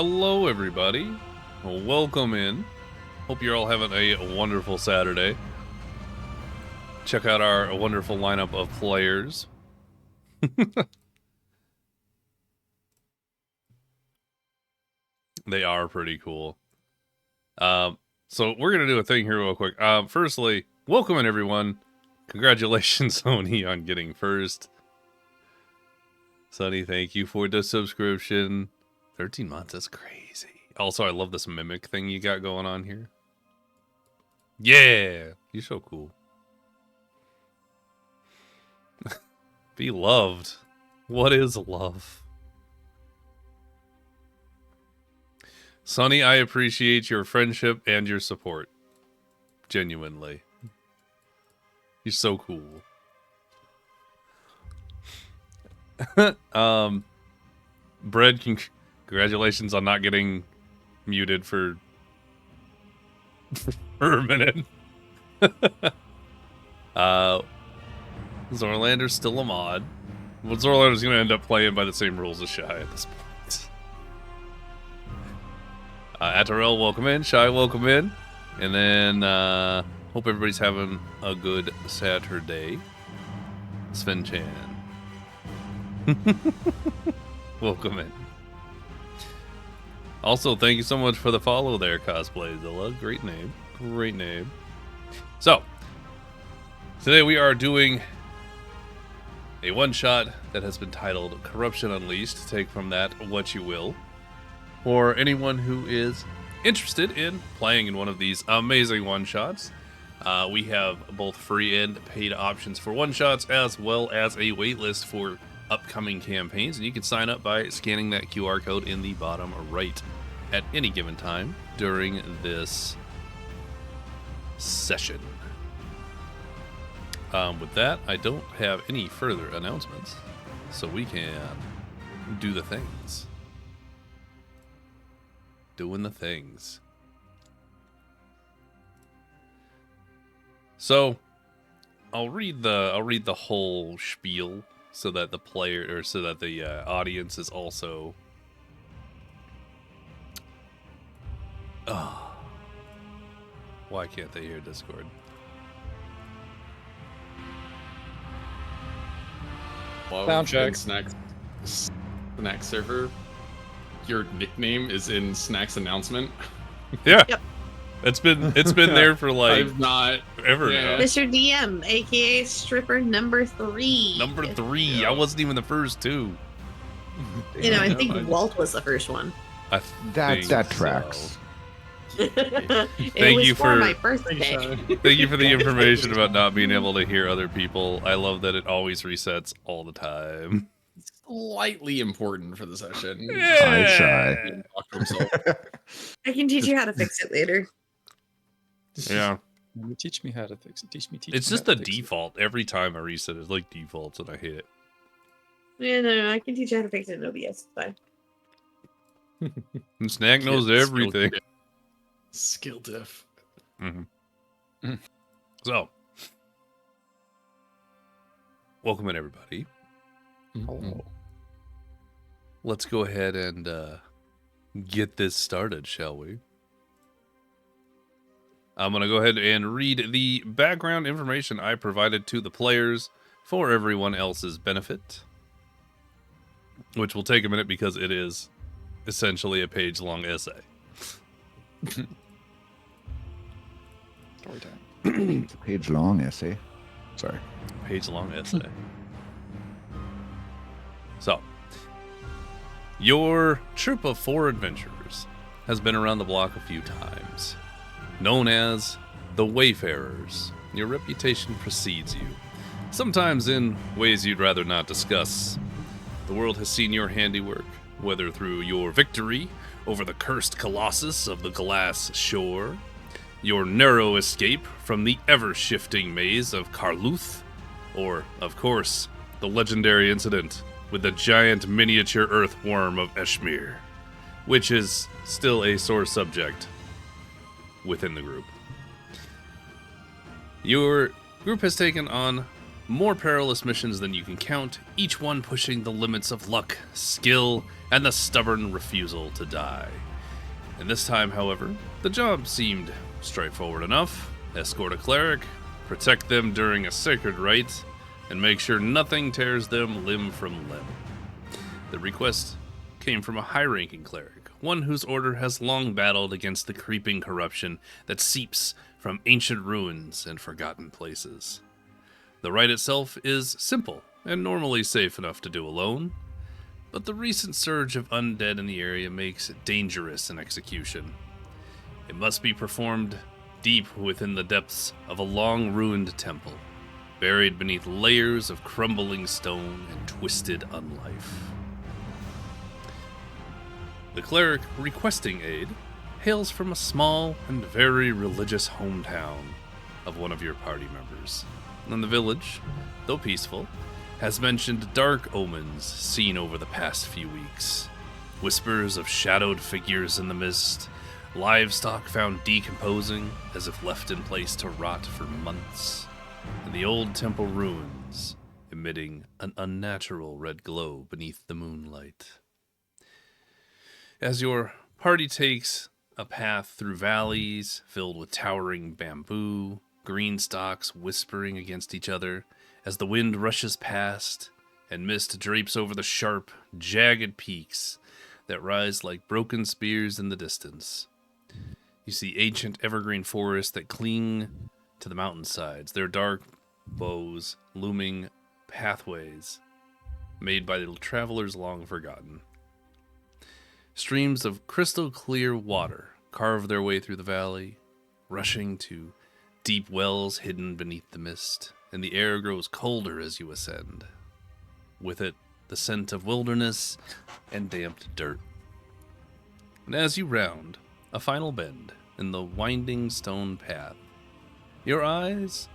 Hello, everybody. Welcome in. Hope you're all having a wonderful Saturday. Check out our wonderful lineup of players. They are pretty cool. So we're going to do a thing here real quick. Firstly, welcome in, everyone. Congratulations, Sony, on getting first. Sonny, thank you for the subscription. 13 months, that's crazy. Also, I love this mimic thing you got going on here. Yeah, you're so cool. Be loved. What is love? Sonny, I appreciate your friendship and your support. Genuinely. You're so cool. Bread, congratulations on not getting muted for a minute. Zorlander's still a mod. Well, Zorlander's going to end up playing by the same rules as Shy at this point. Atarel, welcome in. Shy, welcome in. And then, hope everybody's having a good Saturday. Sven Chan. Welcome in. Also, thank you so much for the follow there, Cosplayzilla. Great name. Great name. So, today we are doing a one-shot that has been titled Corruption Unleashed. Take from that what you will. For anyone who is interested in playing in one of these amazing one-shots, we have both free and paid options for one-shots, as well as a waitlist for upcoming campaigns, and you can sign up by scanning that QR code in the bottom right at any given time during this session. With that, I don't have any further announcements, so we can do the things. Doing the things. So, I'll read the whole spiel so that the player, or so that the audience is also. Oh. Why can't they hear Discord? Sound check. Snack server, your nickname is in Snack's announcement. Yeah. Yep. It's been there for like I've not ever yeah. now. Mr. DM, aka stripper number 3. Number 3. Yeah. I wasn't even the first two. You know, I Yeah, think I- Walt was the first one. I That think tracks. It Thank was you for for- my birthday. Thank you for the information about not being able to hear other people. I love that it always resets all the time. Slightly important for the session. Hi, Shy. Talk to himself. I can teach you how to fix it later. Yeah. Teach me how to fix it. Teach me. It's just the default. Every time I reset it, it's like defaults and I hate it. Yeah, no, I can teach you how to fix it in OBS. It's fine. And Snack knows Skill everything. diff. Skill diff. So, welcome in, everybody. Hello. Let's go ahead and get this started, shall we? I'm going to go ahead and read the background information I provided to the players for everyone else's benefit, which will take a minute because it is essentially a page-long essay. Story time. It's a page-long essay. Sorry. Page-long essay. So, your troop of 4 adventurers has been around the block a few times. Known as the Wayfarers, your reputation precedes you, sometimes in ways you'd rather not discuss. The world has seen your handiwork, whether through your victory over the cursed colossus of the Glass Shore, your narrow escape from the ever-shifting maze of Karluth, or, of course, the legendary incident with the giant miniature earthworm of Eshmir, which is still a sore subject within the group. Your group has taken on More perilous missions than you can count, each one pushing the limits of luck, skill, and the stubborn refusal to die. And this time, however, the job seemed straightforward enough. Escort a cleric, protect them during a sacred rite, and make sure nothing tears them limb from limb. The request came from a high-ranking cleric, one whose order has long battled against the creeping corruption that seeps from ancient ruins and forgotten places. The rite itself is simple and normally safe enough to do alone, but the recent surge of undead in the area makes it dangerous in execution. It must be performed deep within the depths of a long-ruined temple, buried beneath layers of crumbling stone and twisted unlife. The cleric requesting aid hails from a small and very religious hometown of one of your party members. And the village, though peaceful, has mentioned dark omens seen over the past few weeks. Whispers of shadowed figures in the mist, livestock found decomposing as if left in place to rot for months, and the old temple ruins emitting an unnatural red glow beneath the moonlight. As your party takes a path through valleys filled with towering bamboo, green stalks whispering against each other, as the wind rushes past and mist drapes over the sharp, jagged peaks that rise like broken spears in the distance. You see ancient evergreen forests that cling to the mountainsides, their dark bows looming pathways made by the travelers long forgotten. Streams of crystal clear water carve their way through the valley, rushing to deep wells hidden beneath the mist, and the air grows colder as you ascend. With it, the scent of wilderness and damp dirt. And as you round a final bend in the winding stone path, your eyes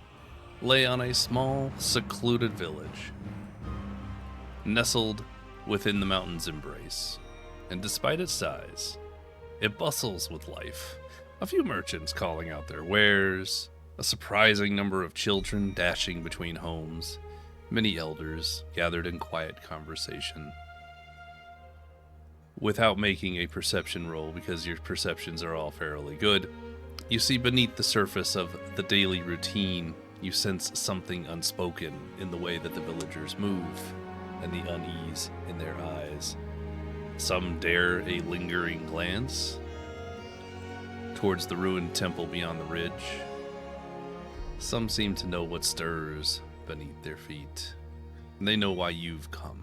lay on a small, secluded village, nestled within the mountain's embrace. And despite its size, it bustles with life. A few merchants calling out their wares, a surprising number of children dashing between homes, many elders gathered in quiet conversation. Without making a perception roll, because your perceptions are all fairly good, you see beneath the surface of the daily routine, you sense something unspoken in the way that the villagers move, and the unease in their eyes. Some dare a lingering glance towards the ruined temple beyond the ridge. Some seem to know what stirs beneath their feet, and they know why you've come.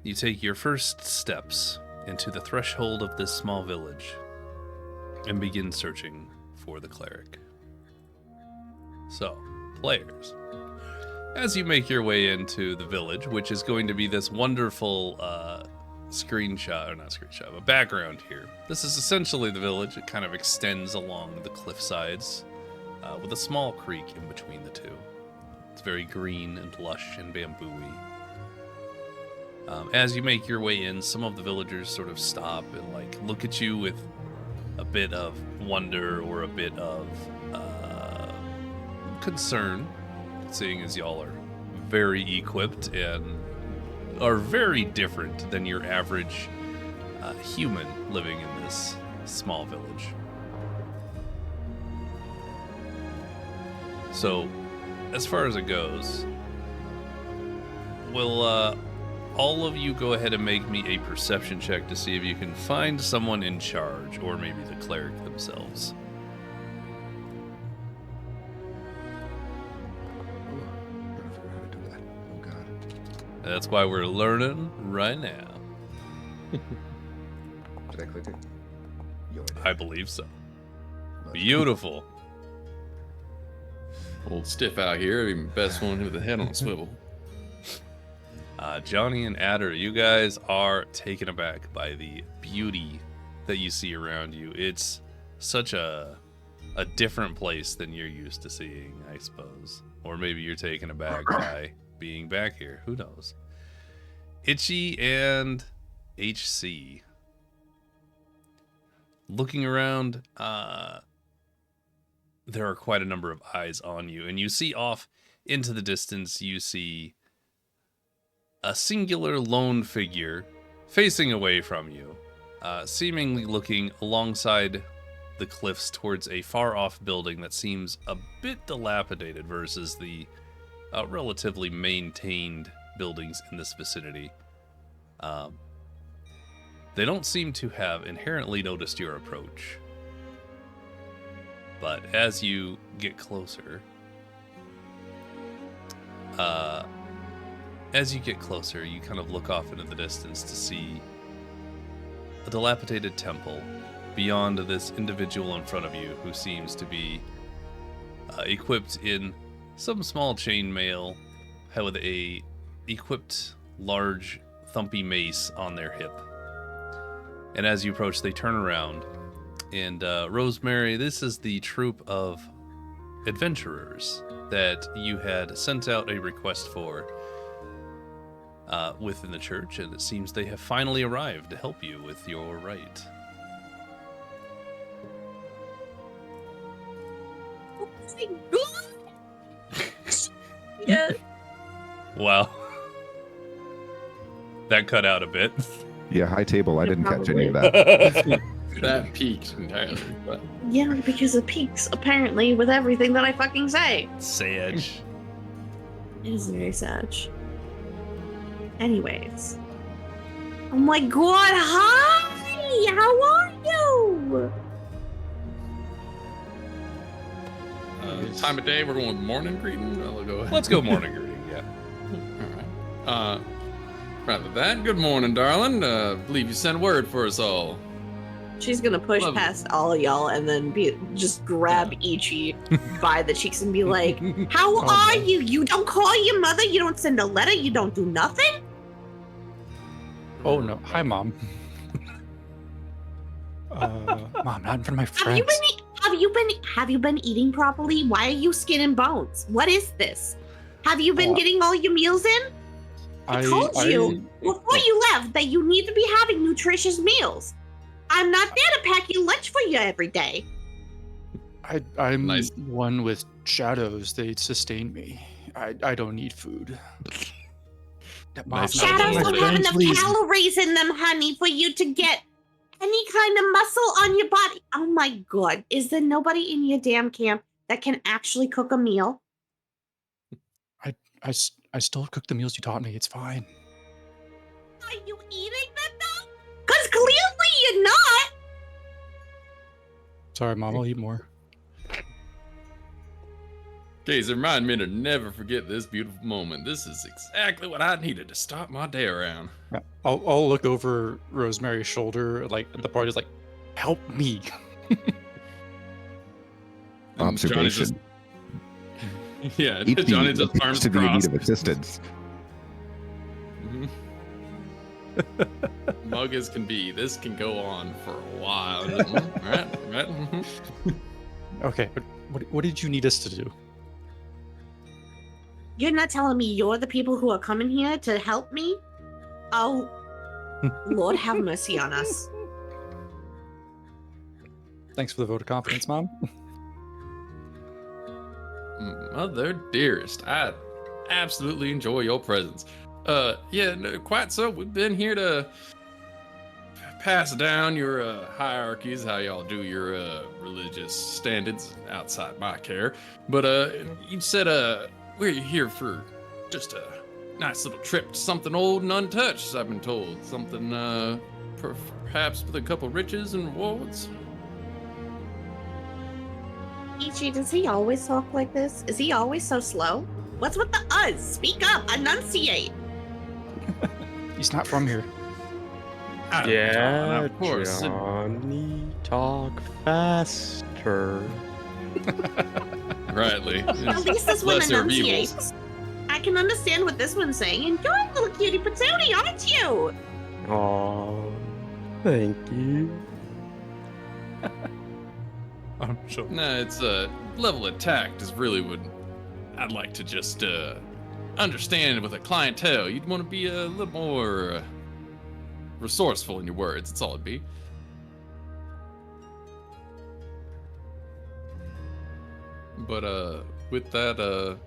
You take your first steps into the threshold of this small village and begin searching for the cleric. So, players, as you make your way into the village, which is going to be this wonderful a background here. This is essentially the village. It kind of extends along the cliff sides with a small creek in between the two. It's very green and lush and bamboo-y. As you make your way in, some of the villagers sort of stop and look at you with a bit of wonder or a bit of concern, seeing as y'all are very equipped and are very different than your average human living in this small village. So, as far as it goes, will all of you go ahead and make me a perception check to see if you can find someone in charge, or maybe the cleric themselves. I forgot how to do that. Oh god. That's why we're learning right now. Did I click it? Yo, I did. I believe so. Let's- Beautiful. Old stiff out here, even best one with the head on a swivel. Johnny and Adder, you guys are taken aback by the beauty that you see around you. It's such a different place than you're used to seeing, I suppose. Or maybe you're taken aback by being back here. Who knows? Itchy and HC. Looking around, there are quite a number of eyes on you, and you see off into the distance, you see a singular lone figure facing away from you, seemingly looking alongside the cliffs towards a far-off building that seems a bit dilapidated versus the relatively maintained buildings in this vicinity. They don't seem to have inherently noticed your approach. But as you get closer, you kind of look off into the distance to see a dilapidated temple beyond this individual in front of you who seems to be equipped in some small chainmail with a equipped large thumpy mace on their hip. And as you approach, they turn around. And Rosemary, this is the troop of adventurers that you had sent out a request for within the church, and it seems they have finally arrived to help you with your rite. Oh my god! Yeah. Wow. That cut out a bit. Yeah, high table. I Yeah, didn't catch any of probably. that. That peaked entirely. But Yeah, because it peaks apparently with everything that I fucking say. Sage. It is very sad. Anyways. Oh my god, hi! How are you? time of day, we're going with morning greeting. I'll go ahead. Let's go morning greeting, yeah. All right. Rather that, good morning, darling. Believe you sent word for us all. She's gonna push Love it. past all of y'all and then just grab Ichi by the cheeks and be like, "How are you? You don't call your mother. You don't send a letter. You don't do nothing." Oh no! Hi, Mom. Mom, not in front of my friends. Have you been eating properly? Why are you skin and bones? What is this? Have you been getting all your meals in? I told you before you left that you need to be having nutritious meals. I'm not there to pack you lunch for you every day. I'm Nice. one with shadows. They sustain me. I don't need food. Mom, Nice. not in front Shadows of my don't have friends, enough please. calories in them, honey, for you to get any kind of muscle on your body. Oh my god, is there nobody in your damn camp that can actually cook a meal? I still cook the meals you taught me. It's fine. Are you eating them though? Because clearly you're not. Sorry, Mom. I'll eat more. Guys, remind me to never forget this beautiful moment. This is exactly what I needed to start my day around. Yeah, I'll look over Rosemary's shoulder, like at the party's like, help me. And Johnny's just, Observation. yeah, Each Johnny just appears arms to be in need crossed. of assistance. Mhm. Mug as can be. This can go on for a while. Right. Mhm. Okay, but what did you need us to do? You're not telling me you're the people who are coming here to help me? Oh, Lord have mercy on us. Thanks for the vote of confidence, Mom. Mother dearest, I absolutely enjoy your presence. Yeah, no, quite so. We've been here to pass down your hierarchies, how y'all do your religious standards outside my care. But you said we're here for just a nice little trip to something old and untouched, I've been told. Something perhaps with a couple riches and rewards. Ichi, does he always talk like this? Is he always so slow? What's with the us? Speak up, enunciate. He's not from here. Yeah, of course. Johnny, talk faster. Rightly. At least this one Lesser of evils. enunciates. I can understand what this one's saying, and you're a little cutie patootie, aren't you? Aw, thank you. I'm sure. No, it's level of tact is really what I'd like to just understand with a clientele. You'd want to be a little more resourceful in your words. That's all it'd be. But with that,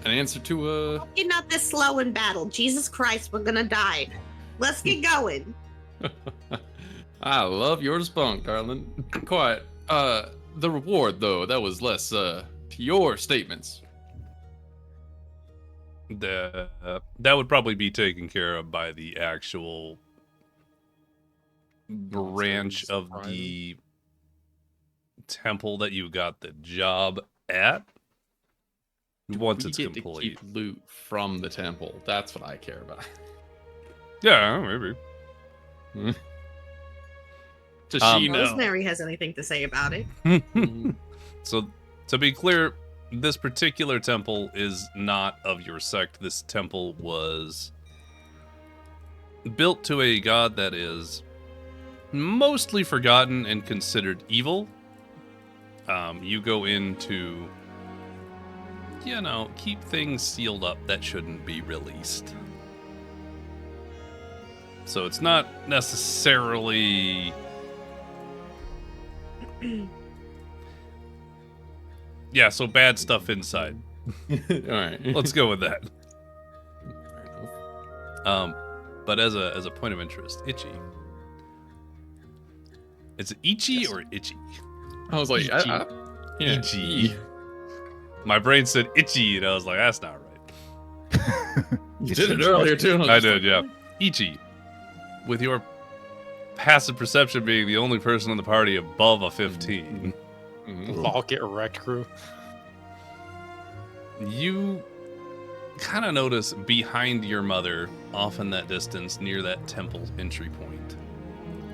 an answer to You're not this slow in battle. Jesus Christ, we're gonna die. Let's get going. I love your spunk, darling. Quiet. The reward though, that was less to your statements. That would probably be taken care of by the actual branch of the temple that you got the job at. Once it's get complete. To keep loot from the temple. That's what I care about. Yeah, maybe. Does she know? Rosemary has anything to say about it. So, to be clear, this particular temple is not of your sect. This temple was built to a god that is mostly forgotten and considered evil. You go in to, keep things sealed up that shouldn't be released. So it's not necessarily... Yeah, so bad stuff inside. Alright. Let's go with that. But as a point of interest, Itchy. Is it Ichi or Itchy? I was like, yeah. Itchy. My brain said Itchy, and I was like, that's not right. You did it earlier too. I did, yeah. Ichi. With your passive perception being the only person in the party above a 15. I'll get wrecked, crew. You kind of notice behind your mother, off in that distance, near that temple entry point.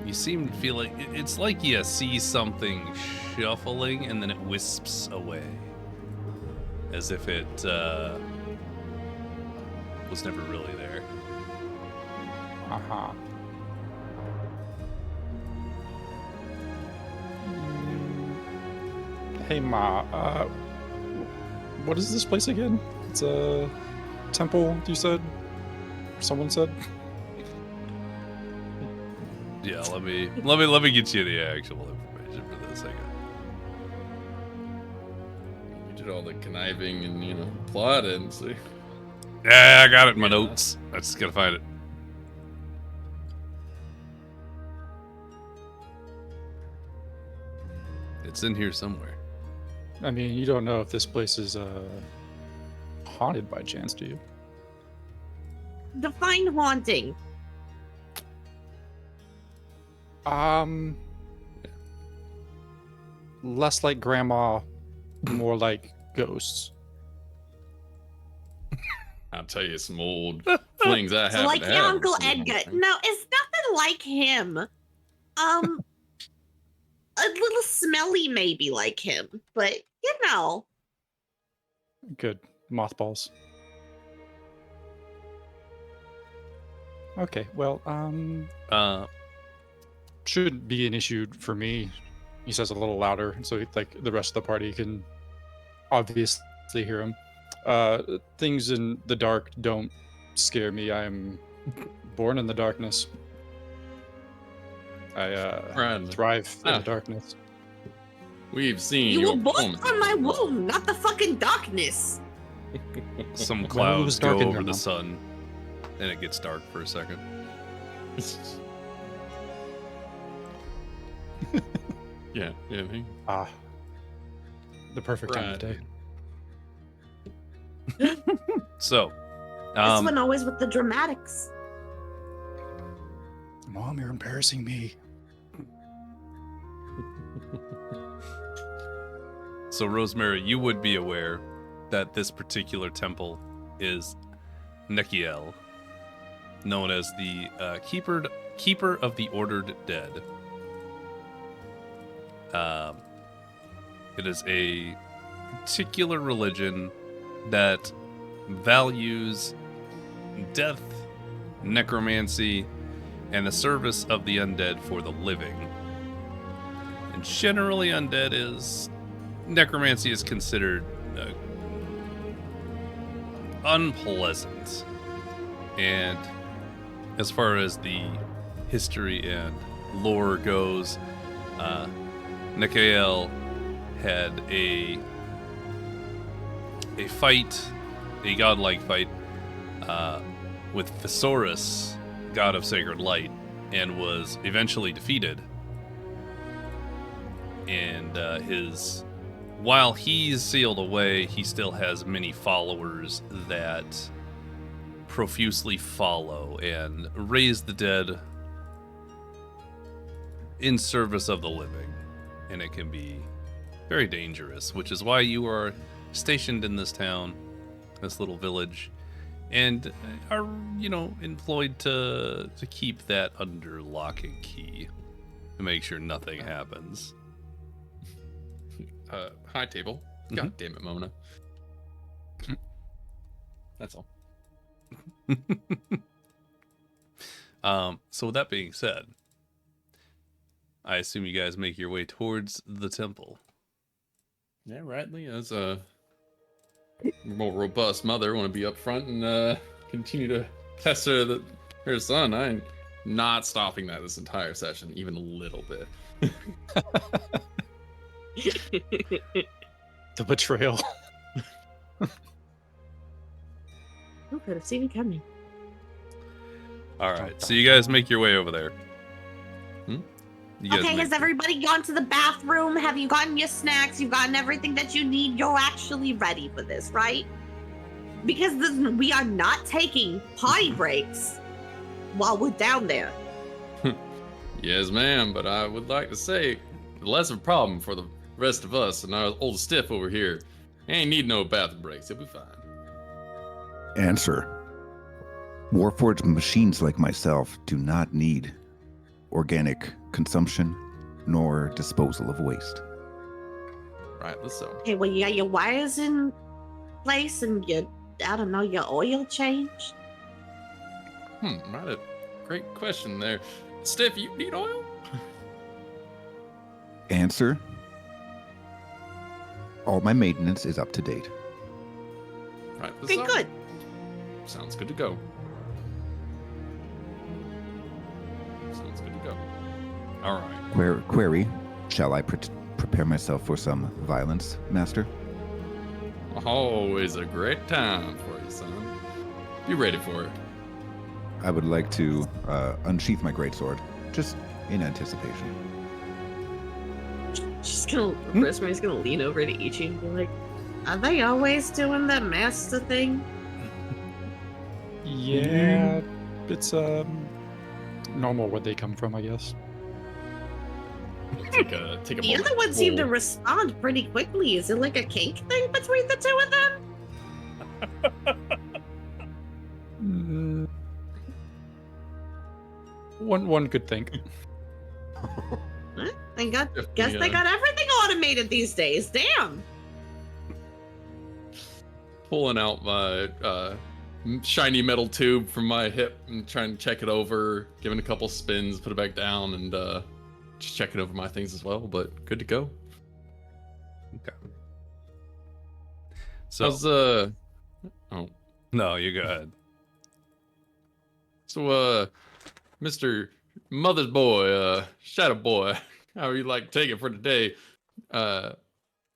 You seem to feel like it's like you see something shuffling and then it wisps away. As if it was never really there. Uh-huh. Hey, Ma, what is this place again? It's a temple, you said? Someone said? Yeah, let me get you the actual information for this. Hang on. You did all the conniving and plotting. See. Yeah, I got it in my notes. I just gotta find it. It's in here somewhere. I mean, you don't know if this place is haunted by chance, do you? Define haunting. Less like grandma, more like ghosts. I'll tell you some old flings I So have. like your Uncle Edgar. No, it's nothing like him. A little smelly maybe like him, but Good. Mothballs. Okay, well, shouldn't be an issue for me. He says a little louder, so like the rest of the party can obviously hear him. Things in the dark don't scare me. I'm born in the darkness. I thrive in the darkness. We've seen you your were born performance. from my womb, not the fucking darkness. Some Well, it clouds was go dark in over there, the Mom. sun, and it gets dark for a second. Yeah. The perfect time of day. So, This one always with the dramatics. Mom, you're embarrassing me. So Rosemary, you would be aware that this particular temple is Nekiel, known as the keeper of the ordered dead. It is a particular religion that values death, necromancy, and the service of the undead for the living. And generally, necromancy is considered unpleasant. And as far as the history and lore goes, Nikael had a fight a godlike fight with Thesaurus, god of sacred light, and was eventually defeated. And while he's sealed away, he still has many followers that profusely follow and raise the dead in service of the living. And it can be very dangerous, which is why you are stationed in this town, this little village, and are, employed to keep that under lock and key to make sure nothing happens. High table. God damn it, Mona. That's all. So with that being said, I assume you guys make your way towards the temple. Yeah, rightly. As a more robust mother, want to be up front and continue to pester her son. I'm not stopping that this entire session, even a little bit. The betrayal. Who could have seen it coming? All right, so you guys make your way over there. You guys Okay, make- has everybody gone to the bathroom? Have you gotten your snacks? You've gotten everything that you need? You're actually ready for this, right? Because we are not taking potty breaks while we're down there. Yes, ma'am, but I would like to say less of a problem for the rest of us and our old stiff over here. Ain't need no bathroom breaks. It'll be fine. Answer. Warforged machines like myself do not need organic consumption nor disposal of waste. Right, let's go. Okay, well, you got your wires in place and your oil changed? Right, a great question there. Stiff, you need oil? Answer. All my maintenance is up to date. Right, let's Okay, go. good. Sounds good to go. Sounds good to go. All right. Query. Shall I prepare myself for some violence, Master? Always a great time for you, son. You ready for it? I would like to unsheath my greatsword, just in anticipation. Rosemary's gonna lean over to Ichi and be like, are they always doing the master thing? Yeah, it's normal where they come from, I guess. Take a The moment. other ones seem to Roll. respond pretty quickly. Is it like a kink thing between the two of them? One could think. Huh? Guess Definitely, they got everything automated these days. Damn. Pulling out my shiny metal tube from my hip and trying to check it over, giving a couple spins, put it back down, and just checking over my things as well. But good to go. Okay. So How's no, you go ahead. So Mr. Mother's boy, Shadow boy, how you like to take it for today?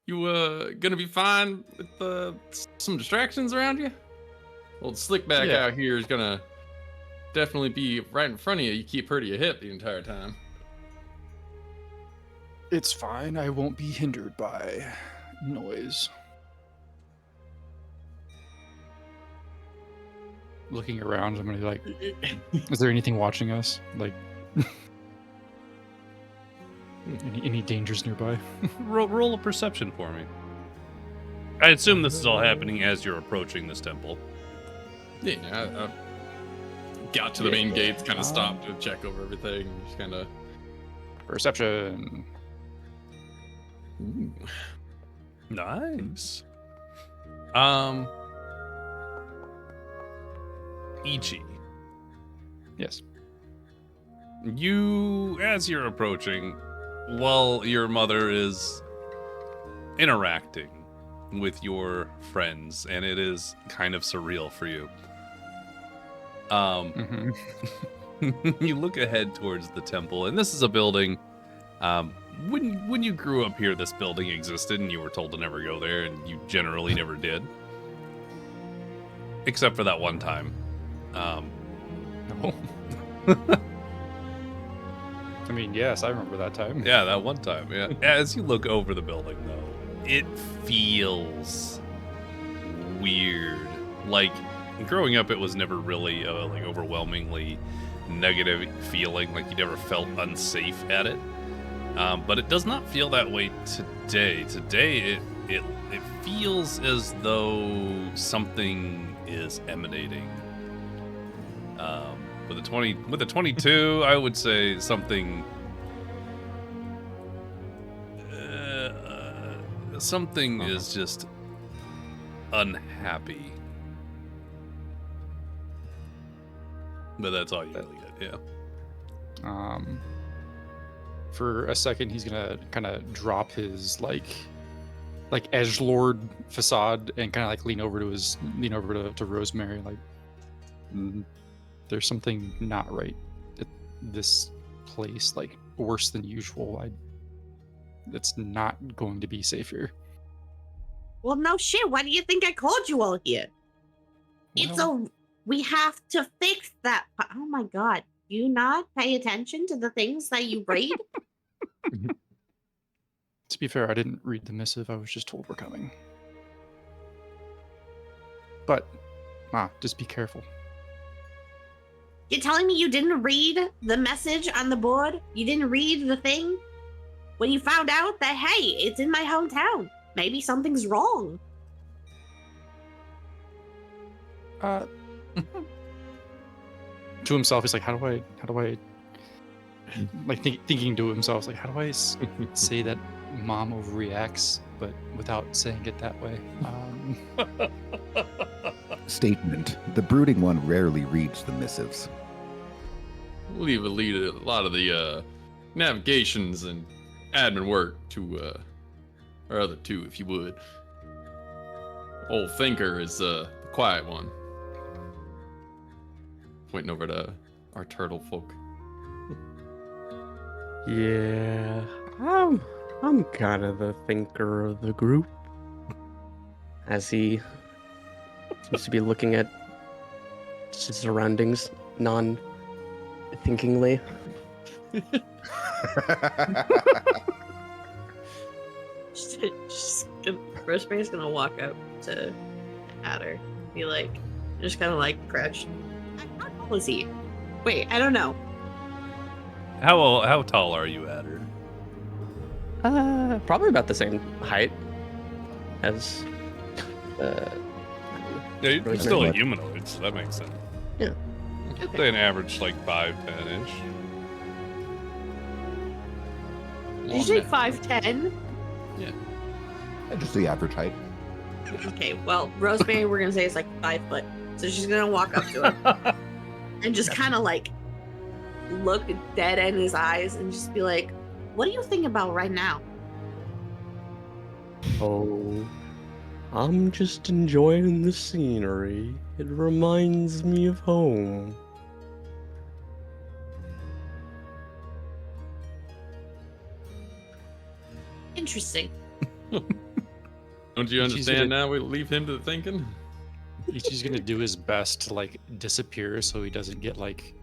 You gonna be fine with some distractions around you? Old Slickback Yeah. out here is gonna definitely be right in front of you. You keep her to your hip the entire time. It's fine. I won't be hindered by noise. Looking around, I'm gonna be like, is there anything watching us? Like, any dangers nearby? Roll a perception for me. I assume this is all happening as you're approaching this temple. Yeah, I got to the main gates, kind of stopped to check over everything, just kind of. Perception. Nice. Ichi, Yes. you, as you're approaching, while your mother is interacting with your friends, and it is kind of surreal for you. Mm-hmm. You look ahead towards the temple, and this is a building. When you grew up here, this building existed, and you were told to never go there, and you generally never did. except for that one time. No. I mean, yes, I remember that time. Yeah, that one time. Yeah. As you look over the building, though, it feels weird. Like growing up, it was never really like overwhelmingly negative feeling. Like you never felt unsafe at it. But it does not feel that way today. Today, it feels as though something is emanating. With the 22, I would say something. Something is just unhappy. But that's all you really get, yeah. For a second, he's gonna kind of drop his like edgelord facade and kind of like lean over to Rosemary. Like, there's something not right at this place. Like worse than usual. It's not going to be safe here. Well, no shit. Why do you think I called you all here? We have to fix that. Oh my god. You not pay attention to the things that you read? To be fair, I didn't read the missive. I was just told we're coming. But, just be careful. You're telling me you didn't read the message on the board? You didn't read the thing? When you found out that, hey, it's in my hometown. Maybe something's wrong. To himself, he's like, how do I like thinking to himself, like, how do I say that mom overreacts, but without saying it that way? Statement. The brooding one rarely reads the missives. Leave a lot of the navigations and admin work to our other two, if you would. Old Thinker is the quiet one. Pointing over to our turtle folk. Yeah, I'm kind of the thinker of the group. As he seems to be looking at his surroundings non-thinkingly. Rosemary's gonna walk up to Adder, be like, just kind of like crouch. How tall is he? Wait, I don't know. How tall are you, Adder? Probably about the same height as. Yeah, you're still a humanoid, so that makes sense. Yeah. Okay. Say an average like 5'10"-ish. Did you say 5'10"? Yeah. Just the average height. Okay, well, Rosemary, we're gonna say it's like 5 foot. So she's gonna walk up to him and just kind of like look dead in his eyes and just be like, "What do you think about right now?" Oh, I'm just enjoying the scenery. It reminds me of home. Interesting. Don't you understand now? We leave him to the thinking. He's gonna do his best to like disappear so he doesn't get like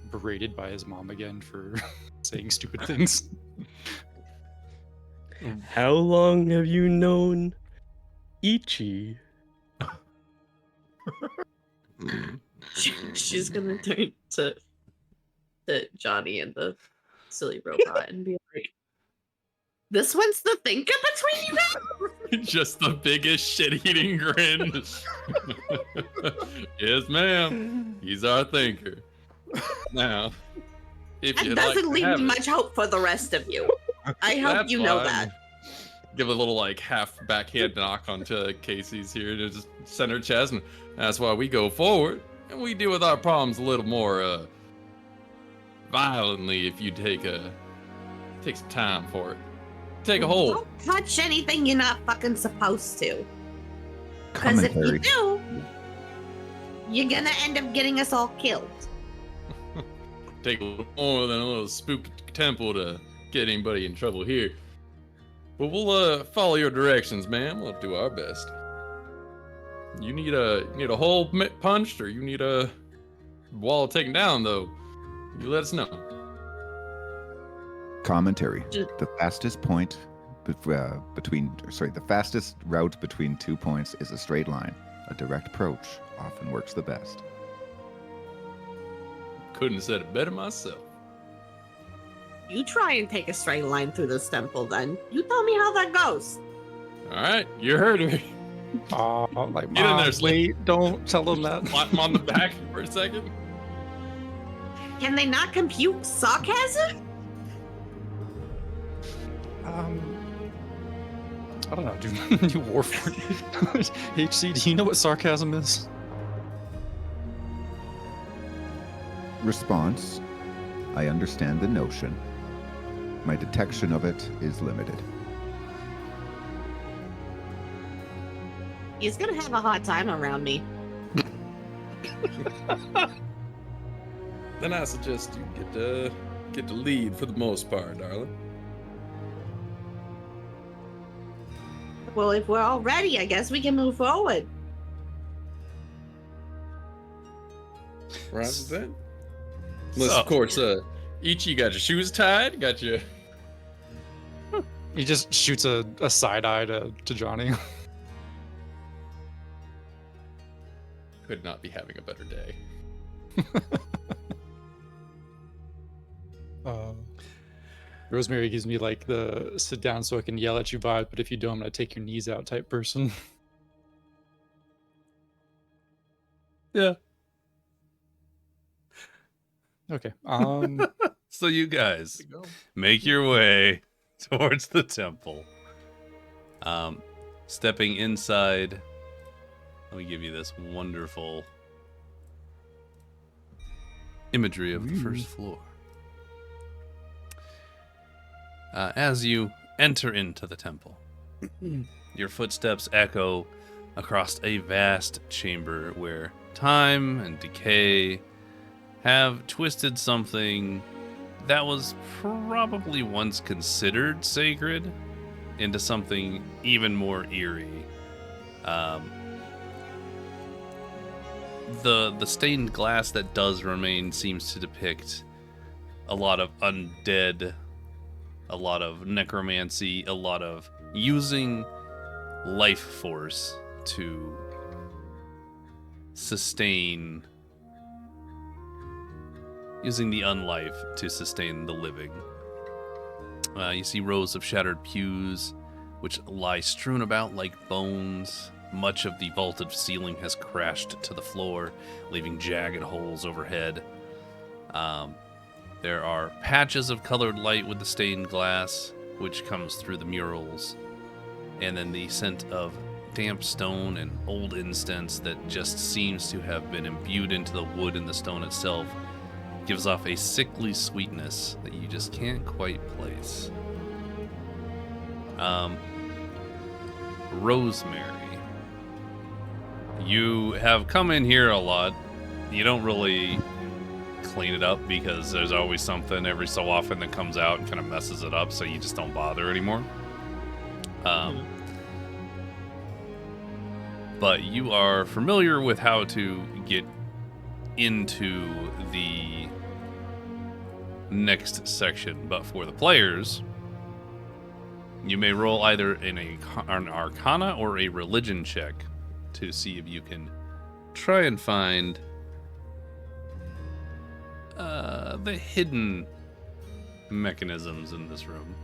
berated by his mom again for saying stupid things. How long have you known Ichi? She's gonna turn to Johnny and the silly robot and be like, "This one's the thinker between you guys?" Just the biggest shit-eating grin. Yes, ma'am. He's our thinker. Now, if That you'd doesn't like leave to have me it, much hope for the rest of you. I hope that's you know fine. that. Give a little like half backhand knock onto Casey's here to just center chest, and that's why we go forward and we deal with our problems a little more violently. If you take some time for it, take a hold. Don't touch anything you're not fucking supposed to. Because if you Commentary. do, you're gonna end up getting us all killed. Take a little more than a little spooky temple to get anybody in trouble here. But we'll follow your directions, ma'am. We'll do our best. You need a hole punched, or you need a wall taken down, though. You let us know. Commentary. The fastest route between 2 points is a straight line. A direct approach often works the best. Couldn't have said it better myself. You try and take a straight line through this temple, then. You tell me how that goes. All right, you heard me. Like, Get in there, wait, don't tell them that. Slap him on the back for a second. Can they not compute sarcasm? I don't know, dude. You warford. HC, do you know what sarcasm is? Response. I understand the notion. My detection of it is limited. He's gonna have a hard time around me. Then I suggest you get the lead for the most part, darling. Well, if we're all ready, I guess we can move forward. Right with that? Unless, of course, each you got your shoes tied, got your... He just shoots a side eye to Johnny. Could not be having a better day. Rosemary gives me like the sit down so I can yell at you vibe, but if you don't, I'm gonna take your knees out type person. Yeah. Okay. So you guys make your way towards the temple. Stepping inside, let me give you this wonderful imagery of the first floor. As you enter into the temple, your footsteps echo across a vast chamber where time and decay have twisted something that was probably once considered sacred into something even more eerie. The stained glass that does remain seems to depict a lot of undead, a lot of necromancy, a lot of using life force to sustain, using the unlife to sustain the living. You see rows of shattered pews, which lie strewn about like bones. Much of the vaulted ceiling has crashed to the floor, leaving jagged holes overhead. There are patches of colored light with the stained glass, which comes through the murals. And then the scent of damp stone and old incense that just seems to have been imbued into the wood and the stone itself gives off a sickly sweetness that you just can't quite place. Rosemary, you have come in here a lot. You don't really clean it up because there's always something every so often that comes out and kind of messes it up, so you just don't bother anymore. But you are familiar with how to get into the next section. But for the players, you may roll either an Arcana or a Religion check to see if you can try and find the hidden mechanisms in this room.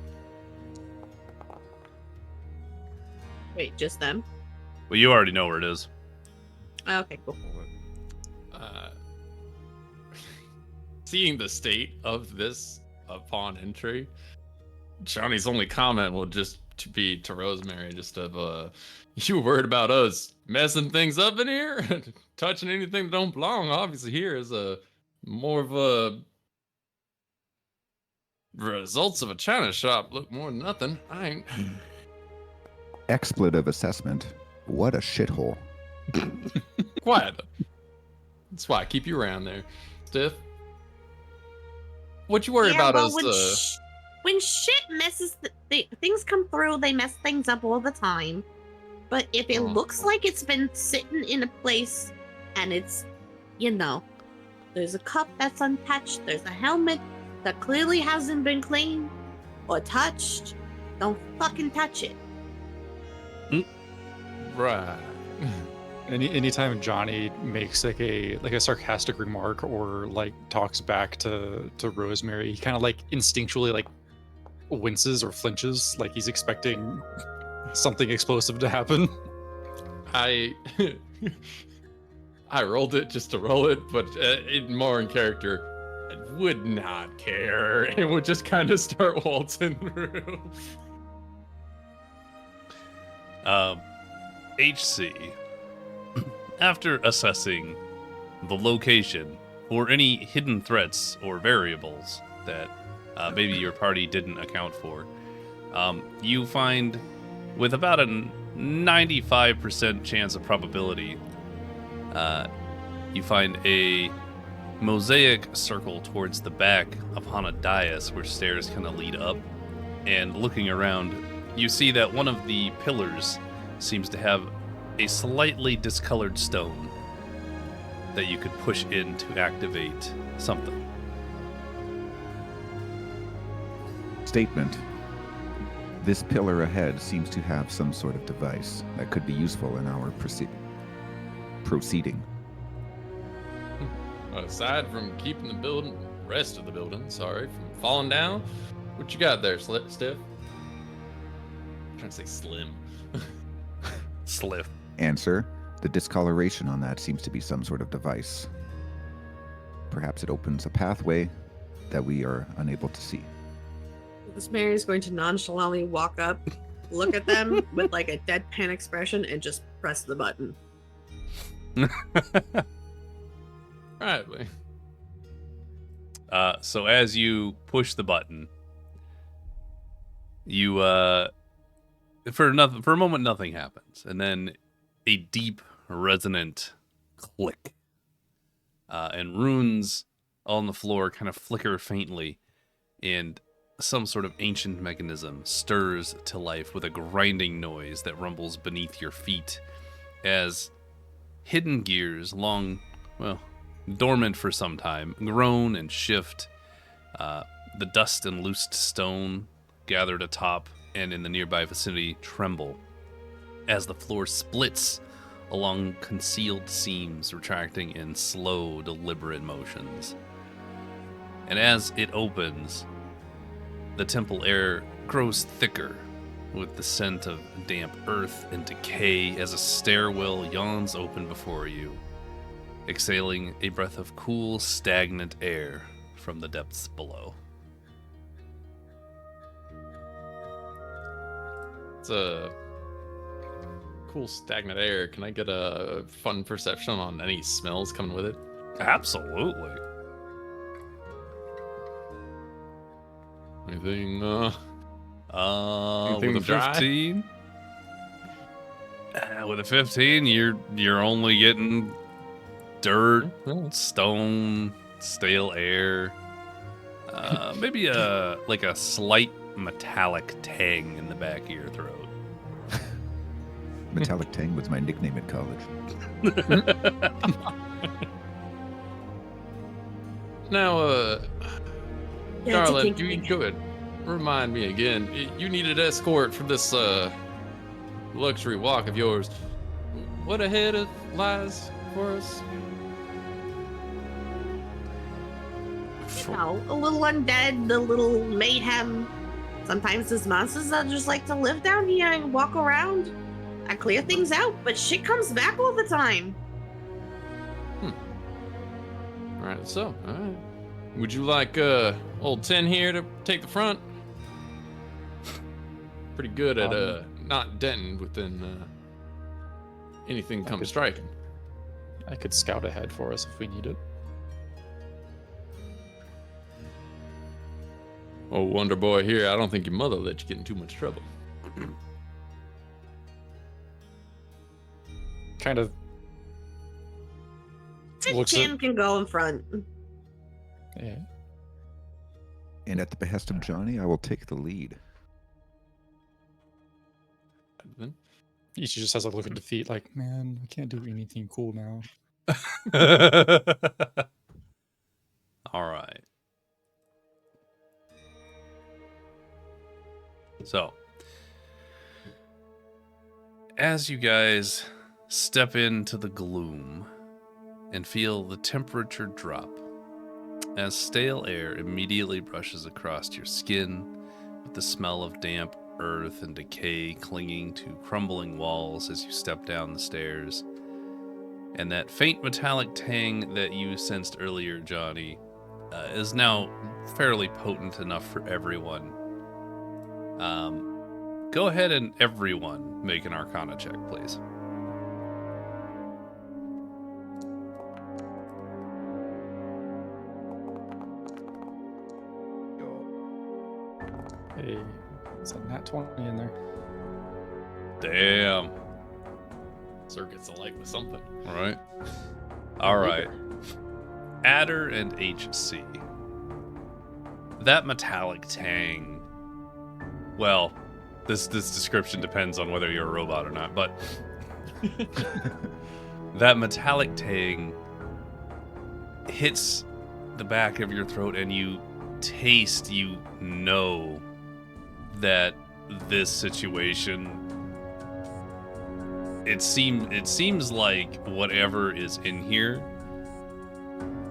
Wait, just them? Well, you already know where it is. Okay, cool. Seeing the state of this upon entry, Johnny's only comment will just be to Rosemary, just of, you worried about us messing things up in here? Touching anything that don't belong, obviously here is more of a results of a china shop. Look, more than nothing. I ain't... Expletive assessment. What a shithole. Quiet. That's why I keep you around there, Stiff. What you worry about us? When shit messes, things come through, they mess things up all the time. But if it looks like it's been sitting in a place and it's, there's a cup that's untouched, there's a helmet that clearly hasn't been cleaned or touched, don't fucking touch it. Right. Anytime Johnny makes like a sarcastic remark or like talks back to Rosemary, he kind of like instinctually like winces or flinches, like he's expecting something explosive to happen. I rolled it just to roll it, but more in character, I would not care and would just kind of start waltzing through. HC, after assessing the location or any hidden threats or variables that maybe your party didn't account for, you find with about a 95% chance of probability, you find a mosaic circle towards the back upon a dais where stairs kind of lead up. And looking around, you see that one of the pillars seems to have a slightly discolored stone that you could push in to activate something. Statement. This pillar ahead seems to have some sort of device that could be useful in our proceeding. Aside from keeping the rest of the building, from falling down, what you got there, Steph? I'm trying to say slim. Sliff. Answer. The discoloration on that seems to be some sort of device. Perhaps it opens a pathway that we are unable to see. Rosemary is going to nonchalantly walk up, look at them with like a deadpan expression, and just press the button. Right. So as you push the button, you for a moment nothing happens, and then a deep resonant click, and runes on the floor kind of flicker faintly, and some sort of ancient mechanism stirs to life with a grinding noise that rumbles beneath your feet as hidden gears, dormant for some time, groan and shift. The dust and loosed stone gathered atop and in the nearby vicinity tremble as the floor splits along concealed seams, retracting in slow, deliberate motions. And as it opens, the temple air grows thicker with the scent of damp earth and decay as a stairwell yawns open before you, exhaling a breath of cool, stagnant air from the depths below. It's a cool, stagnant air. Can I get a fun perception on any smells coming with it? Absolutely. Anything, with a dry? 15? With a 15, you're only getting dirt, stone, stale air. Maybe a slight metallic tang in the back of your throat. Metallic Tang was my nickname at college. Now, Yeah, Darling, it's a you could remind me again. You needed escort for this luxury walk of yours. What ahead lies for us? A little undead, a little mayhem. Sometimes there's monsters that just like to live down here and walk around. I clear things out, but shit comes back all the time. All right. Would you like old 10 here to take the front? Pretty good at not denting within anything comes striking. I could scout ahead for us if we need it. Oh, Wonder Boy here, I don't think your mother let you get in too much trouble. Kind of looks at, 10 can go in front. yeah. And at the behest of Johnny, I will take the lead. Ichi just has a look of defeat, like, man, I can't do anything cool now. All right. So, as you guys step into the gloom and feel the temperature drop, as stale air immediately brushes across your skin with the smell of damp earth and decay clinging to crumbling walls as you step down the stairs, and that faint metallic tang that you sensed earlier, Johnny, is now fairly potent enough for everyone. Go ahead and everyone make an Arcana check, please. Hey, it's a nat 20 in there. Damn. Sir gets a light with something. All right. All right. Adder and HC. That metallic tang. Well, this description depends on whether you're a robot or not, but that metallic tang hits the back of your throat and you taste, you know that this situation, it seems like whatever is in here,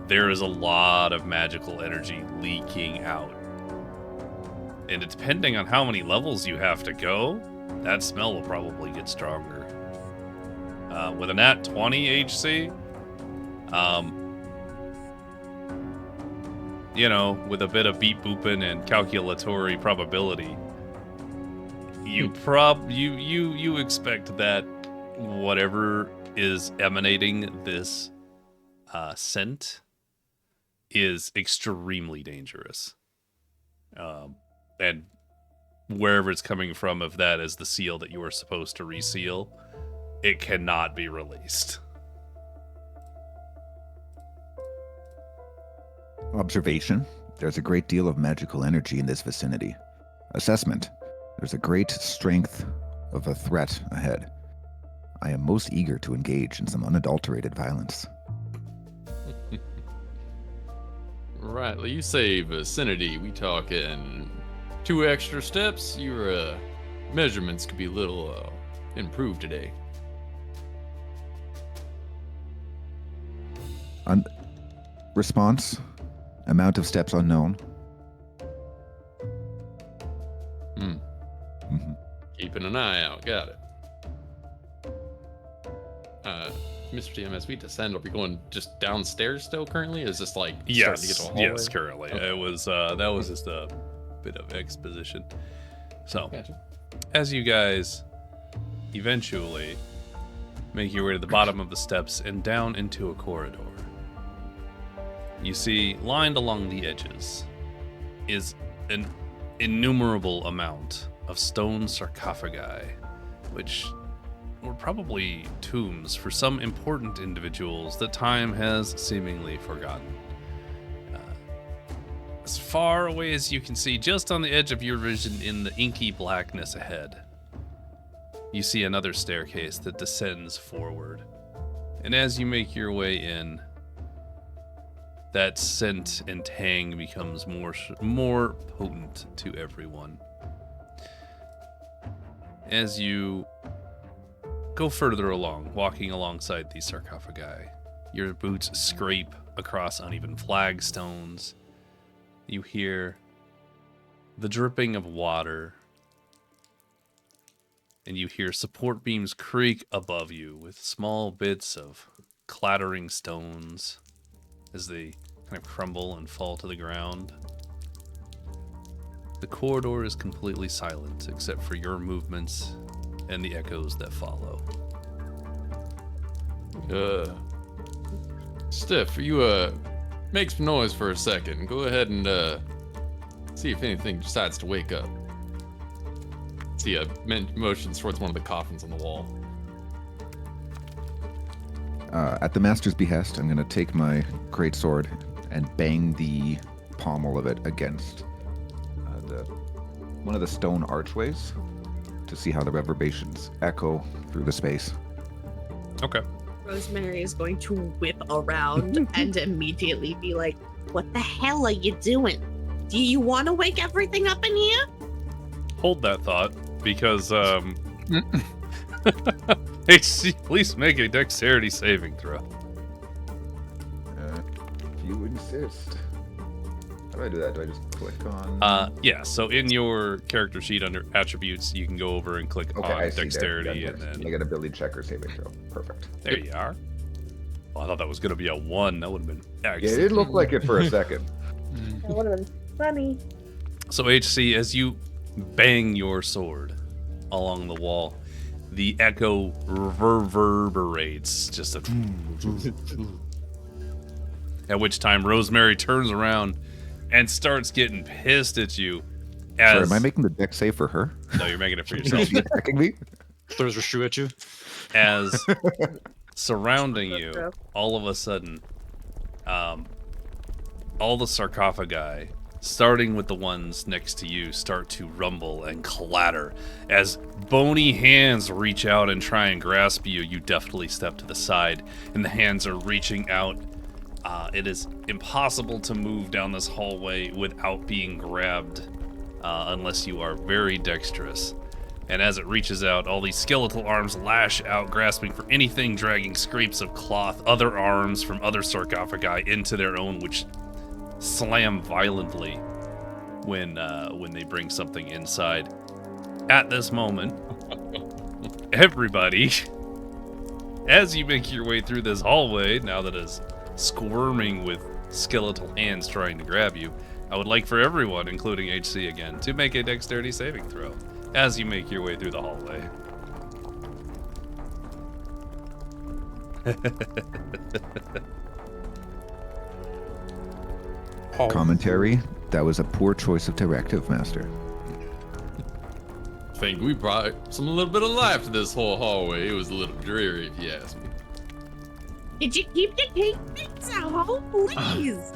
there is a lot of magical energy leaking out. And depending on how many levels you have to go, that smell will probably get stronger. With a nat 20 HC, you know, with a bit of beep booping and calculatory probability, you expect that whatever is emanating this scent is extremely dangerous. And wherever it's coming from, if that is the seal that you are supposed to reseal, it cannot be released. Observation. There's a great deal of magical energy in this vicinity. Assessment. There's a great strength of a threat ahead. I am most eager to engage in some unadulterated violence. Right, well, you say vicinity. We talking 2 extra steps? Your measurements could be a little improved today. Response. Amount of steps unknown. Mm-hmm. Keeping an eye out. Got it. Mr. TMS, we descend. Are we going just downstairs still currently? Is this like starting to get to a hallway? Yes, currently. Okay. It was that was just a bit of exposition. So, gotcha. As you guys eventually make your way to the bottom of the steps and down into a corridor, you see, lined along the edges is an innumerable amount of stone sarcophagi, which were probably tombs for some important individuals that time has seemingly forgotten. As far away as you can see, just on the edge of your vision in the inky blackness ahead, you see another staircase that descends forward. And as you make your way in, that scent and tang becomes more potent to everyone. As you go further along, walking alongside these sarcophagi, your boots scrape across uneven flagstones. You hear the dripping of water, and you hear support beams creak above you with small bits of clattering stones as they kind of crumble and fall to the ground. The corridor is completely silent except for your movements and the echoes that follow. Stiff, you make some noise for a second. Go ahead and see if anything decides to wake up. See motions towards one of the coffins on the wall. At the master's behest, I'm going to take my greatsword and bang the pommel of it against one of the stone archways to see how the reverberations echo through the space. Okay. Rosemary is going to whip around and immediately be like, what the hell are you doing? Do you want to wake everything up in here? Hold that thought, because HC, please make a dexterity saving throw. If you insist. How do I do that? Do I just click on? Yeah. So in your character sheet under attributes, you can go over and click Okay, I on see dexterity, there. and then I get ability check or saving throw. Perfect. there you are. Well, I thought that was gonna be a 1. That would have been Yeah, excellent. it looked like it for a second. That would have been funny. So HC, as you bang your sword along the wall, the echo reverberates just a at which time Rosemary turns around and starts getting pissed at you. Sorry, am I making the deck save for her? No, you're making it for Is yourself. she attacking me? Throws her shoe at you. As surrounding you, all of a sudden, all the sarcophagi, starting with the ones next to you, start to rumble and clatter. As bony hands reach out and try and grasp you, you deftly step to the side, and the hands are reaching out. It is impossible to move down this hallway without being grabbed, unless you are very dexterous. And as it reaches out, all these skeletal arms lash out, grasping for anything, dragging scrapes of cloth, other arms from other sarcophagi into their own, which slam violently when they bring something inside. At this moment, everybody, as you make your way through this hallway, now that it's squirming with skeletal hands trying to grab you, I would like for everyone, including HC again, to make a dexterity saving throw as you make your way through the hallway. Commentary. That was a poor choice of directive, Master. I think we brought a little bit of life to this whole hallway. It was a little dreary, if you ask me. Did you keep the cake things at home, please?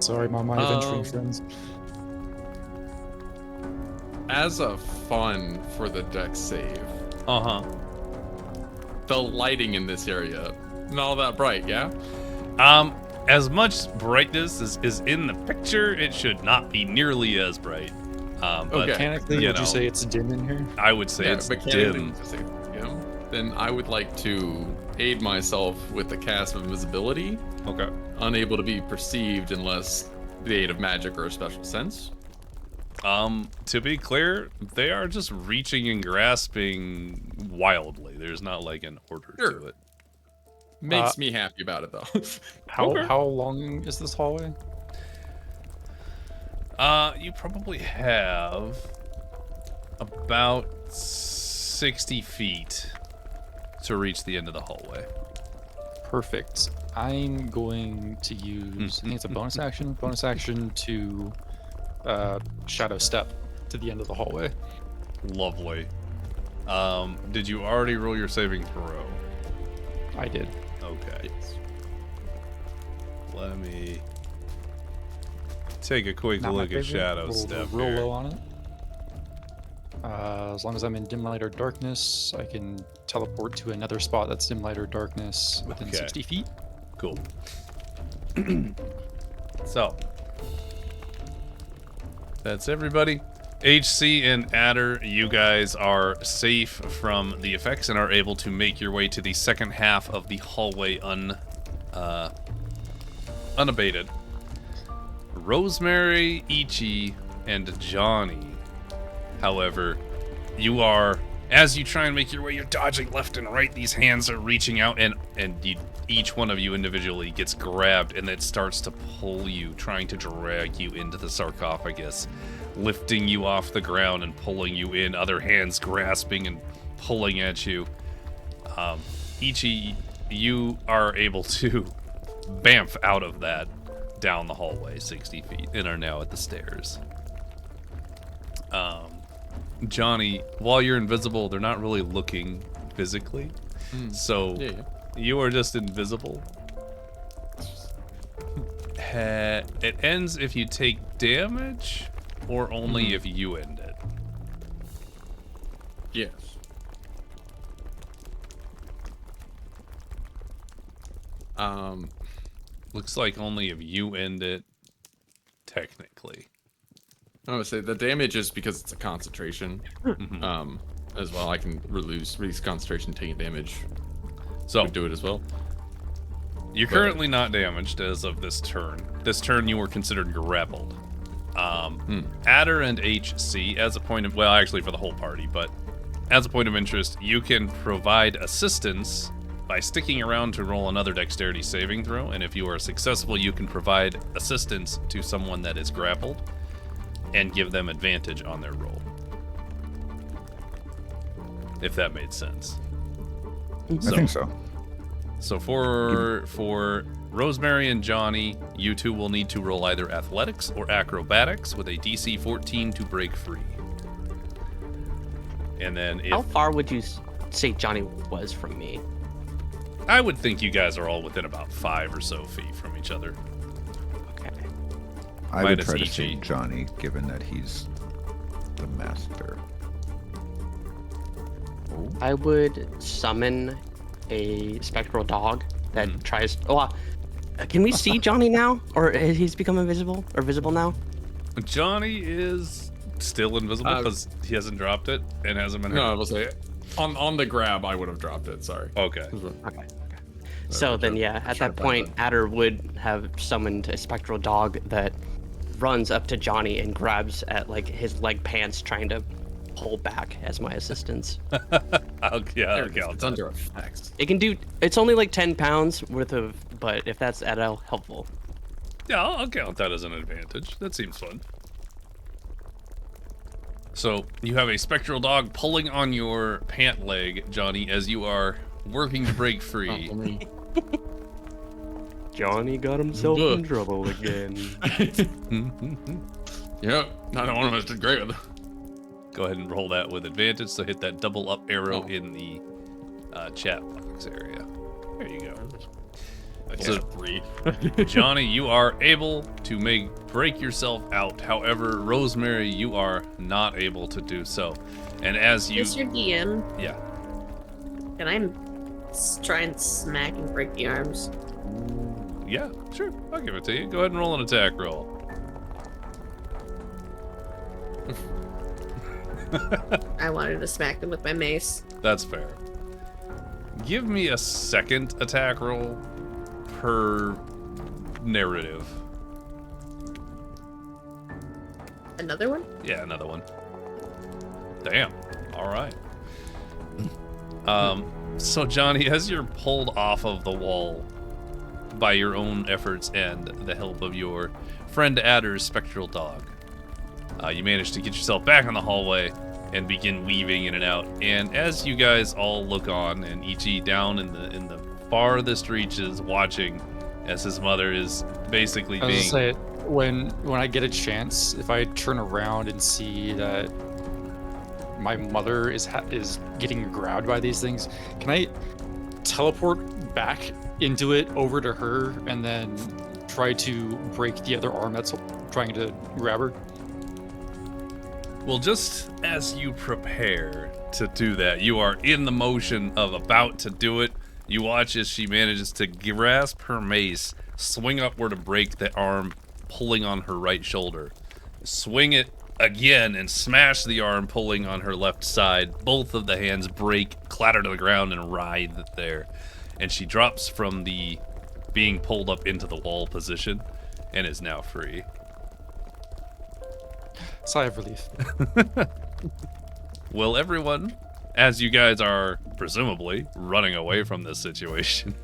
Sorry, my adventuring friends. As a fun for the deck save, the lighting in this area, not all that bright, yeah? As much brightness as is in the picture, it should not be nearly as bright. But Mechanically, you would know, you say it's dim in here? I would say it's dim. Then I would like to aid myself with the cast of invisibility. Okay. Unable to be perceived unless the aid of magic or a special sense. To be clear, they are just reaching and grasping wildly. There's not like an order to it. Makes me happy about it though. How long is this hallway? You probably have about 60 feet to reach the end of the hallway. Perfect. I'm going to use, I think it's a bonus action to shadow step to the end of the hallway. Lovely. Did you already roll your saving throw? I did. Okay. Let me take a quick Not my look at favorite. Shadow Roll Step real here. low on it. As long as I'm in dim light or darkness, I can teleport to another spot that's dim light or darkness within 60 feet. Cool. So, that's everybody. HC and Adder, you guys are safe from the effects and are able to make your way to the second half of the hallway unabated. Rosemary, Ichi, and Johnny, however, you are, as you try and make your way, you're dodging left and right. These hands are reaching out, and each one of you individually gets grabbed, and it starts to pull you, trying to drag you into the sarcophagus, lifting you off the ground and pulling you in, other hands grasping and pulling at you. Ichi, you are able to bamf out of that down the hallway 60 feet and are now at the stairs. Johnny, while you're invisible, they're not really looking physically. So you are just invisible. It ends if you take damage or only if you end it. Yes. Looks like only if you end it, technically. I would say the damage is because it's a concentration. Mhm. As well, I can release concentration, taking damage. So Would do it as well. you're currently not damaged as of this turn. This turn you were considered grappled. Adder and HC, as a point of, well, actually for the whole party, but as a point of interest, you can provide assistance by sticking around to roll another dexterity saving throw, and if you are successful, you can provide assistance to someone that is grappled and give them advantage on their roll. If that made sense. I think so. So for Rosemary and Johnny, you two will need to roll either athletics or acrobatics with a DC 14 to break free. And then if How far would you say Johnny was from me? I would think you guys are all within about 5 or so feet from each other. Okay. I would Minus try to EG. save Johnny, given that he's the master. I would summon a spectral dog that tries. Oh, can we see Johnny now, or he's become invisible or visible now? Johnny is still invisible because he hasn't dropped it and hasn't been hurt. No, I will say on the grab, I would have dropped it. Sorry. Okay. Okay. So then, yeah, at that point, Adder would have summoned a spectral dog that runs up to Johnny and grabs at like his leg pants, trying to pull back as my assistance. I'll count It's that. under effects. It can do. It's only like 10 pounds worth of, but if that's at all helpful. Yeah, I'll count that as an advantage. That seems fun. So you have a spectral dog pulling on your pant leg, Johnny, as you are working to break free. Johnny got himself in trouble again. Yep, neither one of us did great with it. Go ahead and roll that with advantage. So hit that double up arrow in the chat box area. There you go. So, 3. Johnny, you are able to break yourself out. However, Rosemary, you are not able to do so. And as you, Is your DM? yeah, Can I try and smack and break the arms? yeah, sure, I'll give it to you. Go ahead and roll an attack roll. I wanted to smack them with my mace. That's fair. Give me a second attack roll per narrative. Another one? Yeah, another one. Damn. All right. So Johnny, as you're pulled off of the wall by your own efforts and the help of your friend Adder's spectral dog, you manage to get yourself back in the hallway and begin weaving in and out. And as you guys all look on, and Ichi down in the farthest reaches watching as his mother is basically I was being... gonna say, when I get a chance, if I turn around and see that my mother is getting grabbed by these things, can I teleport back into it over to her and then try to break the other arm that's trying to grab her? Well, just as you prepare to do that, you are in the motion of about to do it. You watch as she manages to grasp her mace, swing upward to break the arm pulling on her right shoulder, swing it again and smash the arm pulling on her left side. Both of the hands break, clatter to the ground, and writhe there. And she drops from the being pulled up into the wall position and is now free. Sigh of relief. Will everyone, as you guys are presumably running away from this situation,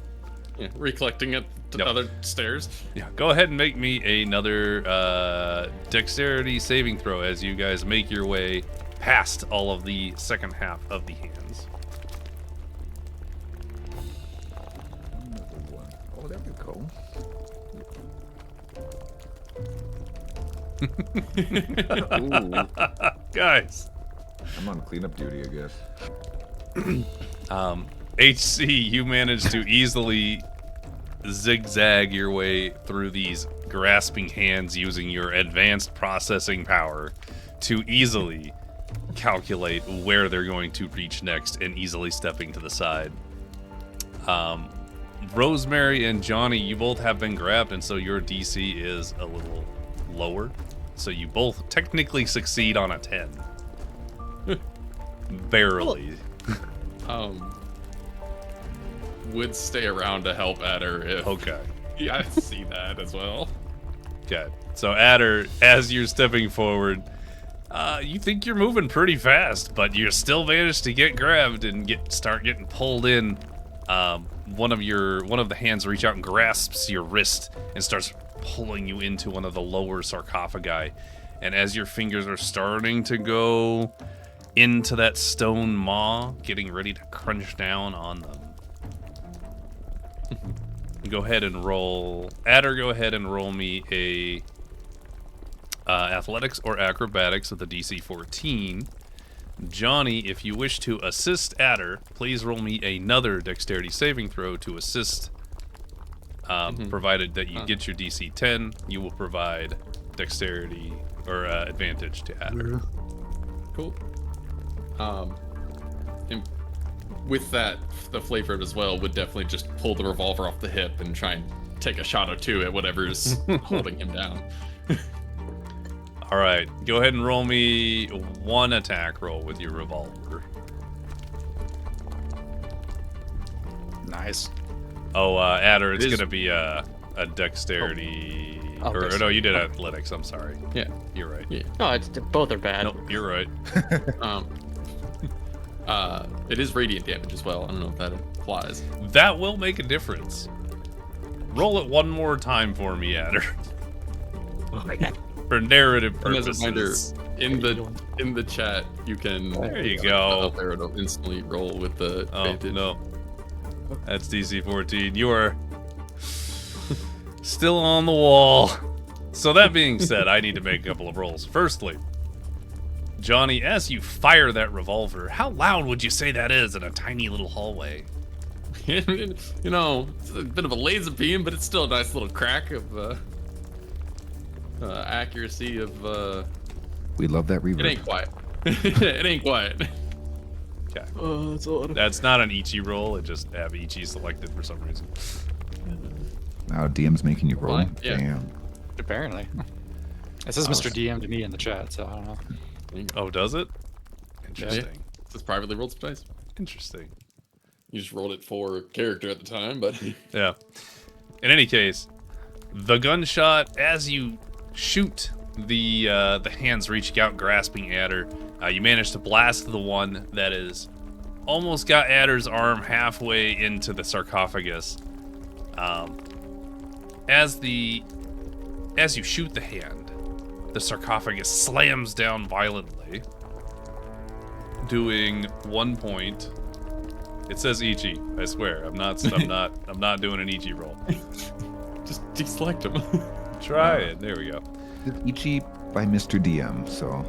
Yeah, recollecting it to the other stairs. yeah, go ahead and make me another dexterity saving throw as you guys make your way past all of the second half of the hands. Oh, there we go. Ooh, Guys, I'm on cleanup duty, I guess. HC, you managed to easily zigzag your way through these grasping hands using your advanced processing power to easily calculate where they're going to reach next and easily stepping to the side. Rosemary and Johnny, you both have been grabbed, and so your DC is a little lower. So you both technically succeed on a 10. Barely. Would stay around to help Adder if... Okay. Yeah, I see that as well. Okay. So Adder, as you're stepping forward, you think you're moving pretty fast, but you still managed to get grabbed and start getting pulled in. One of the hands reach out and grasps your wrist and starts pulling you into one of the lower sarcophagi. And as your fingers are starting to go into that stone maw, getting ready to crunch down on them, go ahead and roll. Adder, go ahead and roll me a athletics or acrobatics with a DC 14. Johnny, if you wish to assist Adder, please roll me another dexterity saving throw to assist. Provided that you get your DC 10, you will provide dexterity or advantage to Adder. Cool. And with that, the flavor as well would definitely just pull the revolver off the hip and try and take a shot or two at whatever's holding him down. All right, go ahead and roll me one attack roll with your revolver. Nice. Oh, Adder, it's gonna be a dexterity. Okay, No, you did athletics. I'm sorry. Yeah, you're right. Yeah. No, both are bad. Nope, you're right. It is radiant damage as well. I don't know if that applies. That will make a difference. Roll it one more time for me, Adder. For narrative And as a purposes. reminder, in the chat, you can. There you go. Up there, it'll instantly roll with the advantage. No. That's DC 14. You are still on the wall. So that being said, I need to make a couple of rolls. Firstly, Johnny, as you fire that revolver, how loud would you say that is in a tiny little hallway? You know, it's a bit of a laser beam, but it's still a nice little crack of accuracy of. We love that reverb. It ain't quiet. It ain't quiet. Okay. Oh, that's a lot of... That's not an Ichi roll. It just have Ichi selected for some reason. Now DM's making you roll. What? Yeah. Damn. Apparently. It says Mr. DM to me in the chat, so I don't know. Oh, does it? Interesting. It's just privately rolled some dice. Interesting. You just rolled it for character at the time, but Yeah. In any case, the gunshot, as you shoot, the hands reaching out, grasping Adder, you manage to blast the one that is almost got Adder's arm halfway into the sarcophagus. As you shoot the hand, the sarcophagus slams down violently, doing 1 point. It says Ichi. I swear, I'm not doing an Ichi roll. just deselect him. Try it. There we go. Ichi by Mr. DM, so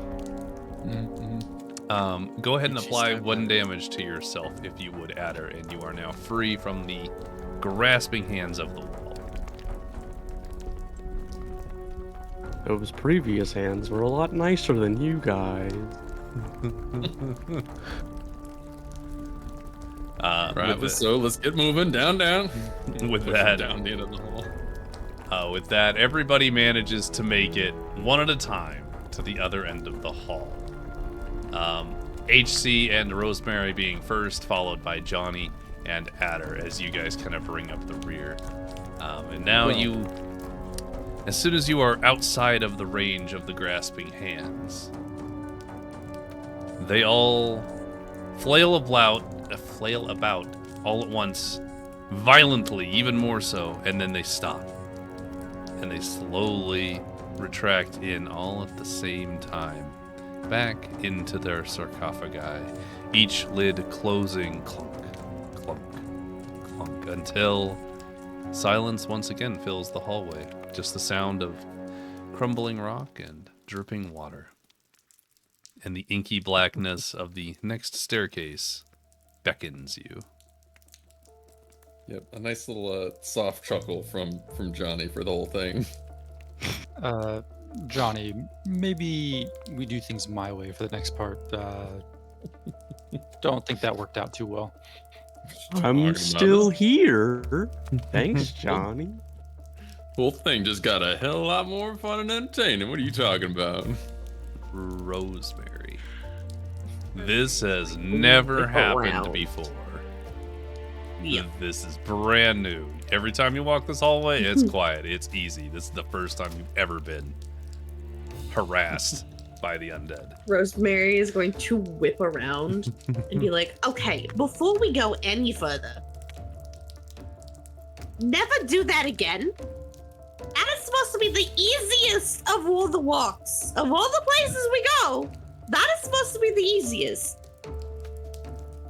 Go ahead and Ichi apply stab 1 that. damage to yourself if you would, Adder, and you are now free from the grasping hands of the wall. Those previous hands were a lot nicer than you guys. Right, so let's get moving down. With Push that, down the end of the hall. with that, everybody manages to make it one at a time to the other end of the hall. HC and Rosemary being first, followed by Johnny and Adder as you guys kind of bring up the rear. And now as soon as you are outside of the range of the grasping hands, they all flail about all at once, violently, even more so, and then they stop. And they slowly retract in all at the same time, back into their sarcophagi, each lid closing, clunk, clunk, clunk, until silence once again fills the hallway. Just the sound of crumbling rock and dripping water. And the inky blackness of the next staircase beckons you. Yep, a nice little soft chuckle from Johnny for the whole thing. Johnny, maybe we do things my way for the next part. Don't think that worked out too well. I'm still here. Thanks, Johnny. Whole thing just got a hell of a lot more fun and entertaining. What are you talking about? Rosemary. This has never happened before. Yeah. This is brand new. Every time you walk this hallway, it's quiet. It's easy. This is the first time you've ever been harassed by the undead. Rosemary is going to whip around and be like, okay, before we go any further, never do that again. That is supposed to be the easiest of all the walks. Of all the places we go, that is supposed to be the easiest.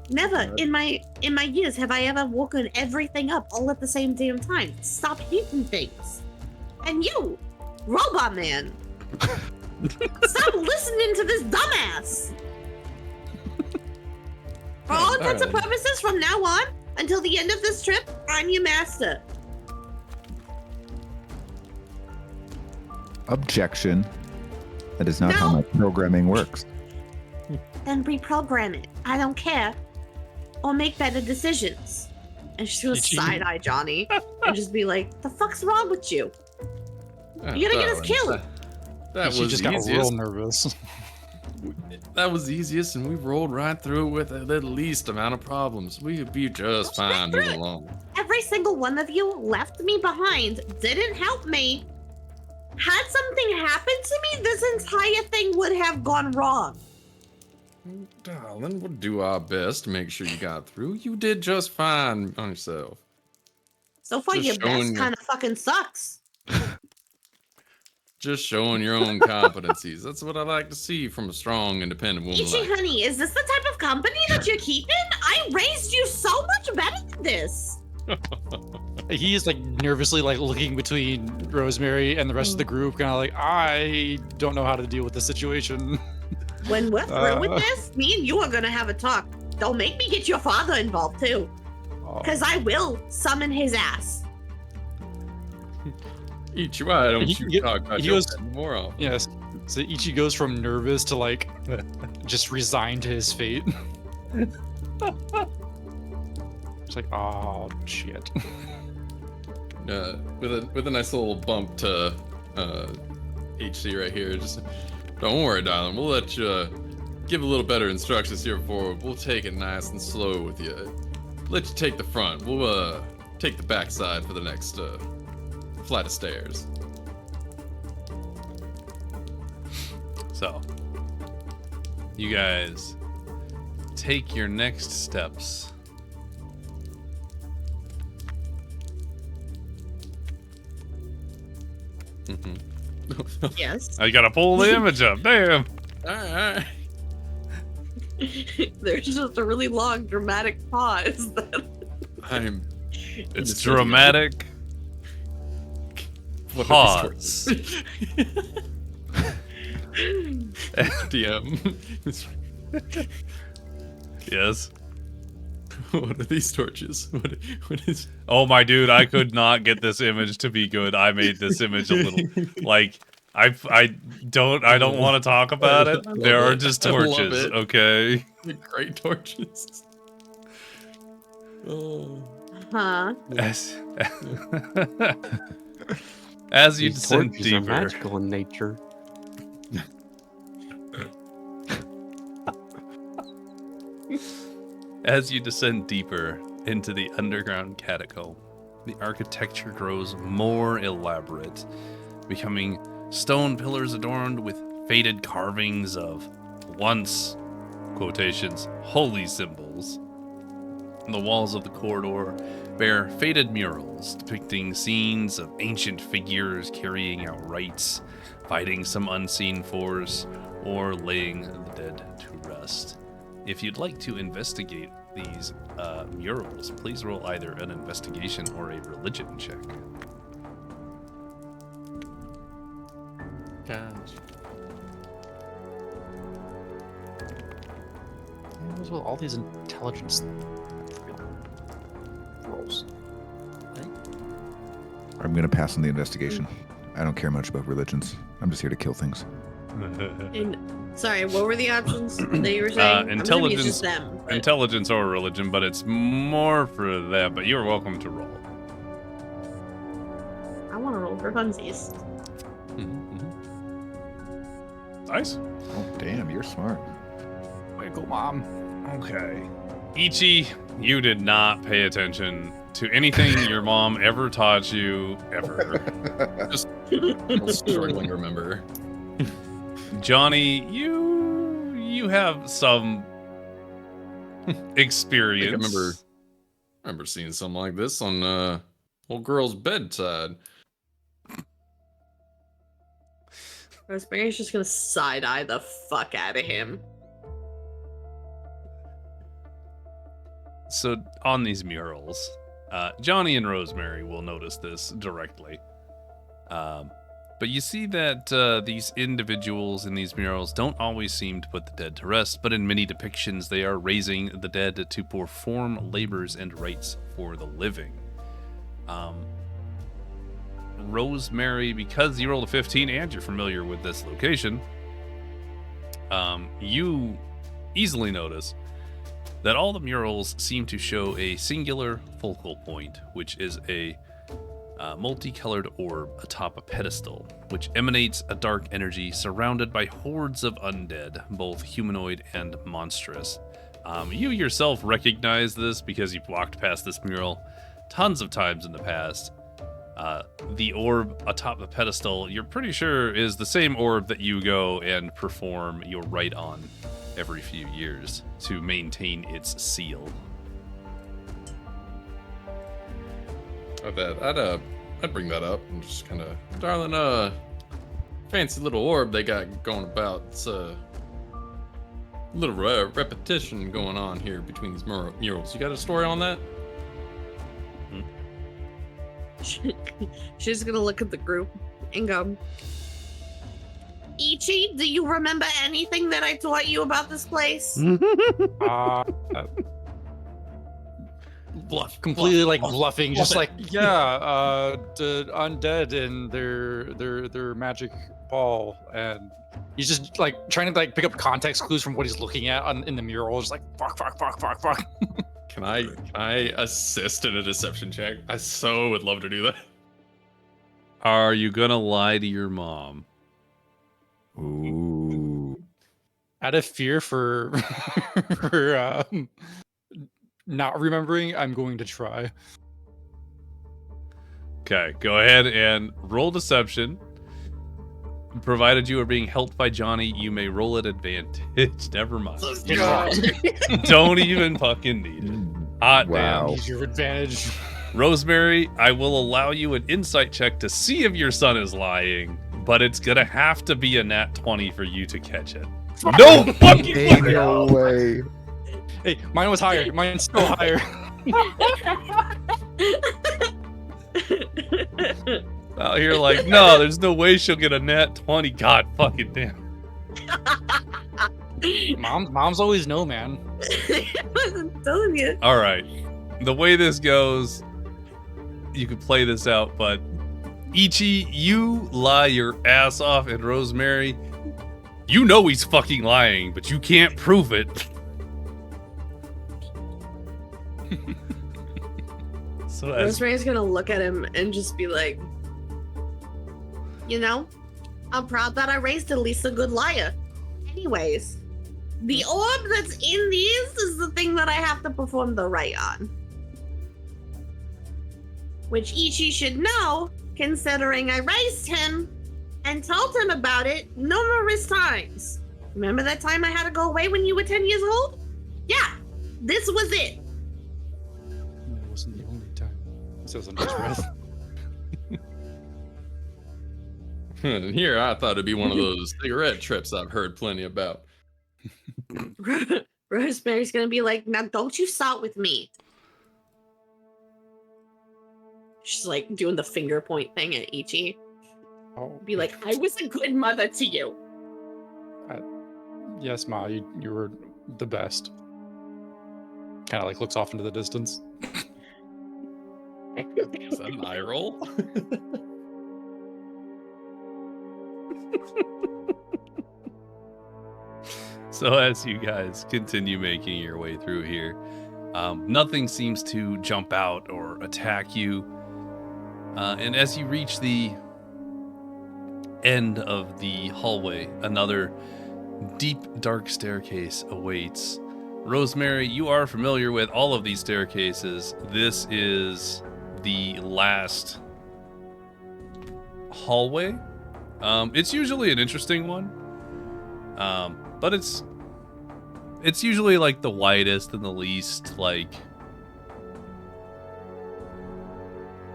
Never in my years have I ever woken everything up all at the same damn time. Stop hitting things. And you, Robot Man, stop listening to this dumbass. For all intents and purposes, from now on until the end of this trip, I'm your master. Objection. That is not how my programming works. Then reprogram it. I don't care. Or make better decisions. And she's gonna side-eye Johnny and just be like, the fuck's wrong with you? You're gonna get us killed. That was She just got easiest. real nervous. That was the easiest, and we rolled right through it with the least amount of problems. We'd be just fine moving along. Every single one of you left me behind, didn't help me. Had something happened to me, this entire thing would have gone wrong. Darling, we'll do our best to make sure you got through. You did just fine on yourself. So far, Just your best showing kind of fucking sucks. Just showing your own competencies. That's what I like to see from a strong, independent woman. Ichi, Like honey, is this the type of company that you're keeping? I raised you so much better than this. He is like nervously like looking between Rosemary and the rest of the group, kind of like, I don't know how to deal with the situation. When we're through with this, me and you are gonna have a talk. Don't make me get your father involved too, because I will summon his ass. Ichi, why don't you talk about he your was- dad more often? Yes. So Ichi goes from nervous to like just resigned to his fate. It's like, oh shit. With a nice little bump to HC right here. Just don't worry, darling. We'll let you give a little better instructions here forward. We'll take it nice and slow with you. Let you take the front. We'll take the back side for the next flight of stairs. So, you guys take your next steps. Yes. I gotta pull the image up. Damn. All right. There's just a really long dramatic pause. It's dramatic. Pause. DM. Yes. What are these torches? What is? Oh my dude, I could not get this image to be good. I made this image a little like I don't want to talk about it. There are just I love torches, it. okay? Great torches. Oh. Huh? As you These descend torches are deeper, magical in nature. as you descend deeper into the underground catacomb, the architecture grows more elaborate, becoming stone pillars adorned with faded carvings of once, quotations, holy symbols. The walls of the corridor bear faded murals depicting scenes of ancient figures carrying out rites, fighting some unseen force, or laying the dead to rest. If you'd like to investigate these murals, please roll either an investigation or a religion check. Gosh. As well, all these intelligence rolls. I'm going to pass on the investigation. I don't care much about religions. I'm just here to kill things. And sorry, what were the options that you were saying? Intelligence, it's just them, but- intelligence or religion, but it's more for that. But you're welcome to roll. I want to roll for funsies. Nice. Oh, damn, you're smart. Wiggle, mom. Okay. Ichi, you did not pay attention to anything your mom ever taught you, ever. Just I'm struggling to remember. Johnny, you have some experience. I remember seeing something like this on old girl's bedside. Rosemary's just gonna side eye the fuck out of him. So on these murals, Johnny and Rosemary will notice this directly. But you see that these individuals in these murals don't always seem to put the dead to rest, but in many depictions they are raising the dead to perform labors and rites for the living. Rosemary, because you rolled a 15 and you're familiar with this location, you easily notice that all the murals seem to show a singular focal point, which is a multicolored orb atop a pedestal, which emanates a dark energy surrounded by hordes of undead, both humanoid and monstrous. You yourself recognize this because you've walked past this mural tons of times in the past. The orb atop the pedestal, you're pretty sure is the same orb that you go and perform your rite on every few years to maintain its seal. I'd bring that up and just kind of, darling, fancy little orb they got going about. It's a little repetition going on here between these murals. You got a story on that? She's gonna look at the group and go, Ichi, do you remember anything that I taught you about this place? Bluff, completely like bluffing, just like the undead and their magic ball, and he's just like trying to like pick up context clues from what he's looking at in the mural. Just like fuck. Can I assist in a deception check? I so would love to do that. Are you gonna lie to your mom? Ooh. Out of fear for not remembering, I'm going to try. Okay, go ahead and roll deception. Provided you are being helped by Johnny, you may roll at advantage. Never mind. Don't even fucking need it. Hot Wow. damn. Use your advantage. Rosemary, I will allow you an insight check to see if your son is lying, but it's gonna have to be a nat 20 for you to catch it. No fucking way! No way. Hey, mine was higher. Mine's still higher. Well, you're like, no, there's no way she'll get a nat 20. God fucking damn. Moms always know, man. I'm telling you. All right. The way this goes, you could play this out, but Ichi, you lie your ass off, and Rosemary, you know he's fucking lying, but you can't prove it. So Rosemary's gonna look at him and just be like, you know, I'm proud that I raised at least a good liar. Anyways, the orb that's in these is the thing that I have to perform the rite on. Which Ichi should know, considering I raised him and told him about it numerous times. Remember that time I had to go away when you were 10 years old? Yeah, this was it. That wasn't the only time. Says under his breath. Here, I thought it'd be one of those cigarette trips I've heard plenty about. Rosemary's gonna be like, now don't you start with me. She's like doing the finger point thing at Ichi. Oh, Be like, I was a good mother to you. yes, Ma, you were the best. Kind of like looks off into the distance. Is that an eye roll? So as you guys continue making your way through here, nothing seems to jump out or attack you. And as you reach the end of the hallway, another deep, dark staircase awaits. Rosemary, you are familiar with all of these staircases. This is the last hallway. It's usually an interesting one, but it's usually like the widest and the least like,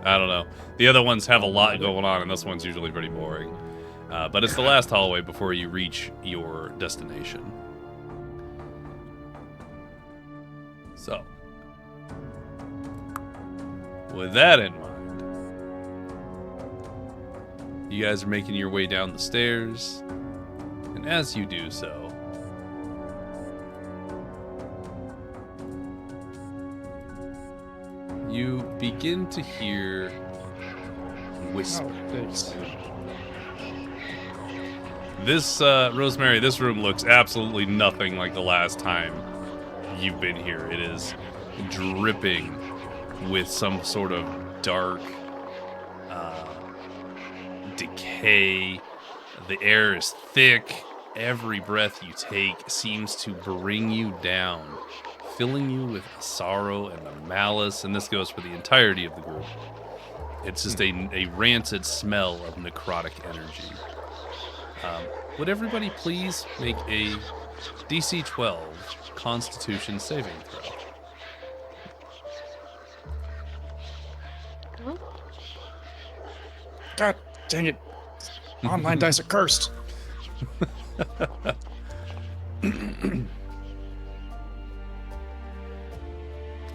I don't know. The other ones have a lot going on, and this one's usually pretty boring. But it's the last hallway before you reach your destination. So, with that in mind, you guys are making your way down the stairs, and as you do so, you begin to hear whispers. This, Rosemary, this room looks absolutely nothing like the last time you've been here. It is dripping with some sort of dark decay. The air is thick. Every breath you take seems to bring you down, filling you with a sorrow and a malice, and this goes for the entirety of the group. It's just a rancid smell of necrotic energy. Would everybody please make a DC 12 Constitution saving throw? God dang it. Online dice are cursed.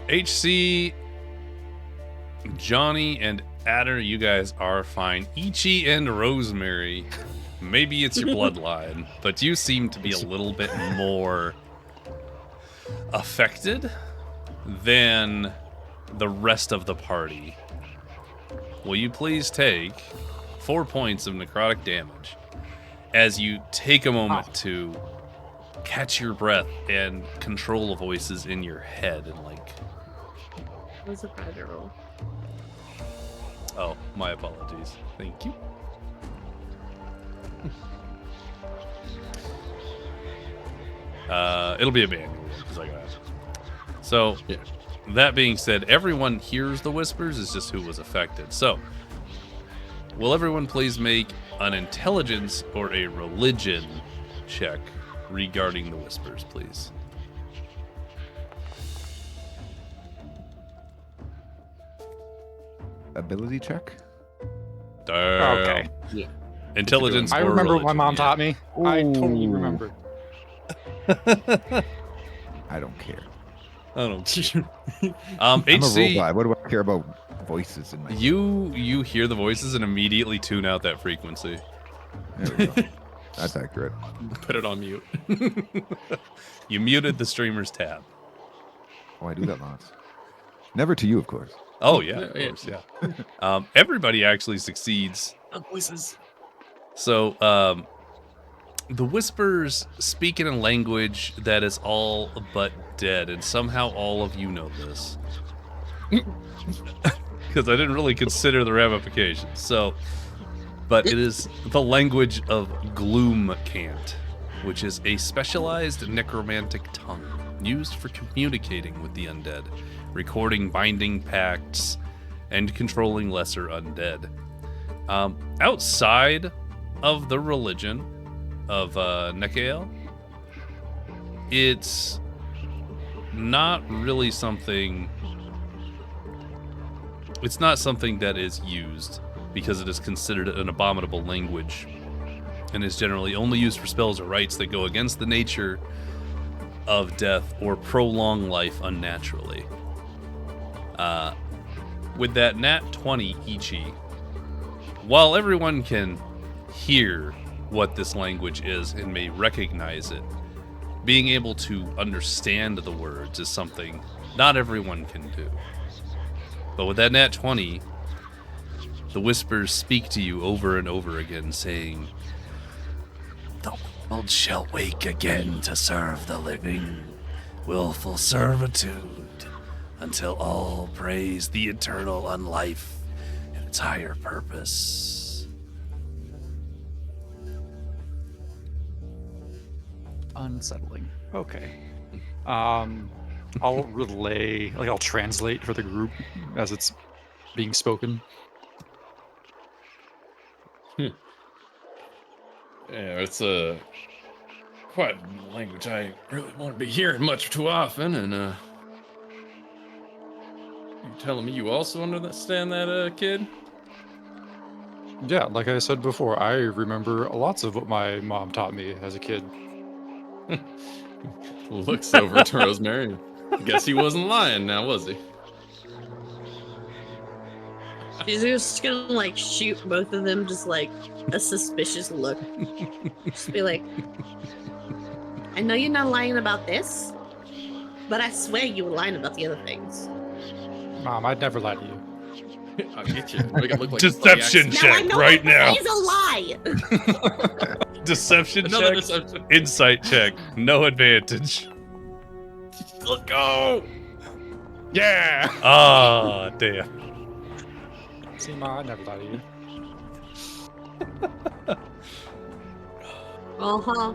HC, Johnny, and Adder, you guys are fine. Ichi and Rosemary, maybe it's your bloodline, but you seem to be a little bit more affected than the rest of the party. Will you please take 4 points of necrotic damage as you take a moment to catch your breath and control the voices in your head and like... What's a private roll? Oh, my apologies. Thank you. It'll be a manual because I got it. So, yeah. That being said, everyone hears the whispers. It's just who was affected. So, will everyone please make an intelligence or a religion check regarding the whispers, please? Ability check? Damn. Okay. Yeah. Intelligence. I or remember what my religion, mom yeah. taught me. I totally remember. I don't care. I don't care. I'm a HC, robot. What do I care about voices in my... you hear the voices and immediately tune out that frequency. There we go. That's accurate. Put it on mute. You muted the streamer's tab. Oh, I do that lots. Never to you, of course. Oh yeah, of course, yeah. Everybody actually succeeds. Voices. So, the whispers speak in a language that is all but dead, and somehow all of you know this. Because I didn't really consider the ramifications. So, but it is the language of gloom cant, which is a specialized necromantic tongue used for communicating with the undead, recording binding pacts, and controlling lesser undead. Outside of the religion of Nekael, it's not really something... It's not something that is used because it is considered an abominable language and is generally only used for spells or rites that go against the nature of death or prolong life unnaturally. With that nat 20 Ichi, while everyone can hear what this language is and may recognize it, being able to understand the words is something not everyone can do. But with that nat 20, the whispers speak to you over and over again, saying, The world shall wake again to serve the living. Willful servitude, until all praise the eternal unlife and its higher purpose. Unsettling. Okay. I'll relay, like I'll translate for the group as it's being spoken. Yeah, it's quite a language I really won't be hearing much too often, and you telling me you also understand that, kid? Yeah, like I said before, I remember lots of what my mom taught me as a kid. Looks over to Rosemary. Guess he wasn't lying now, was he? She's just gonna like shoot both of them just like a suspicious look. Just be like, I know you're not lying about this, but I swear you were lying about the other things. Mom, I'd never lie to you. I'll get you. Make it look like Deception a check now, right now. It's a lie. Deception Another check. deception. Insight check. No advantage. Let's go. Yeah! Ah, damn. See, Ma, I'd never lie to you. Uh-huh.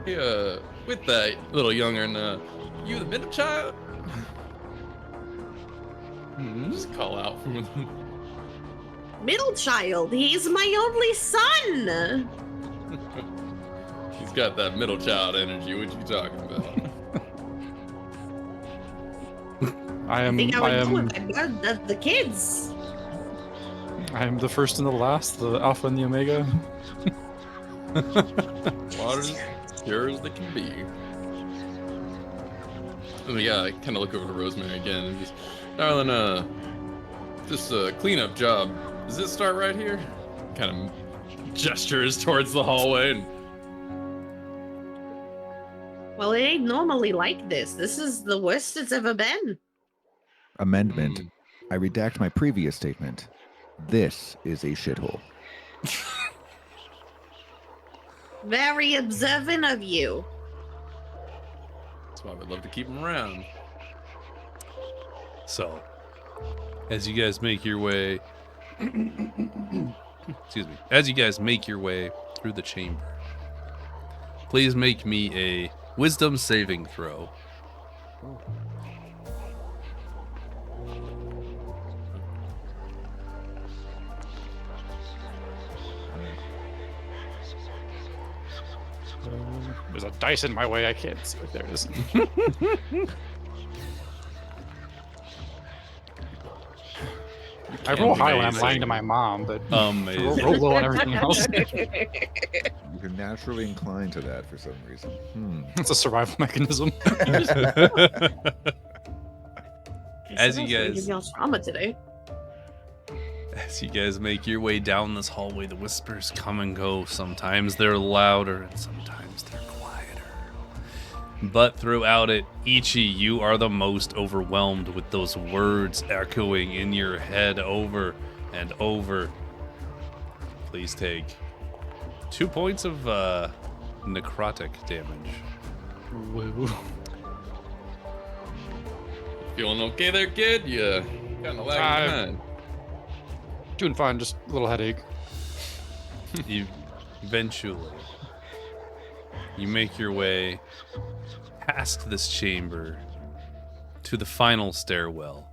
Yeah, with that little young'un, you the middle child? Just call out from within. Middle child, he's my only son. He's got that middle child energy. What you talking about? I am think I would go with the kids. I am the first and the last, the alpha and the omega. Water's pure as they can be. And yeah, I kind of look over to Rosemary again and just, darling, this cleanup job, does it start right here? Kind of gestures towards the hallway. And Well, it ain't normally like this. This is the worst it's ever been. Amendment. I redact my previous statement. This is a shithole. Very observant of you. that's why we'd love to keep him around. So, as you guys make your way, excuse me, as you guys make your way through the chamber, please make me a wisdom saving throw. There's a dice in my way. I can't see what there is. I roll high when I'm lying to my mom, but Amazing. roll low on everything else. You're naturally inclined to that for some reason. It's a survival mechanism. As you Give guys, y'all trauma today. as you guys make your way down this hallway, the whispers come and go. Sometimes they're louder and sometimes they're quieter. But throughout it, Ichi, you are the most overwhelmed with those words echoing in your head over and over. Please take 2 points of necrotic damage. Woo. Feeling okay there, kid? You kind of lagging behind. Doing fine, just a little headache. Eventually, you make your way past this chamber to the final stairwell.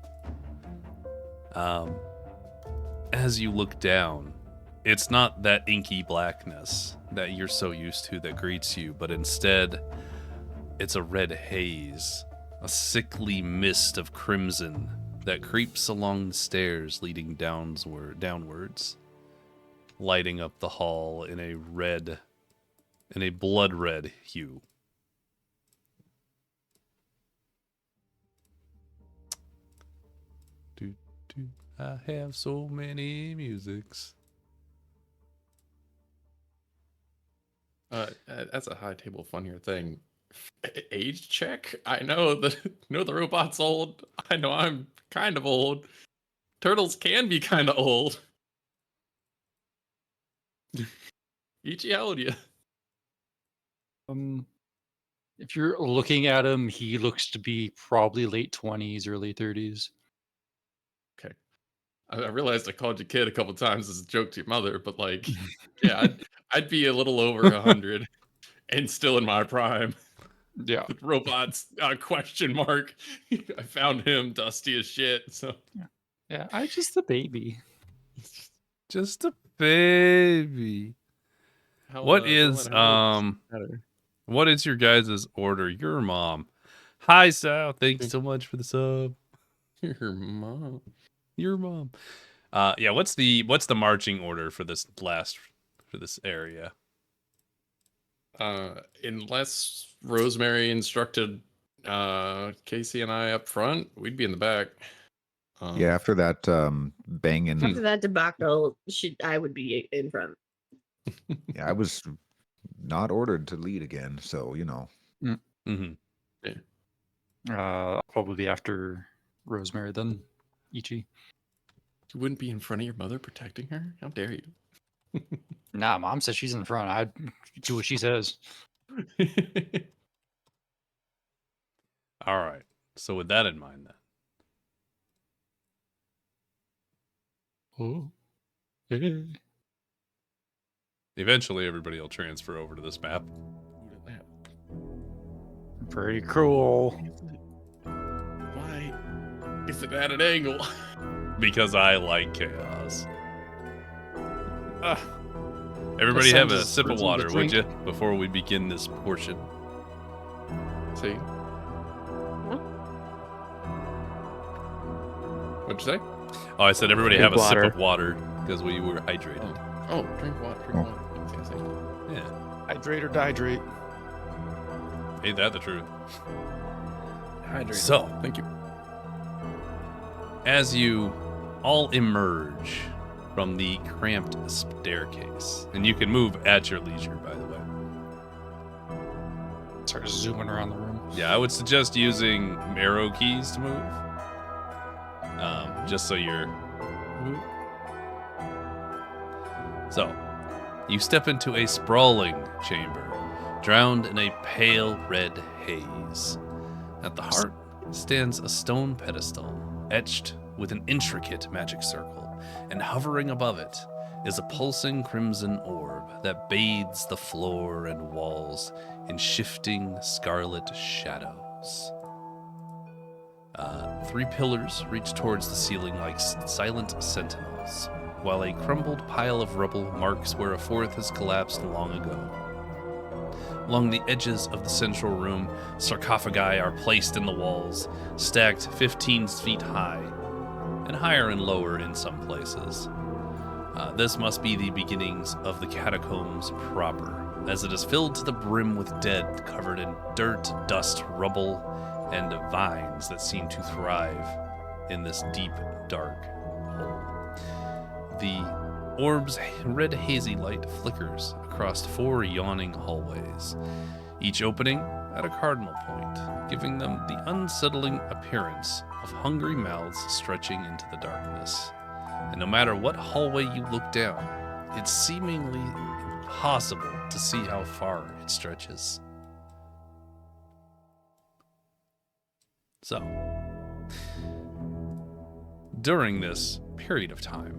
As you look down, it's not that inky blackness that you're so used to that greets you, but instead, it's a red haze, a sickly mist of crimson that creeps along the stairs leading downwards, lighting up the hall in a blood red hue. I have so many musics. That's a high table funnier thing. Age check? I know the robot's old. I know I'm kind of old. Turtles can be kind of old. Ichi, how old are you? If you're looking at him, he looks to be probably late 20s, early 30s. Okay. I realized I called you kid a couple times as a joke to your mother, but like, yeah, I'd be a little over 100 and still in my prime. Yeah. With robots, question mark. I found him dusty as shit. So Yeah, I just a baby. Just a baby. how, What don't is let how matter. what is your guys' order? Your mom. Hi Sal, thanks so much for the sub. Your mom. Your mom. Yeah, what's the marching order for this area? Unless Rosemary instructed Casey and I up front, we'd be in the back. Yeah, after that banging. After that debacle, I would be in front. Yeah, I was not ordered to lead again, so you know. Mm-hmm. Probably after Rosemary, then Ichi. You wouldn't be in front of your mother protecting her? How dare you? Nah, Mom says she's in front. I'd do what she says. All right. So with that in mind, then. Oh. Hey. Eventually, everybody will transfer over to this map. Pretty cool. Why is it at an angle? Because I like chaos. Everybody have a sip of water, would you, before we begin this portion? See? What'd you say? Oh, I said everybody have a water. sip of water because we were hydrated. Oh, drink water. Drink water. Yeah. Hydrate or dihydrate. Ain't that the truth? Hydrate. So, thank you. As you all emerge from the cramped staircase, and you can move at your leisure, by the way. Start zooming around the room. Yeah, I would suggest using arrow keys to move. Just so you're... So, you step into a sprawling chamber, drowned in a pale red haze. At the heart stands a stone pedestal, etched with an intricate magic circle, and hovering above it is a pulsing crimson orb that bathes the floor and walls in shifting scarlet shadows. 3 pillars reach towards the ceiling like silent sentinels, while a crumbled pile of rubble marks where a 4th has collapsed long ago. Along the edges of the central room, sarcophagi are placed in the walls, stacked 15 feet high, and higher and lower in some places. This must be the beginnings of the catacombs proper, as it is filled to the brim with dead covered in dirt, dust, rubble, and vines that seem to thrive in this deep, dark hole. The orb's red hazy light flickers across 4 yawning hallways, each opening at a cardinal point, giving them the unsettling appearance of hungry mouths stretching into the darkness. And no matter what hallway you look down, it's seemingly impossible to see how far it stretches. So, during this period of time,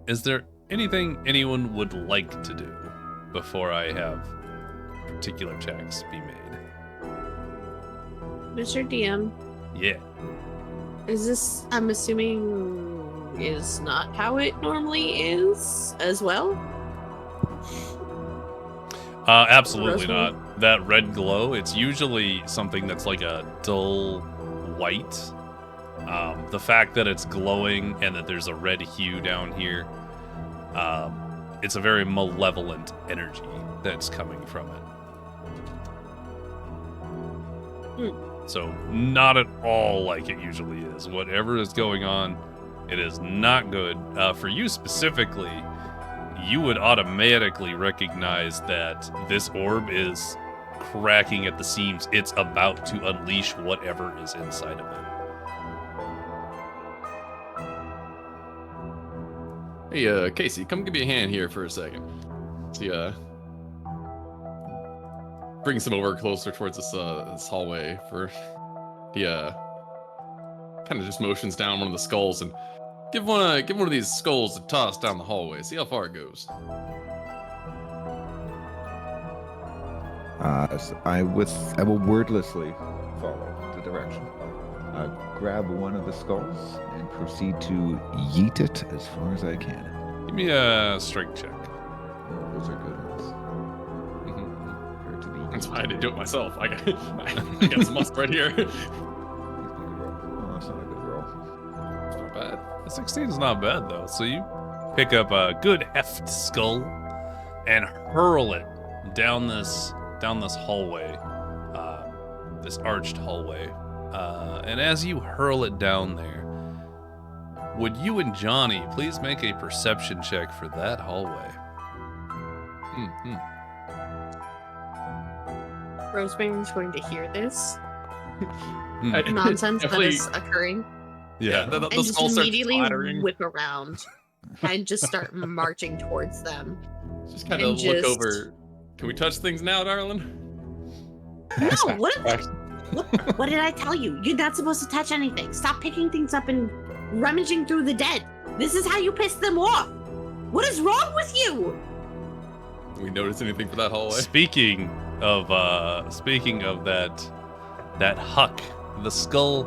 is there anything anyone would like to do before I have particular checks be made? Mr. DM, Yeah. is this, I'm assuming, is not how it normally is as well? Absolutely Rosemary? not. That red glow, it's usually something that's like a dull white. The fact that it's glowing and that there's a red hue down here, it's a very malevolent energy that's coming from it. So not at all like it usually is. Whatever is going on, it is not good. For you specifically, you would automatically recognize that this orb is cracking at the seams. It's about to unleash whatever is inside of it. Hey, Casey, come give me a hand here for a second. See, brings him over closer towards this hallway for the kind of just motions down one of the skulls and give one of these skulls a toss down the hallway. See how far it goes. So I will wordlessly follow the direction. Grab one of the skulls and proceed to yeet it as far as I can. Give me a strength check. Oh, those are good ones. Prepare to be That's yeeted. why I didn't do it myself. I got some muscle right here. Oh, that's not a good roll. It's not bad. A 16 is not bad though. So you pick up a good heft skull and hurl it down this hallway, this arched hallway. And as you hurl it down there, would you and Johnny please make a perception check for that hallway? Rosemary's going to hear this Hmm. nonsense that Definitely- is occurring Yeah. the and just skull starts immediately clattering. whip around and just start marching towards them. Just kind and of look just- over. Can we touch things now, darling? No, what did I tell you? You're not supposed to touch anything. Stop picking things up and rummaging through the dead. This is how you piss them off. What is wrong with you? Do we notice anything for that hallway? Speaking of that huck, the skull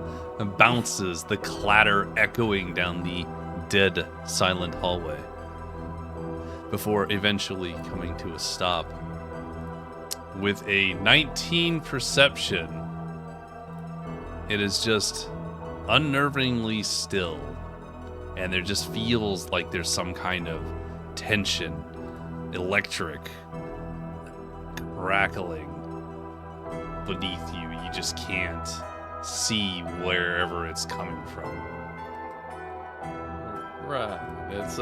bounces, the clatter echoing down the dead, silent hallway, before eventually coming to a stop. With a 19 perception, it is just unnervingly still, and there just feels like there's some kind of tension, electric crackling beneath you. You just can't see wherever it's coming from. Right. It's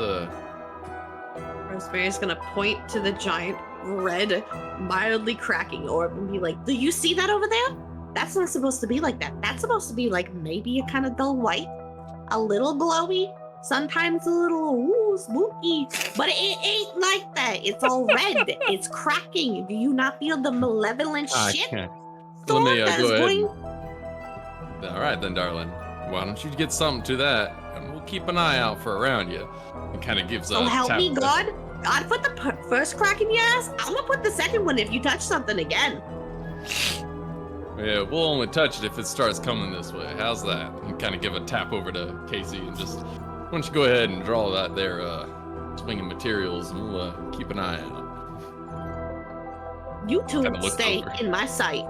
Rosemary's gonna point to the giant red, mildly cracking orb and be like, "Do you see that over there? That's not supposed to be like that. That's supposed to be like maybe a kind of dull white, a little glowy, sometimes a little spooky, but it ain't like that. It's all red. It's cracking. Do you not feel the malevolent shit? can't. Storm Let me that go is ahead. going- All right then, darling. Why don't you get something to that, and we'll keep an eye out for around you. It kind of gives a So help tap me of the- God. God put the first crack in your ass. I'm gonna put the second one if you touch something again. Yeah, we'll only touch it if it starts coming this way. How's that? And kind of give a tap over to Casey and just, why don't you go ahead and draw that there swinging materials, and we'll keep an eye out. You two Kinda look stay over. in my sight.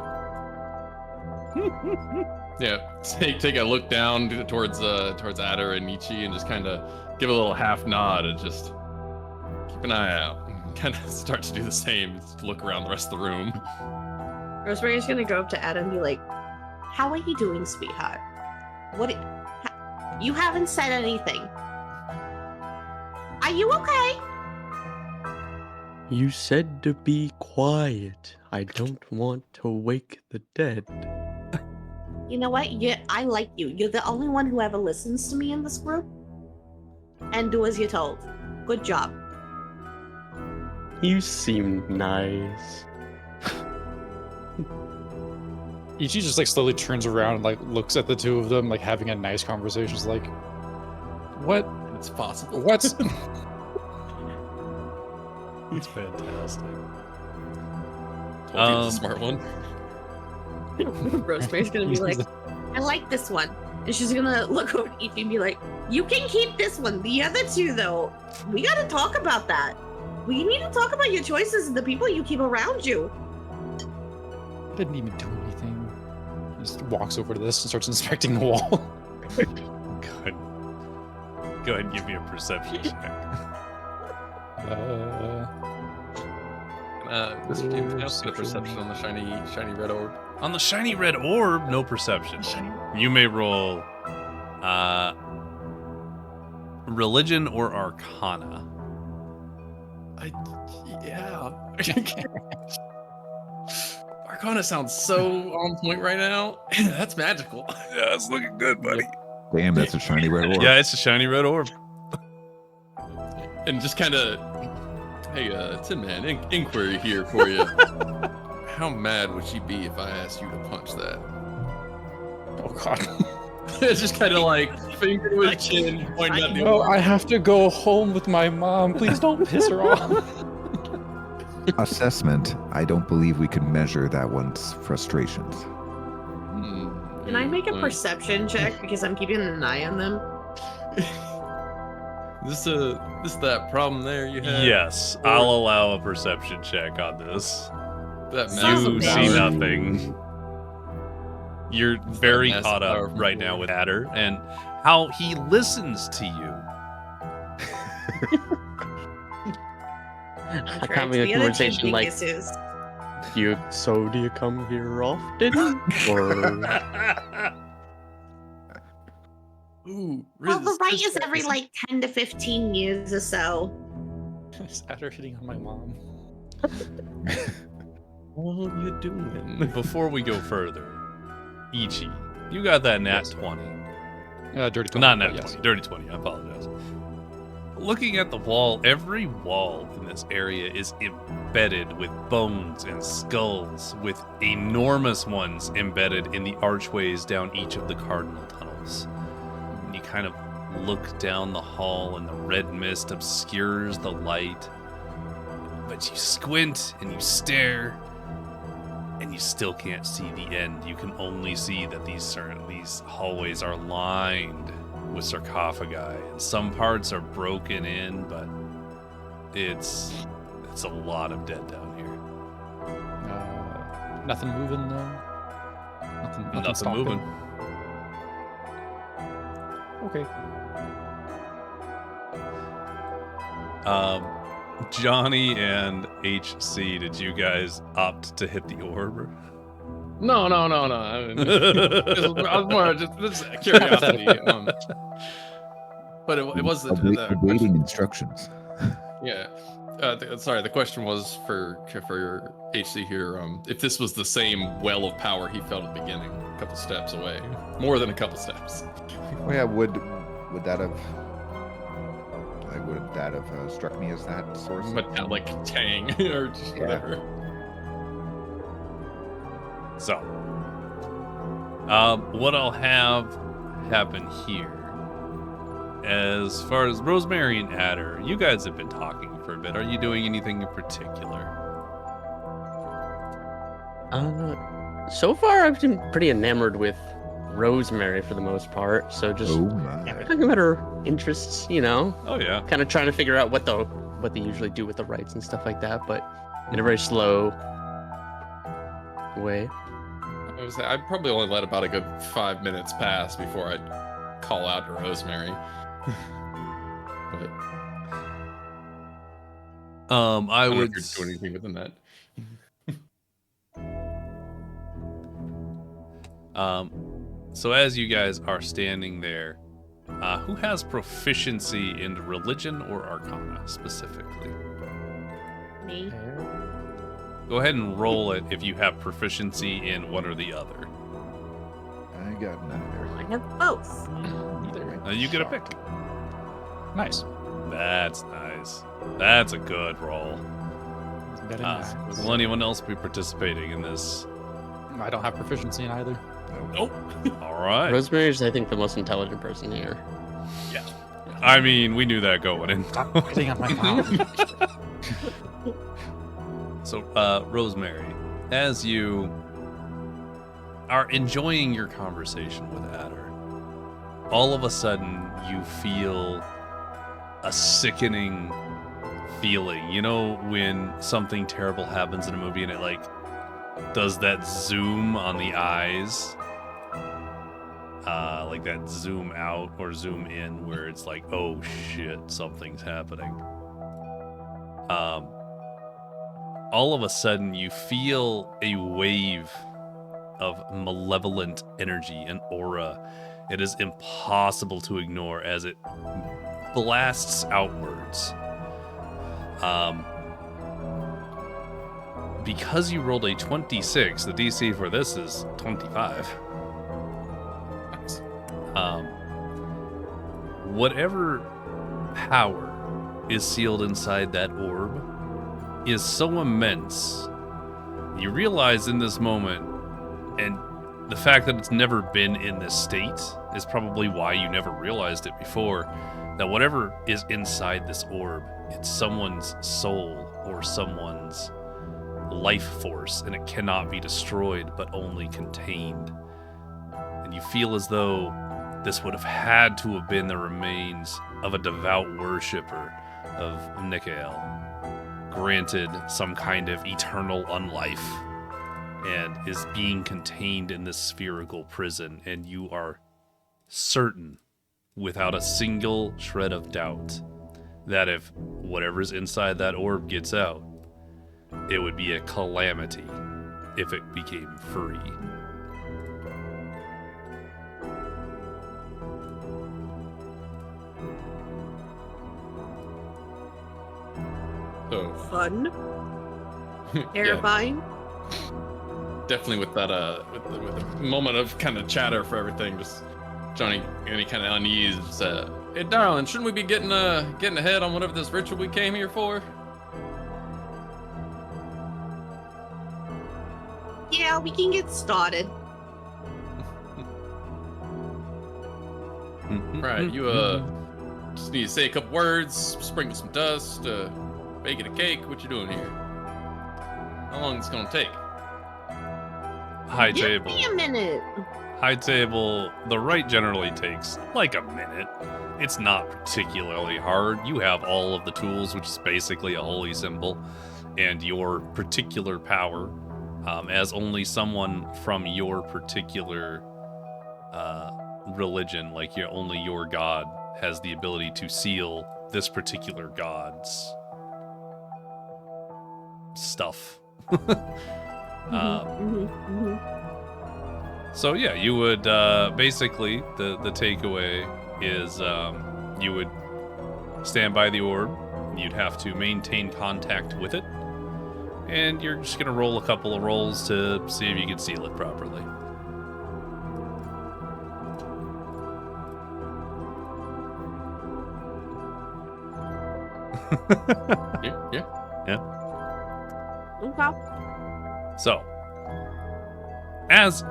Yeah, take a look down towards Adder and Nietzsche and just kind of give a little half nod and just keep an eye out. Kind of start to do the same. Just look around the rest of the room. Rosemary's gonna go up to Adam and be like, "How are you doing, sweetheart? You haven't said anything. Are you okay?" You said to be quiet. I don't want to wake the dead. You know what? I like you. You're the only one who ever listens to me in this group. And do as you're told. Good job. You seem nice. Ichi just like slowly turns around and like looks at the two of them, like having a nice conversation. It's like, what? It's possible. What's It's fantastic. Told you it's a smart one. Rosemary's gonna be like, "I like this one." And she's gonna look over at Ichi and be like, "You can keep this one. The other two, though, we gotta talk about that. We need to talk about your choices and the people you keep around you." I didn't even do anything. Just walks over to this and starts inspecting the wall. Good. Go ahead and give me a perception check. Mr. James, can I also get a perception on the shiny red orb? On the shiny red orb, no perception. You may roll religion or arcana. Yeah. Arcana sounds so on point right now. That's magical. Yeah, it's looking good, buddy. Damn, that's a shiny red orb. Yeah, it's a shiny red orb. And just kind of, hey, Tin Man, inquiry here for you. how mad would she be if I asked you to punch that? Oh God. Just kind of like finger to his chin, pointing at the No, orb. I have to go home with my mom. Please don't piss her off. Assessment. I don't believe we can measure that one's frustrations. Can I make a perception check because I'm keeping an eye on them? This that problem there you had? Yes, I'll allow a perception check on this. That You massive see power. nothing. You're very massive caught power up from right now with Adder and how he listens to you. I can't make a conversation like, Geniuses. do you come here often? Or Ooh, Well, the right is resistance every is- like 10 to 15 years or so. Is Adder hitting on my mom? What are you doing? Before we go further, Ichi, you got that nat 20. Dirty 20. Not nat yes. 20, dirty 20, I apologize. Looking at the wall, every wall in this area is embedded with bones and skulls, with enormous ones embedded in the archways down each of the cardinal tunnels. And you kind of look down the hall, and the red mist obscures the light. But you squint and you stare, and you still can't see the end. You can only see that these hallways are lined with sarcophagi, and some parts are broken in, but it's a lot of dead down here. Nothing moving though. Nothing Nothing moving. Okay. Johnny and HC, did you guys opt to hit the orb? No. I mean, I was more just this is curiosity. But it was the Awaiting instructions. yeah. Sorry, the question was for your HC here. If this was the same well of power he felt at the beginning, a couple steps away, more than a couple steps. Well, yeah, would that have struck me as that source? Metallic tang or just whatever. So, what I'll have happen here, as far as Rosemary and Adder, you guys have been talking for a bit. Are you doing anything in particular? so far I've been pretty enamored with Rosemary for the most part. So just Oh my. talking about her interests, Oh yeah. kind of trying to figure out what they usually do with the rites and stuff like that, but in a very slow way. I'd probably only let about a good 5 minutes pass before I'd call out to Rosemary. But I I don't know would. if you're doing anything within that. So as you guys are standing there, who has proficiency in religion or arcana specifically? Me. Go ahead and roll it if you have proficiency in one or the other. I got neither. I have both. Either. You get a pick. Nice. That's nice. That's a good roll. It's better than that. Will anyone else be participating in this? I don't have proficiency in either. Nope. All right. Rosemary's, I think, the most intelligent person here. I mean, we knew that going in. Stop hitting on my mom. So, Rosemary, as you are enjoying your conversation with Adder, all of a sudden you feel a sickening feeling. You know when something terrible happens in a movie and it like does that zoom on the eyes? Like that zoom out or zoom in where it's like, oh shit, something's happening. All of a sudden you feel a wave of malevolent energy and aura. It is impossible to ignore as it blasts outwards. Because you rolled a 26, the DC for this is 25. Whatever power is sealed inside that orb is so immense, you realize in this moment, and the fact that it's never been in this state is probably why you never realized it before, that whatever is inside this orb, it's someone's soul or someone's life force, and it cannot be destroyed but only contained. And you feel as though this would have had to have been the remains of a devout worshipper of Nikael, granted some kind of eternal unlife, and is being contained in this spherical prison, and you are certain, without a single shred of doubt, that if whatever's inside that orb gets out, it would be a calamity if it became free. So Fun. yeah, Terrifying. definitely with that with the moment of kind of chatter for everything, just Johnny any kind of unease. Hey, darling, shouldn't we be getting ahead on whatever this ritual we came here for? Yeah, we can get started. Right, you just need to say a couple words, sprinkle some dust, bake it a cake. What you doing here? How long is it gonna take? High Give table. me a minute. High table, the rite generally takes like a minute. It's not particularly hard. You have all of the tools, which is basically a holy symbol, and your particular power, as only someone from your particular religion, like only your god, has the ability to seal this particular god's stuff. So yeah, you would basically the takeaway is you would stand by the orb. You'd have to maintain contact with it, and you're just gonna roll a couple of rolls to see if you can seal it properly. Yeah. Okay. So, as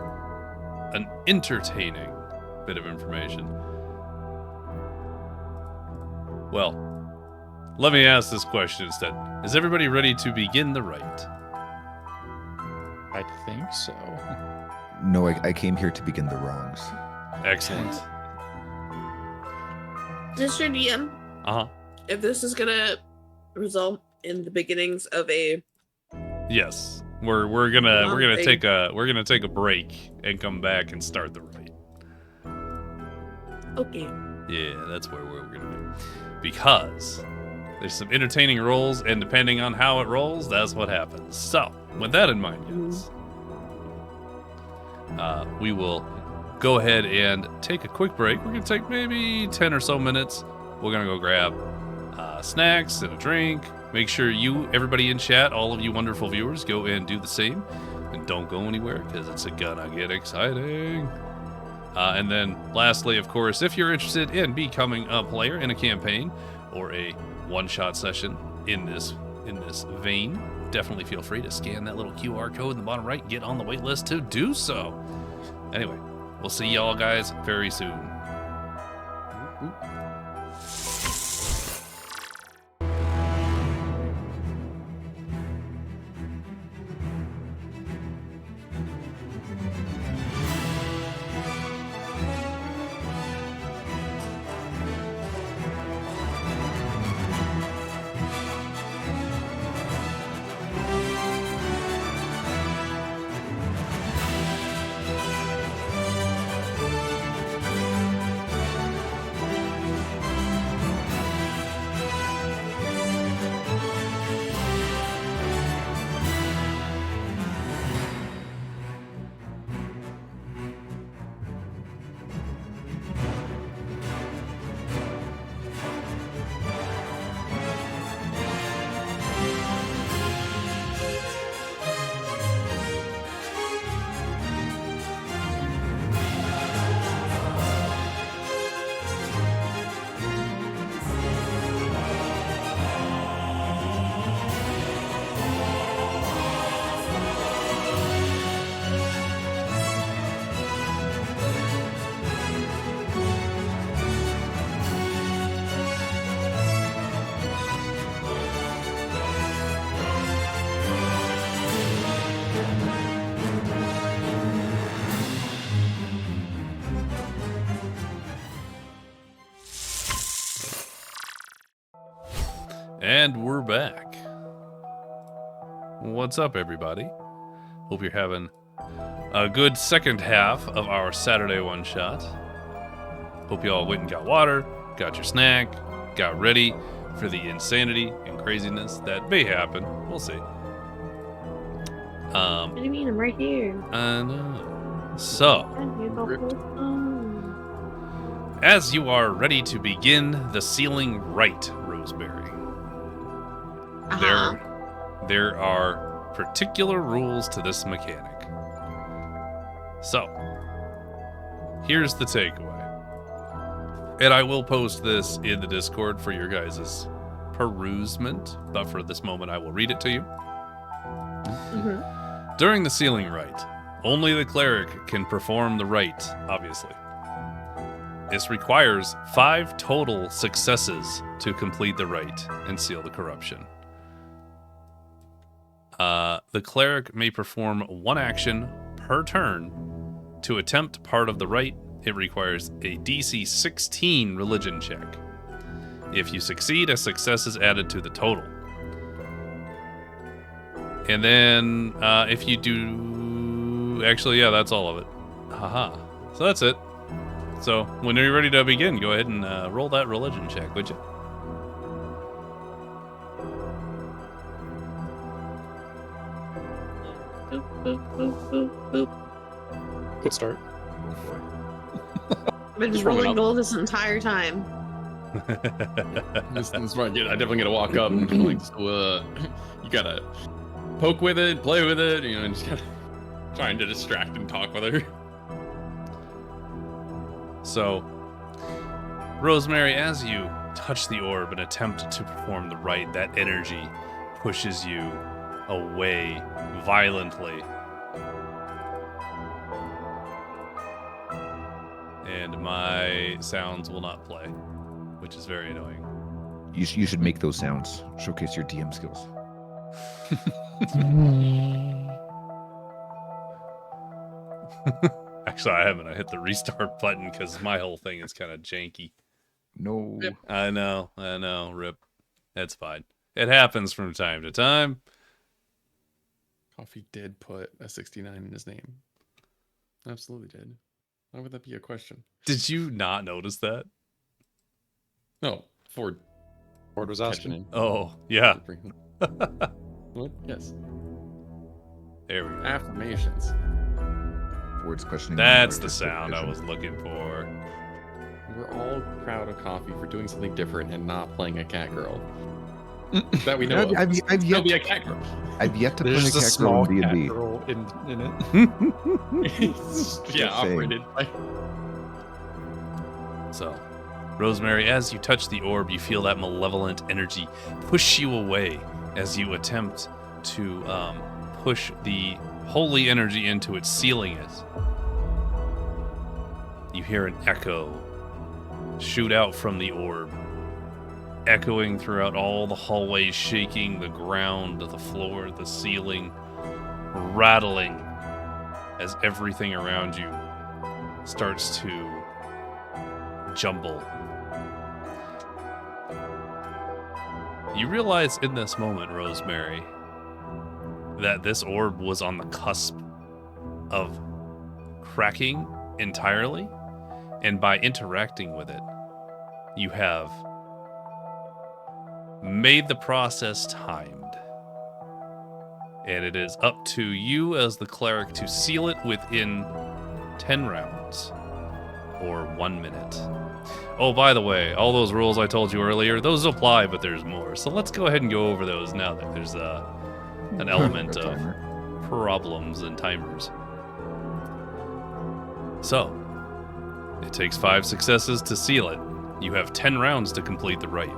an entertaining bit of information, well, let me ask this question instead. Is everybody ready to begin the rite? I think so. No, I came here to begin the wrongs. Excellent. Mr. DM, Uh-huh. if this is gonna result in the beginnings of a Yes. We're gonna take a break and come back and start the rite. okay. Yeah, that's where we're gonna be. Because there's some entertaining rolls, and depending on how it rolls, that's what happens. So, with that in mind, guys, we will go ahead and take a quick break. We're gonna take maybe 10 or so minutes. We're gonna go grab snacks and a drink. Make sure everybody in chat, all of you wonderful viewers, go and do the same. And don't go anywhere, because it's gonna get exciting. And then lastly, of course, if you're interested in becoming a player in a campaign or a one-shot session in this vein, definitely feel free to scan that little QR code in the bottom right and get on the wait list to do so. Anyway, we'll see y'all guys very soon. And we're back. What's up, everybody? Hope you're having a good second half of our Saturday one-shot. Hope you all went and got water, got your snack, got ready for the insanity and craziness that may happen. We'll see. What do you mean? I'm right here. I know. So, as you are ready to begin the sealing rite, Rosemary, there are particular rules to this mechanic. So, here's the takeaway. And I will post this in the Discord for your guys' perusement, but for this moment I will read it to you. During the sealing rite, only the cleric can perform the rite, obviously. This requires 5 total successes to complete the rite and seal the corruption. The cleric may perform 1 action per turn. To attempt part of the rite, it requires a DC 16 religion check. If you succeed, a success is added to the total. And then, if you do... Actually, yeah, that's all of it. Haha. So that's it. So, when you're ready to begin, go ahead and roll that religion check, would you? Boop, boop, boop, boop, boop. Good start. I've been just rolling gold this entire time. This is where I definitely gotta walk up and like, so, you gotta poke with it, play with it, you know, and just gotta trying to distract and talk with her. So, Rosemary, as you touch the orb and attempt to perform the rite, that energy pushes you away violently. And my sounds will not play, which is very annoying. You should make those sounds. Showcase your DM skills. Actually, I haven't. I hit the restart button because my whole thing is kind of janky. No. Yep. I know. Rip. That's fine. It happens from time to time. Coffee did put a 69 in his name. Absolutely did. Why would that be a question? Did you not notice that? No, Ford was catching asking. him. Oh, yeah. What? Yes. There we go. Affirmations. Words questioning. That's the sound I was looking for. We're all proud of Coffee for doing something different and not playing a cat girl. That we know of. I've He'll yet be a cat girl. I've yet to play There's a a cat small girl in cat D&D. girl in it. Yeah, saying. operated by... So, Rosemary, as you touch the orb, you feel that malevolent energy push you away as you attempt to push the holy energy into it, sealing it. You hear an echo shoot out from the orb, echoing throughout all the hallways, shaking the ground, the floor, the ceiling, rattling as everything around you starts to jumble. You realize in this moment, Rosemary, that this orb was on the cusp of cracking entirely, and by interacting with it, you have made the process timed. And it is up to you as the cleric to seal it within 10 rounds, or 1 minute. Oh, by the way, all those rules I told you earlier, those apply, but there's more. So let's go ahead and go over those now that there's an element of problems and timers. So, it takes 5 successes to seal it. You have 10 rounds to complete the rite.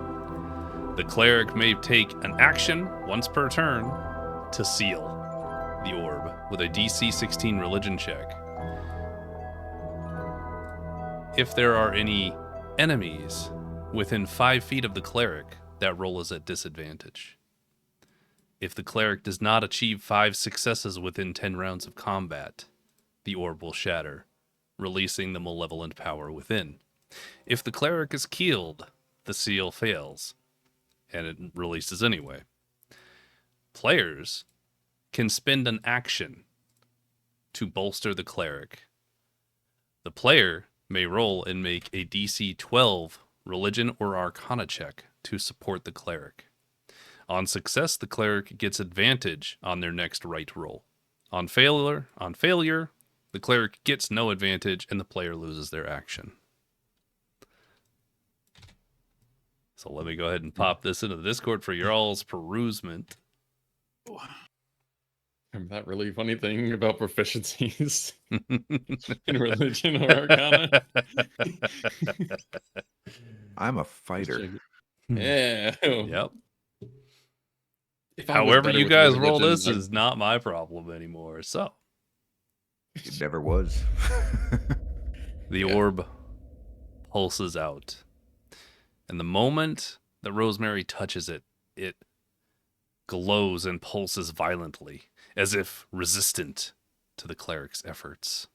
The cleric may take an action once per turn to seal the orb with a DC 16 religion check. If there are any enemies within 5 feet of the cleric, that roll is at disadvantage. If the cleric does not achieve 5 successes within 10 rounds of combat, the orb will shatter, releasing the malevolent power within. If the cleric is killed, the seal fails, and it releases anyway. Players can spend an action to bolster the cleric. The player may roll and make a DC 12 religion or arcana check to support the cleric. On success, the cleric gets advantage on their next rite roll. On failure, the cleric gets no advantage and the player loses their action. So let me go ahead and pop this into the Discord for your all's perusement. Remember that really funny thing about proficiencies in religion or arcana? I'm a fighter. Yeah. Yep. If I was However better you with guys roll religion, this like- is not my problem anymore. So It never was. the orb pulses out. And the moment that Rosemary touches it, it glows and pulses violently, as if resistant to the cleric's efforts.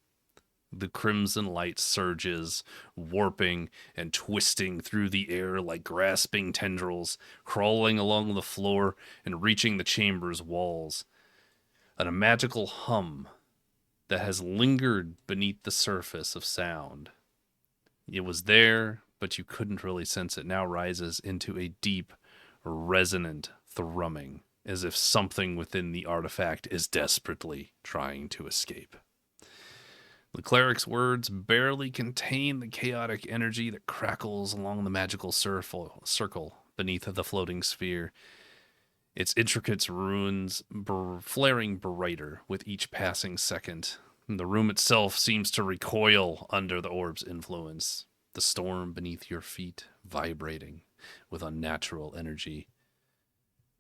The crimson light surges, warping and twisting through the air like grasping tendrils, crawling along the floor and reaching the chamber's walls. And a magical hum that has lingered beneath the surface of sound. It was there, but you couldn't really sense it, now rises into a deep, resonant thrumming, as if something within the artifact is desperately trying to escape. The cleric's words barely contain the chaotic energy that crackles along the magical circle beneath the floating sphere, its intricate runes flaring brighter with each passing second. The room itself seems to recoil under the orb's influence, the storm beneath your feet vibrating with unnatural energy.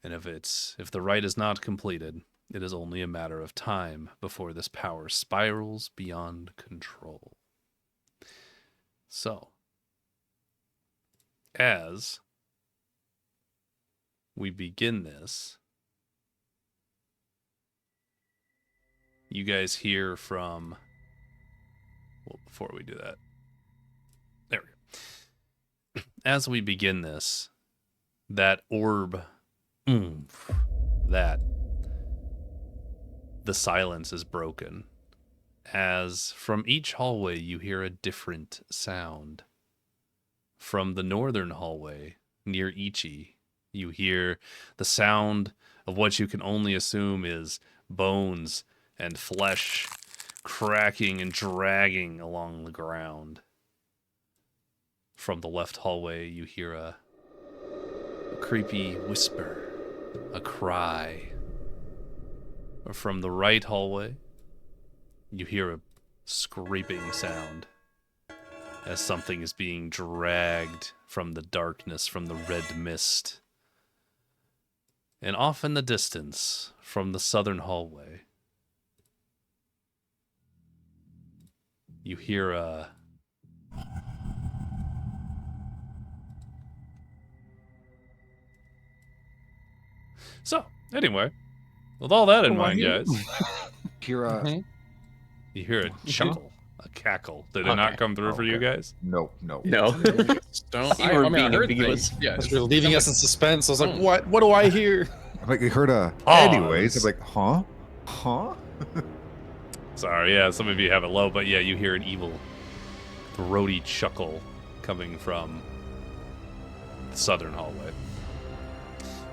And if the rite is not completed, it is only a matter of time before this power spirals beyond control. So, as we begin this, you guys hear from... Well, before we do that... There we go. As we begin this, that orb... that... The silence is broken, as from each hallway you hear a different sound. From the northern hallway, near Ichi, you hear the sound of what you can only assume is bones and flesh cracking and dragging along the ground. From the left hallway, you hear a creepy whisper, a cry. From the right hallway, you hear a scraping sound as something is being dragged from the darkness, from the red mist. And off in the distance, from the southern hallway, you hear a... So, anyway... With all that in mind, guys, Hear a... you hear a chuckle, a cackle. Did it not come through for you guys? No. No. Don't. You were I being heard ambiguous. things. Yeah. You're leaving us in suspense. I was like, what? What do I hear? I'm like, you heard a... Pause. Anyways, I'm like, huh? Huh? Sorry, yeah, some of you have it low, but yeah, you hear an evil, throaty chuckle coming from the southern hallway.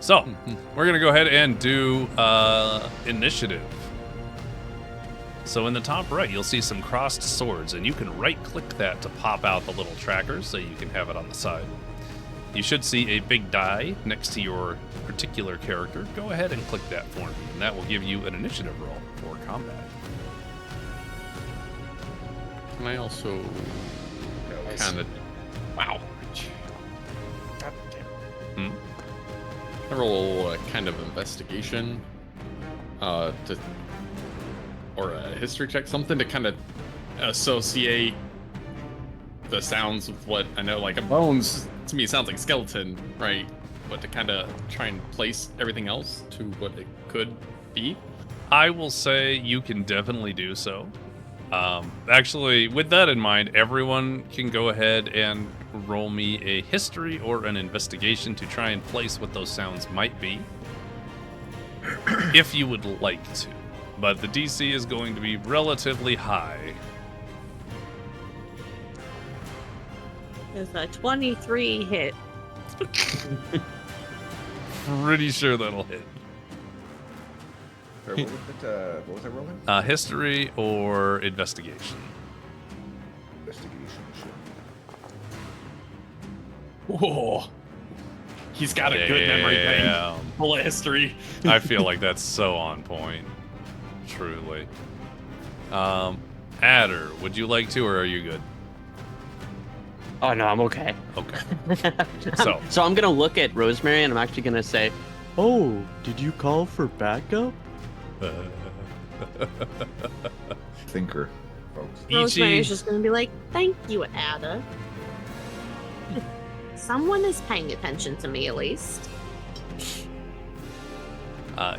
So, we're going to go ahead and do initiative. So in the top right, you'll see some crossed swords, and you can right-click that to pop out the little trackers so you can have it on the side. You should see a big die next to your particular character. Go ahead and click that for me, and that will give you an initiative roll for combat. Can I also kind of... Wow. I roll a kind of investigation or a history check, something to kind of associate the sounds of what I know, like a bones to me sounds like skeleton, right? But to kind of try and place everything else to what it could be. I will say you can definitely do so. Actually, with that in mind, everyone can go ahead and roll me a history or an investigation to try and place what those sounds might be, if you would like to. But the DC is going to be relatively high. There's a 23 hit. Pretty sure that'll hit. Sorry, what was I rolling? History or investigation. Investigation. Whoa. He's got a good memory bank. Full of history. I feel like that's so on point. Truly. Adder, would you like to, or are you good? Oh no, I'm okay. Okay. So I'm gonna look at Rosemary and I'm actually gonna say, "Oh, did you call for backup?" Thinker, folks. Rosemary's just gonna be like, "Thank you, Ada. Someone is paying attention to me at least."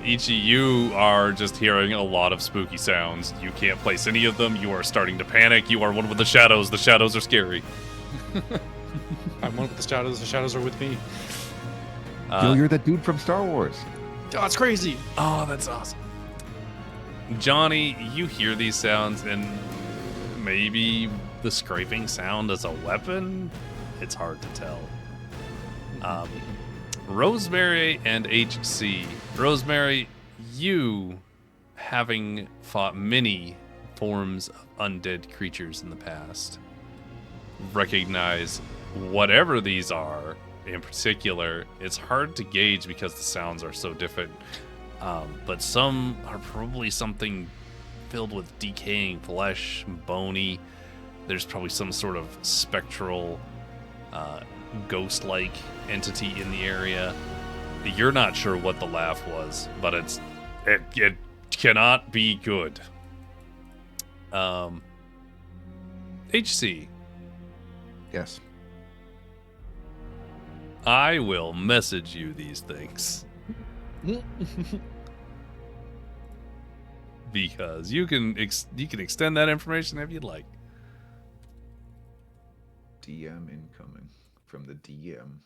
Ichi, you are just hearing a lot of spooky sounds. You can't place any of them. You are starting to panic. You are one with the shadows. The shadows are scary. I'm one with the shadows. The shadows are with me. You're that dude from Star Wars. Oh, it's crazy. Oh, that's awesome. Johnny, you hear these sounds, and maybe the scraping sound is a weapon? It's hard to tell. Rosemary and HC. Rosemary, you, having fought many forms of undead creatures in the past, recognize whatever these are in particular. It's hard to gauge because the sounds are so different. But some are probably something filled with decaying flesh, bony. There's probably some sort of spectral, ghost-like entity in the area. You're not sure what the laugh was, but it cannot be good. HC. Yes. I will message you these things. Because you can extend that information if you'd like. DM incoming from the DM.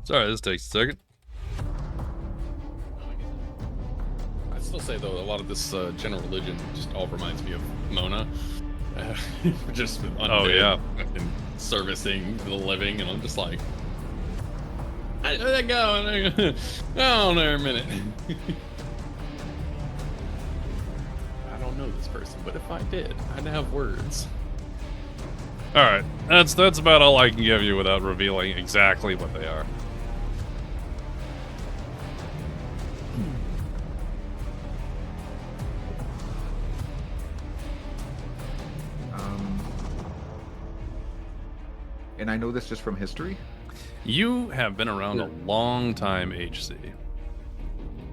Sorry, this takes a second. I'd still say, though, a lot of this general religion just all reminds me of Mona. Just with undead. Oh, yeah. And servicing the living, and I'm just like, there they go. Oh, there a minute. I don't know this person, but if I did, I'd have words. All right, that's about all I can give you without revealing exactly what they are. And I know this just from history? You have been around a long time, HC.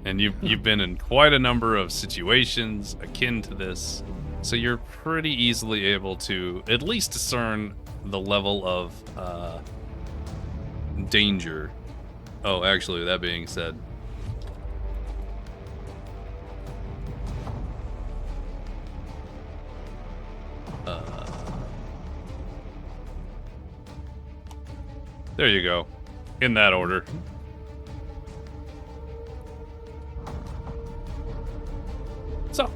And you've been in quite a number of situations akin to this, so you're pretty easily able to at least discern the level of danger. Oh, actually, that being said, there you go. In that order. So,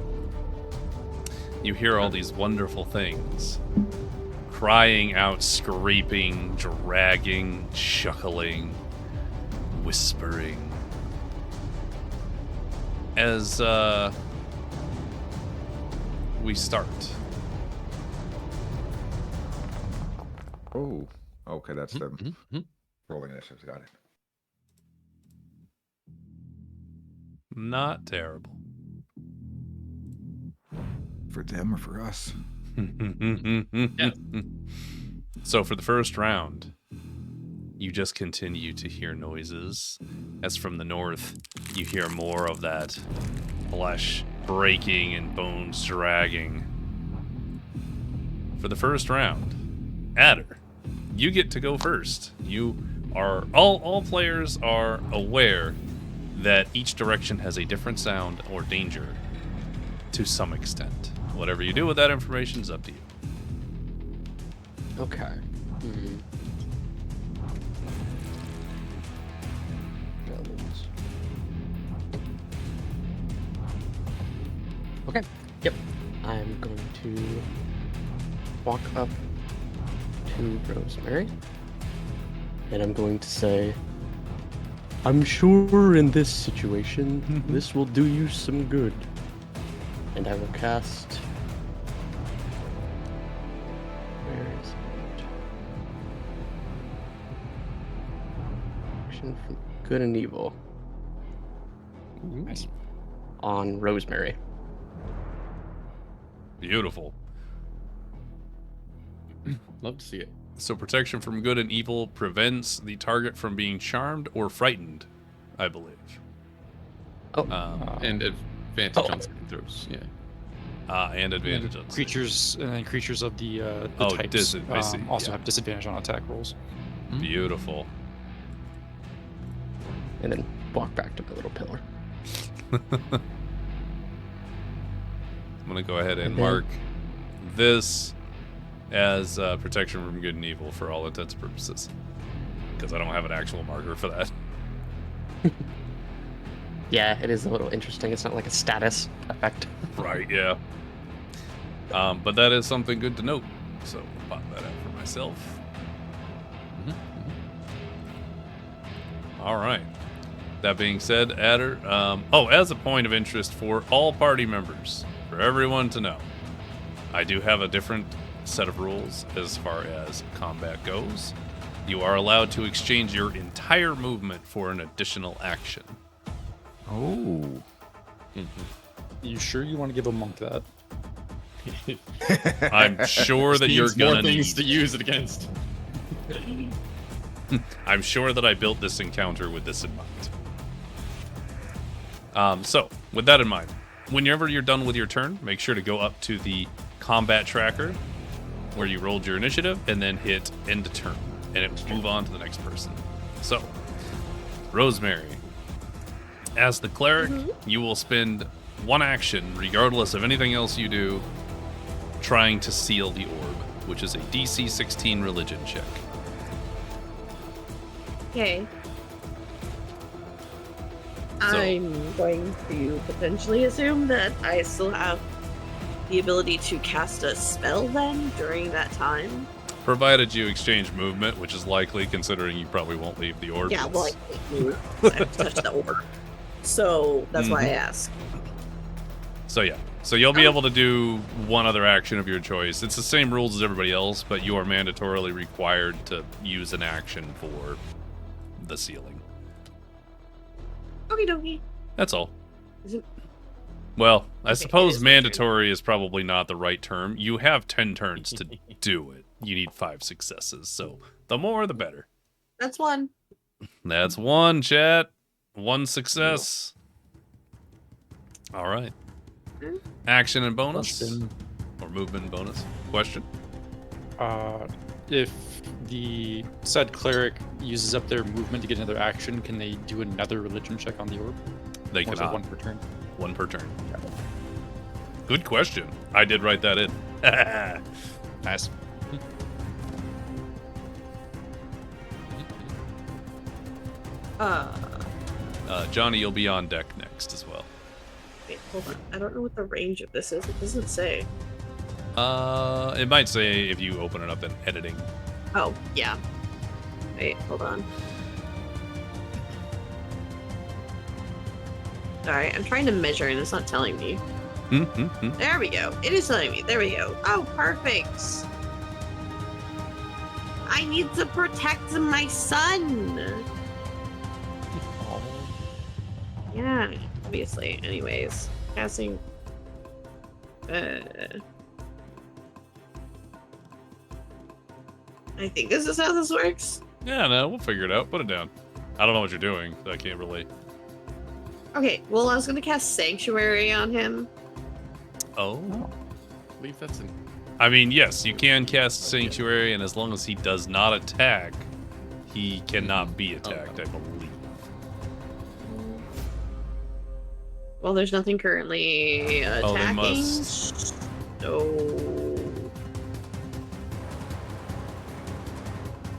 you hear all these wonderful things. Crying out, scraping, dragging, chuckling, whispering. As, we start. Oh, Okay, that's the Mm-hmm. rolling initiatives. Got it. Not terrible. For them or for us? So for the first round, you just continue to hear noises. As from the north, you hear more of that flesh breaking and bones dragging. For the first round, Adder, you get to go first. You are all players are aware that each direction has a different sound or danger to some extent. Whatever you do with that information is up to you. Okay. Okay. Yep. I'm going to walk up to Rosemary, and I'm going to say, I'm sure in this situation, this will do you some good. And I will cast... Where is it? Action from good and evil. Nice. On Rosemary. Beautiful. Love to see it. So protection from good and evil prevents the target from being charmed or frightened, I believe. Oh. And advantage on saving throws. Yeah. And advantage on Creatures and creatures of the Oh, types I see, also yeah. have disadvantage on attack rolls. Beautiful. And then walk back to my little pillar. I'm gonna go ahead and Okay. mark this as protection from good and evil for all intents and purposes, because I don't have an actual marker for that. Yeah, it is a little interesting. It's not like a status effect. Right, yeah. But that is something good to note, so I'll pop that out for myself. All right. That being said, Adder, as a point of interest for all party members, for everyone to know, I do have a different set of rules as far as combat goes. You are allowed to exchange your entire movement for an additional action. Oh. You sure you want to give a monk that? I'm sure that you're Needs more gonna things need. to use it against. I'm sure that I built this encounter with this in mind. So, with that in mind, whenever you're done with your turn, make sure to go up to the combat tracker where you rolled your initiative and then hit end turn, and it will move on to the next person. So, Rosemary, as the cleric, you will spend one action, regardless of anything else you do, trying to seal the orb, which is a DC 16 religion check. Okay. So- I'm going to potentially assume that I still have the ability to cast a spell then during that time. Provided you exchange movement, which is likely considering you probably won't leave the orb. Yeah, well, I can't move. I have to touch the orb. So that's why I ask. So yeah. So you'll be able to do one other action of your choice. It's the same rules as everybody else, but you are mandatorily required to use an action for the sealing. Okie dokie. That's all. Is it- Well, I Okay, it suppose is my turn. mandatory is probably not the right term. You have 10 turns to do it. You need 5 successes, so the more the better. That's one. That's one, chat. One success. All right. Action and bonus? Question. Or movement and bonus? Question? If the said cleric uses up their movement to get another action, can they do another religion check on the orb? They Or is it cannot. one per turn? One per turn. Good question. I did write that in. Nice. Johnny, you'll be on deck next as well. Wait, hold on. I don't know what the range of this is. It doesn't say. It might say if you open it up in editing. Oh, yeah. Wait, hold on. Alright, I'm trying to measure and it's not telling me. There we go. It is telling me. There we go. Oh, perfect. I I need to protect my son. Oh. Yeah, obviously. Anyways, casting. I think this is how this works. Yeah, no, we'll figure it out. Put it down. I don't know what you're doing, so I can't relate. Okay, well, I was gonna cast Sanctuary on him. Oh. I believe that's an. I mean, yes, you can cast Sanctuary, and as long as he does not attack, he cannot be attacked, I believe. Well, there's nothing currently attacking. Oh, they must. So.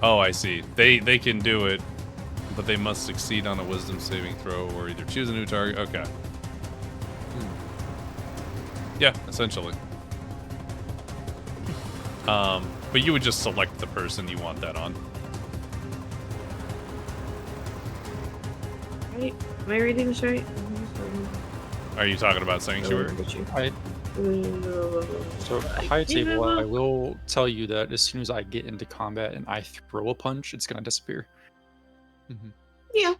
Oh, I see. They can do it, but they must succeed on a Wisdom saving throw or either choose a new target. Okay. Yeah, essentially. But you would just select the person you want that on. Right? Am I reading this right? Are you talking about Sanctuary? So high table, I will tell you that as soon as I get into combat and I throw a punch, it's gonna disappear. Yeah.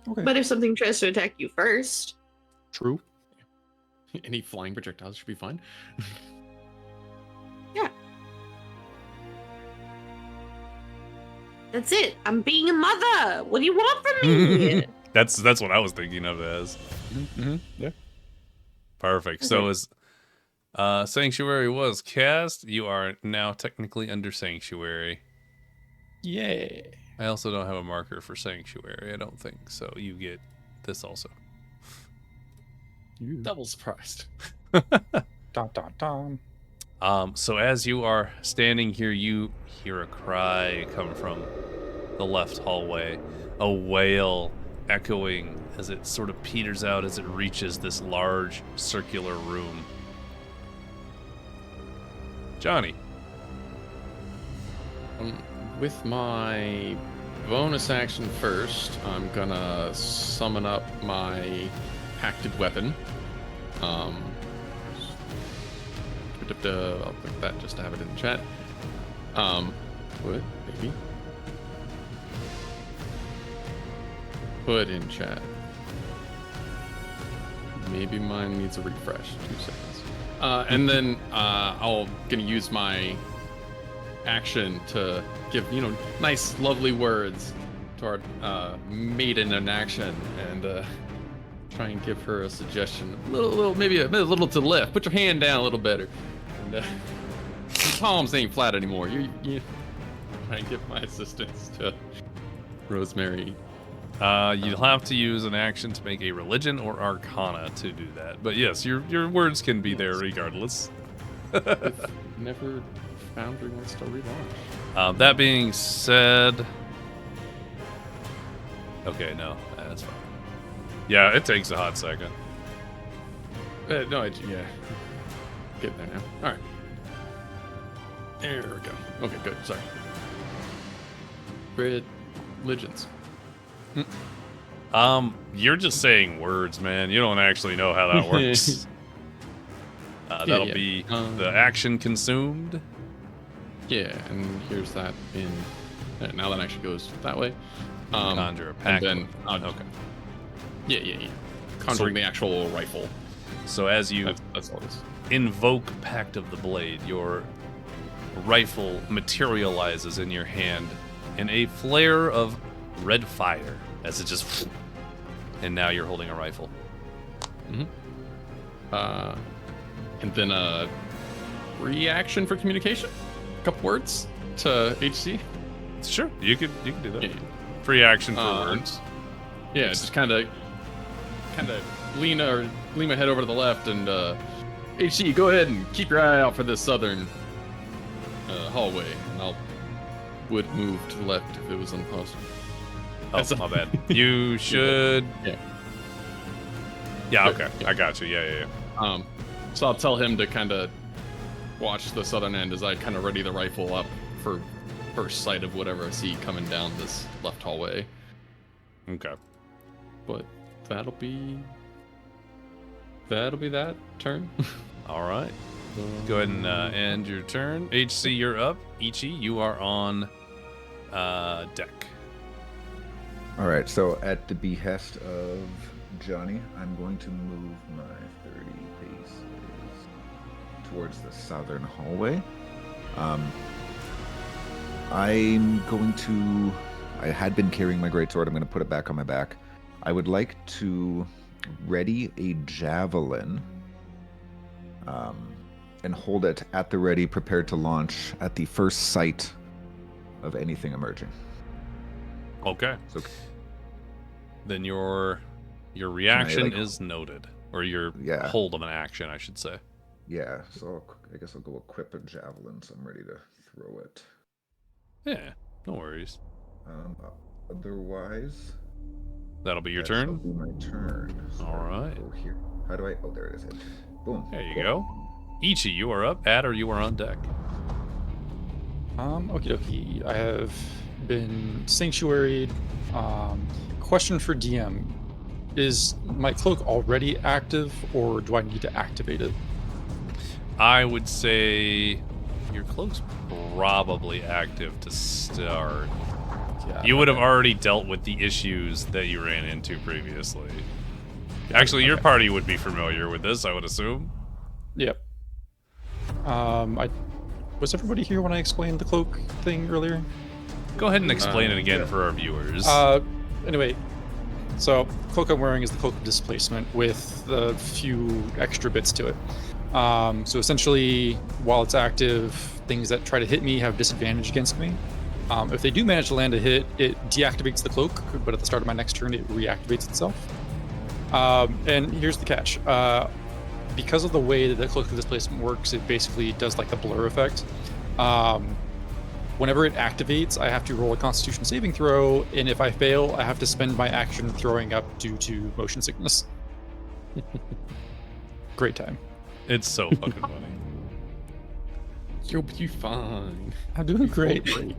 Okay. But if something tries to attack you first, True. Any flying projectiles should be fine. that's it. I'm being a mother. What do you want from me? That's what I was thinking of it as. Yeah. Perfect. So as Sanctuary was cast, you are now technically under Sanctuary. Yeah. I also don't have a marker for Sanctuary, I don't think. So you get this also. Double surprised. Dun, dun, dun. So as you are standing here, you hear a cry come from the left hallway. A wail echoing as it sort of peters out as it reaches this large circular room. Johnny. With my bonus action first, I'm gonna summon up my acted weapon. I'll click that just to have it in the chat. What? Maybe. Put in chat. Maybe mine needs a refresh. 2 seconds. And then I'll gonna use my action to give nice, lovely words to our maiden in action, and try and give her a suggestion. Maybe a little to the left. Put your hand down a little better. And your palms ain't flat anymore. You try and give my assistance to Rosemary. You'll have to use an action to make a religion or arcana to do that. But yes, your words can be there regardless. Never Foundry wants to relaunch. That being said... Okay, no, that's fine. Yeah, it takes a hot second. Yeah. Getting there now. All right. There we go. Okay, good. Sorry. Religions. You're just saying words, man. You don't actually know how that works. That'll be the action consumed. Yeah, and here's that in. Now that actually goes that way. Conjure a pack. And then, okay. Yeah. Conjuring the actual rifle. So as you that's all it is. Invoke Pact of the Blade, your rifle materializes in your hand in a flare of red fire as it just... And now you're holding a rifle. And then a reaction for communication? A couple words to HC? Sure, you could do that. Yeah. Free action for words. Yeah, just kind of lean my head over to the left and HC, go ahead and keep your eye out for this southern hallway, and would move to the left if it was impossible. Oh, my bad. You should. Yeah. Okay. Yeah. I got you. Yeah. So I'll tell him to kind of watch the southern end as I kind of ready the rifle up for first sight of whatever I see coming down this left hallway. Okay. But that'll be that turn. All right. Go ahead and end your turn. HC, you're up. Ichi, you are on deck. All right, so at the behest of Johnny, I'm going to move my 30 paces towards the southern hallway. I'm going to... I had been carrying my greatsword. I'm going to put it back on my back. I would like to ready a javelin and hold it at the ready, prepared to launch at the first sight of anything emerging. Okay. So, then your reaction is noted, or your Yeah. hold of an action, I should say. yeah, so I guess I'll go equip a javelin, so I'm ready to throw it. Yeah, no worries. Otherwise, That'll be your that shall turn. be my turn. So All right. Go here. How do I? Oh, there it is. Boom. There you Cool. go. Ichi, you are up. Adder, you are on deck. Okie dokie. I have been sanctuaried. Question for DM. Is my cloak already active, or do I need to activate it? I would say your cloak's probably active to start. Yeah. You would have already dealt with the issues that you ran into previously. Actually, your party would be familiar with this, I would assume. Yep. Was everybody here when I explained the cloak thing earlier? Go ahead and explain it again for our viewers. Anyway, so cloak I'm wearing is the cloak of displacement with a few extra bits to it. So essentially, while it's active, things that try to hit me have disadvantage against me. If they do manage to land a hit, it deactivates the cloak, but at the start of my next turn, it reactivates itself. And here's the catch. Because of the way that the cloak of displacement works, it basically does like the blur effect. Whenever it activates, I have to roll a Constitution saving throw, and if I fail, I have to spend my action throwing up due to motion sickness. Great time. It's so fucking funny. You'll be fine. I'm doing great. Just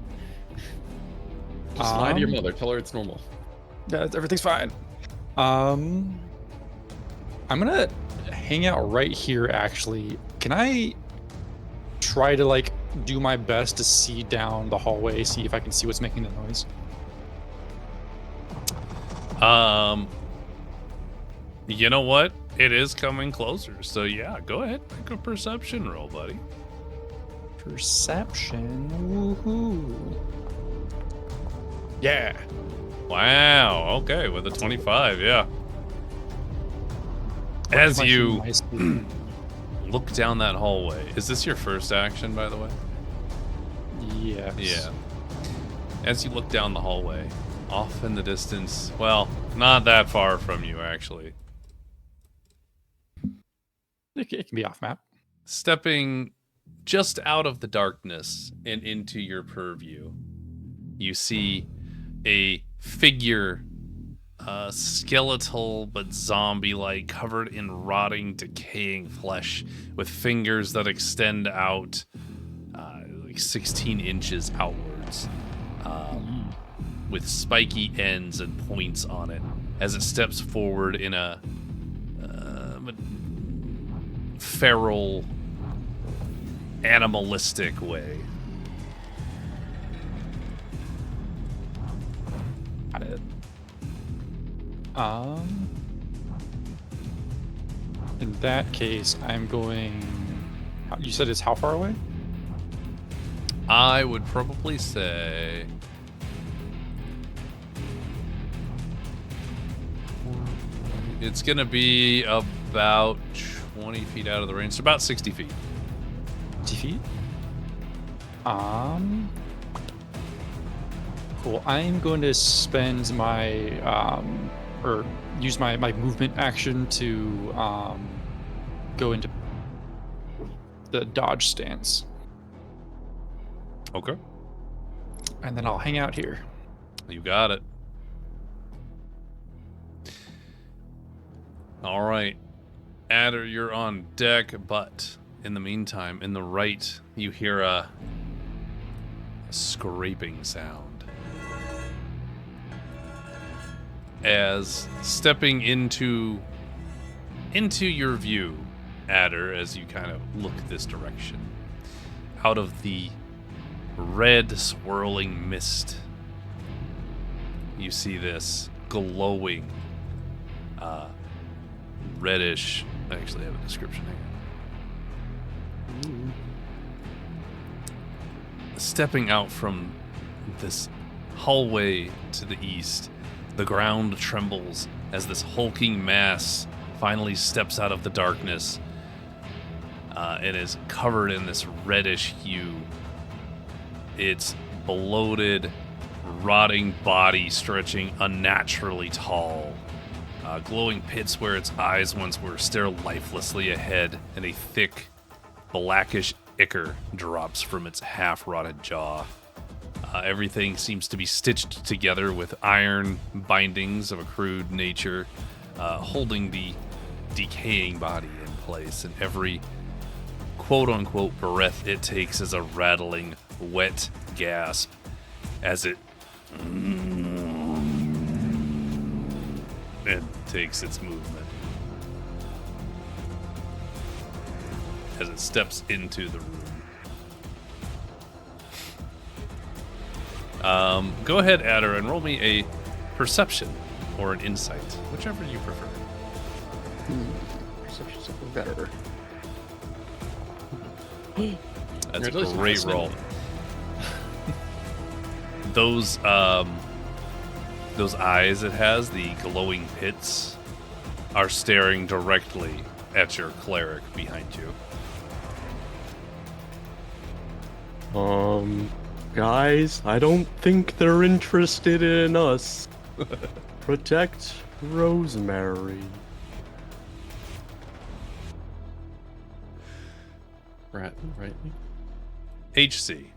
lie to your mother. Tell her it's normal. Yeah, everything's fine. I'm gonna hang out right here, actually. Can I try to, like, do my best to see down the hallway, see if I can see what's making the noise? You know what? It is coming closer. So yeah, go ahead, make a perception roll, buddy. Perception. Woohoo. Yeah. Wow. Okay, with a 25, yeah. As you look down that hallway, is this your first action, by the way? Yes. Yeah. As you look down the hallway, off in the distance, well, not that far from you, actually. It can be off map. Stepping just out of the darkness and into your purview, you see a figure, skeletal but zombie-like, covered in rotting, decaying flesh, with fingers that extend out like 16 inches outwards, with spiky ends and points on it, as it steps forward in a feral, animalistic way. Got it. In that case, I'm going. You said it's how far away? I would probably say it's gonna be about 20 feet out of the range, so about 60 feet. 50 feet? Cool. I'm going to spend my or use my movement action to go into the dodge stance, Okay. and then I'll hang out here. You got it. All right. Adder, you're on deck, but in the meantime, in the right, you hear a scraping sound. As stepping into your view, Adder, as you kind of look this direction. Out of the red swirling mist, you see this glowing, reddish. I actually have a description here. Stepping out from this hallway to the east, the ground trembles as this hulking mass finally steps out of the darkness and is covered in this reddish hue. Its bloated, rotting body stretching unnaturally tall. Glowing pits where its eyes once were stare lifelessly ahead, and a thick, blackish ichor drops from its half-rotted jaw. Everything seems to be stitched together with iron bindings of a crude nature, holding the decaying body in place, and every quote-unquote breath it takes is a rattling, wet gasp as it and takes its movement as it steps into the room. Go ahead, Adder, and roll me a perception or an insight, whichever you prefer. Perception's something better. That's a great roll. Those eyes it has, the glowing pits, are staring directly at your cleric behind you. Guys, I don't think they're interested in us. Protect Rosemary. Right. HC,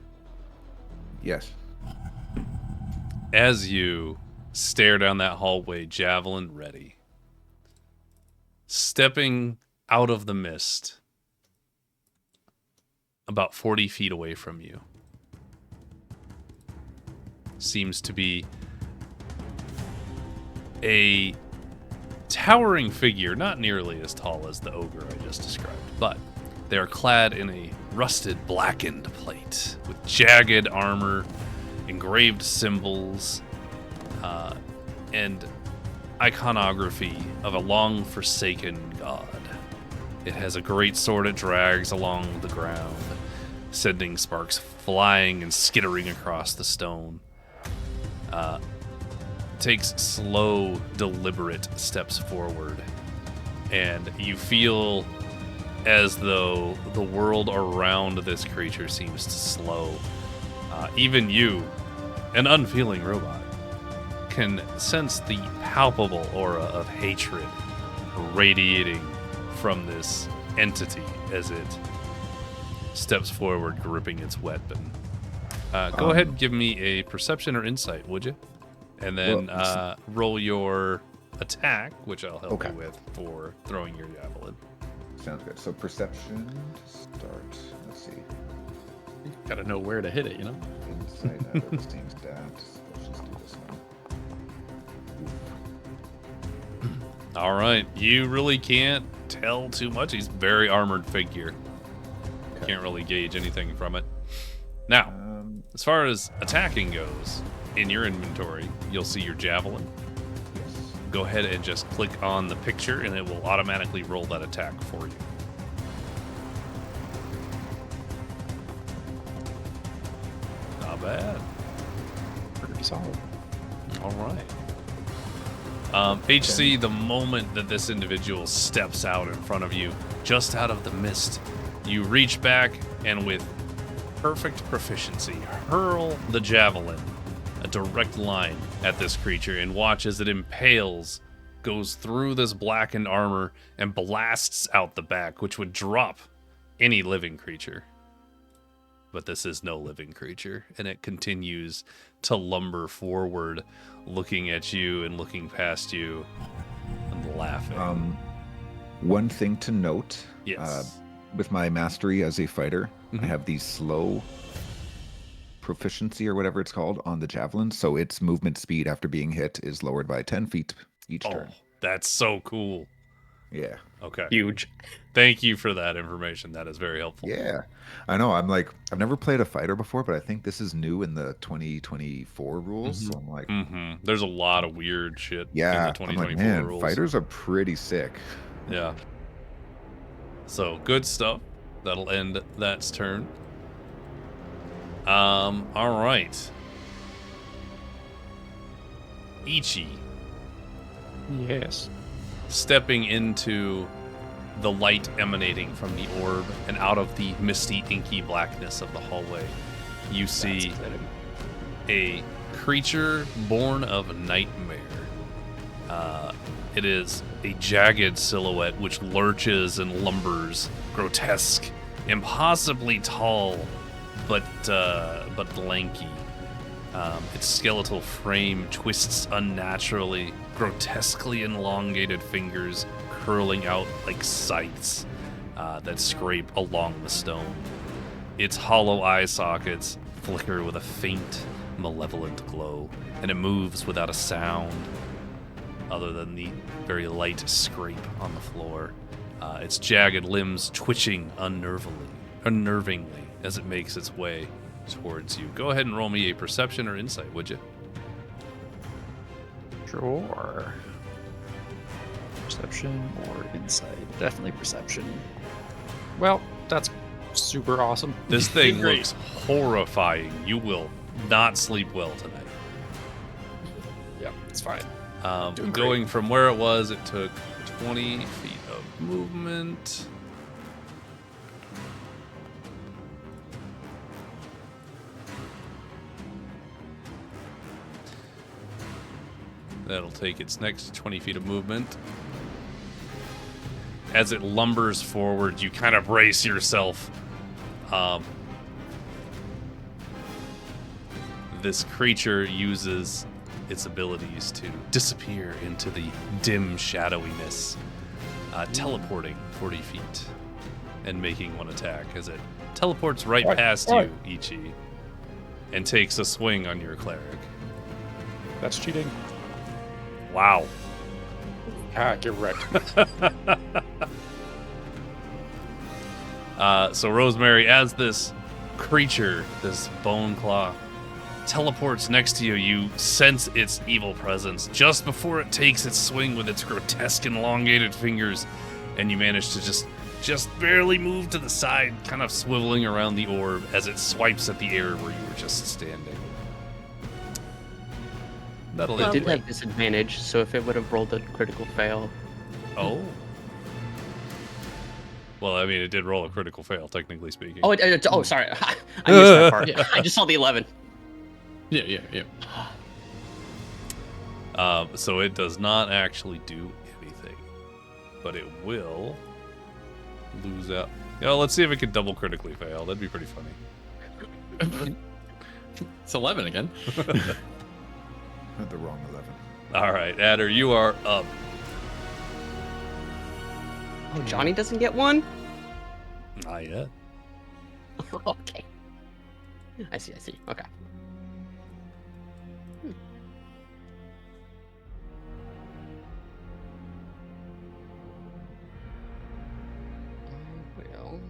Yes. as you stare down that hallway, javelin ready, stepping out of the mist about 40 feet away from you seems to be a towering figure, not nearly as tall as the ogre I just described, but they are clad in a rusted, blackened plate with jagged armor, engraved symbols, and iconography of a long-forsaken god. It has a great sword it drags along the ground, sending sparks flying and skittering across the stone. Takes slow, deliberate steps forward, and you feel as though the world around this creature seems to slow. Even you, an unfeeling robot, can sense the palpable aura of hatred radiating from this entity as it steps forward, gripping its weapon. Go ahead and give me a perception or insight, would you? And then roll your attack, which I'll help you with for throwing your javelin. Sounds good. So perception to start. Let's see. Gotta know where to hit it, you know? Insight, other same stats. Let's just do this one. All right. You really can't tell too much. He's a very armored figure. Okay. Can't really gauge anything from it. Now, as far as attacking goes, in your inventory, you'll see your javelin. Yes. Go ahead and just click on the picture, and it will automatically roll that attack for you. Not bad. Pretty solid. All right. HC, the moment that this individual steps out in front of you, just out of the mist, you reach back and with perfect proficiency, hurl the javelin a direct line at this creature and watch as it impales, goes through this blackened armor, and blasts out the back, which would drop any living creature. But this is no living creature, and it continues to lumber forward, looking at you and looking past you and laughing. One thing to note, Yes. with my mastery as a fighter, Mhm. I have the slow proficiency or whatever it's called on the javelin, so its movement speed after being hit is lowered by 10 feet each Oh, turn. that's so cool. Yeah. Okay. Huge. Thank you for that information. That is very helpful. Yeah. I know. I'm like, I've never played a fighter before, but I think this is new in the 2024 rules. So I'm like, There's a lot of weird shit yeah. in the I'm like, 2024 man, rules. fighters are pretty sick. Yeah. So good stuff. That'll end that's turn. All right. Ichi, Yes. stepping into the light emanating from the orb and out of the misty, inky blackness of the hallway, you see a creature born of nightmare. It is a jagged silhouette which lurches and lumbers, grotesque, impossibly tall, but lanky. Its skeletal frame twists unnaturally, grotesquely elongated fingers curling out like scythes that scrape along the stone. Its hollow eye sockets flicker with a faint, malevolent glow, and it moves without a sound other than the very light scrape on the floor. Its jagged limbs twitching unnervingly as it makes its way towards you. Go ahead and roll me a perception or insight, would you? Sure. Perception or insight? Definitely perception. Well, that's super awesome. This thing Great. looks horrifying. You will not sleep well tonight. Yeah, it's fine. Doing great. Going from where it was, it took 20 feet of movement. That'll take its next 20 feet of movement. As it lumbers forward, you kind of brace yourself. This creature uses its abilities to disappear into the dim shadowiness, teleporting 40 feet and making one attack as it teleports right past you, Ichi, and takes a swing on your cleric. That's cheating. Wow. Get wrecked. So Rosemary, as this creature, this bone claw, teleports next to you, you sense its evil presence just before it takes its swing with its grotesque and elongated fingers, and you manage to just barely move to the side, kind of swiveling around the orb as it swipes at the air where you were just standing. That'll It end. did have disadvantage, so if it would have rolled a critical fail. Oh. Well, I mean, it did roll a critical fail, technically speaking. Oh, sorry. I missed that part. I just saw the 11. Yeah. So it does not actually do anything, but it will lose out. Let's see if it can double critically fail. That'd be pretty funny. It's 11 again. Not the wrong 11. All right, Adder, you are up. Oh, Johnny doesn't get one? Not yet. Okay. I see. Okay. Well.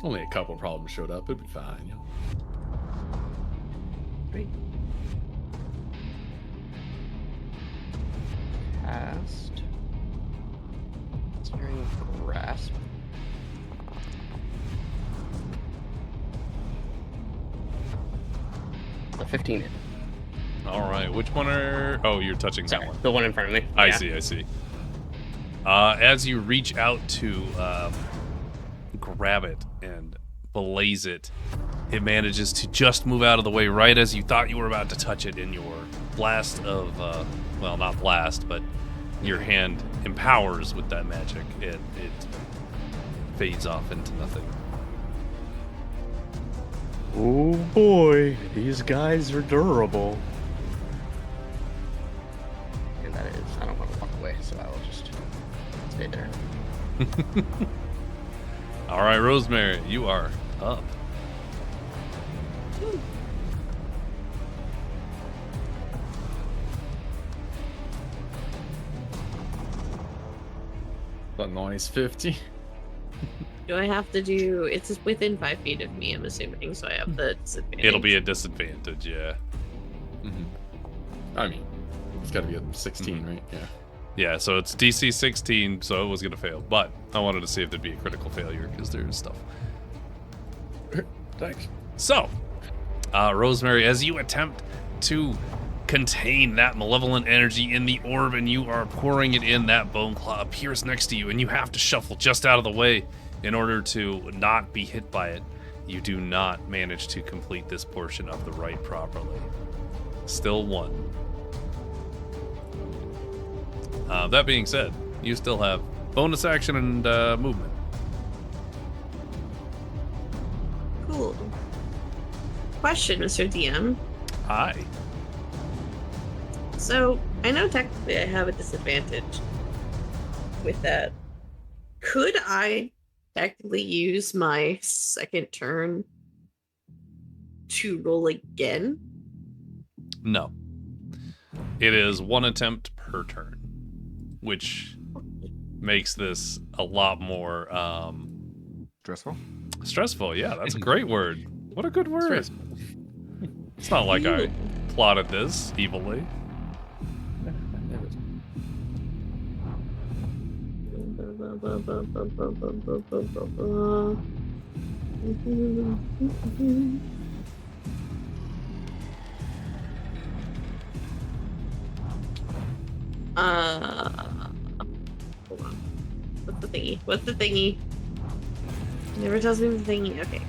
Only a couple problems showed up. It'd be fine. You know. Great. Cast. Searing grasp. The 15 hit. All right, which one are... Oh, you're touching that Sorry, one. the one in front of me. I Yeah. see. As you reach out to grab it and blaze it, it manages to just move out of the way right as you thought you were about to touch it in your blast of, well, not blast, but your hand empowers with that magic. It fades off into nothing. Oh boy, these guys are durable. All right, Rosemary, you are up. A nice 50. Do I have to do? It's within 5 feet of me, I'm assuming, so I have the disadvantage. It'll be a disadvantage, yeah. I mean, it's got to be a 16, right? Yeah. Yeah, so it's DC 16, so it was going to fail. But I wanted to see if there'd be a critical failure, because there's stuff. Thanks. So, Rosemary, as you attempt to contain that malevolent energy in the orb and you are pouring it in, that bone claw appears next to you, and you have to shuffle just out of the way in order to not be hit by it. You do not manage to complete this portion of the rite properly. Still 1. That being said, you still have bonus action and movement. Cool. Question, Mr. DM. Hi. So, I know technically I have a disadvantage with that. Could I technically use my second turn to roll again? No. It is 1 attempt per turn, which makes this a lot more Stressful? stressful. Yeah, that's a great word. What a good word. Stressful. It's not like I plotted this evilly. Hold on. What's the thingy? Never tells me the thingy. Okay.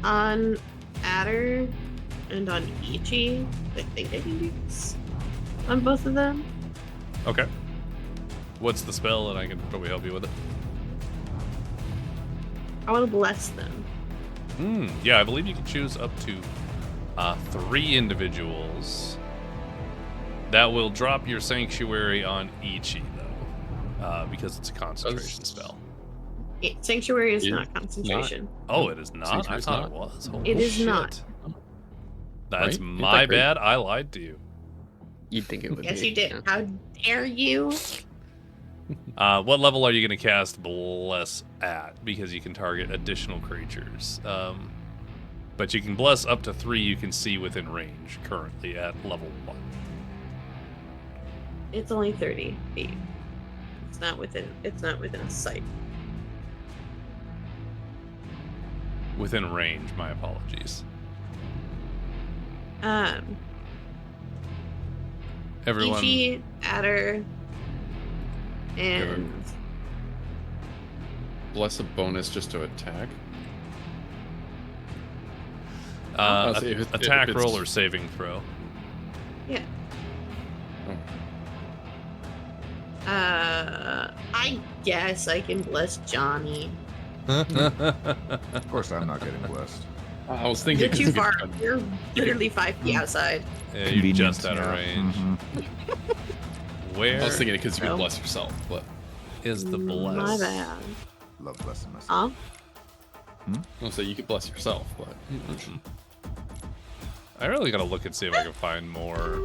On Adder and on Ichi, I think I can do this on both of them. Okay. What's the spell, and I can probably help you with it? I want to bless them. Yeah, I believe you can choose up to 3 individuals. That will drop your sanctuary on Ichi, though, because it's a concentration spell. Sanctuary is not concentration. Oh, it is not? I Sanctuary's thought not. it was. Holy It is shit. not. That's Right? my Ain't that bad. I lied to you. You'd think it would Yes, be. you did. yeah. How dare you? What level are you going to cast Bless at? Because you can target additional creatures. But you can bless up to 3 you can see within range currently at level 1. It's only 30 feet. It's not within a sight. Within range, my apologies. Everyone. Ichi, Adder, and Bless a bonus just to attack. Uh, see, if attack it's- roll or saving throw. yeah. Oh. I guess I can bless Johnny. Of course, I'm not getting blessed. I was thinking You're too 'cause far. You're literally 5 feet outside. Yeah, you're just Convenience, out of yeah. range. Mhm. Where I was thinking because you No. could bless yourself, but is the My bless? bad. Love blessing myself. Huh? I'll say you could bless yourself, but I really gotta look and see if I can find more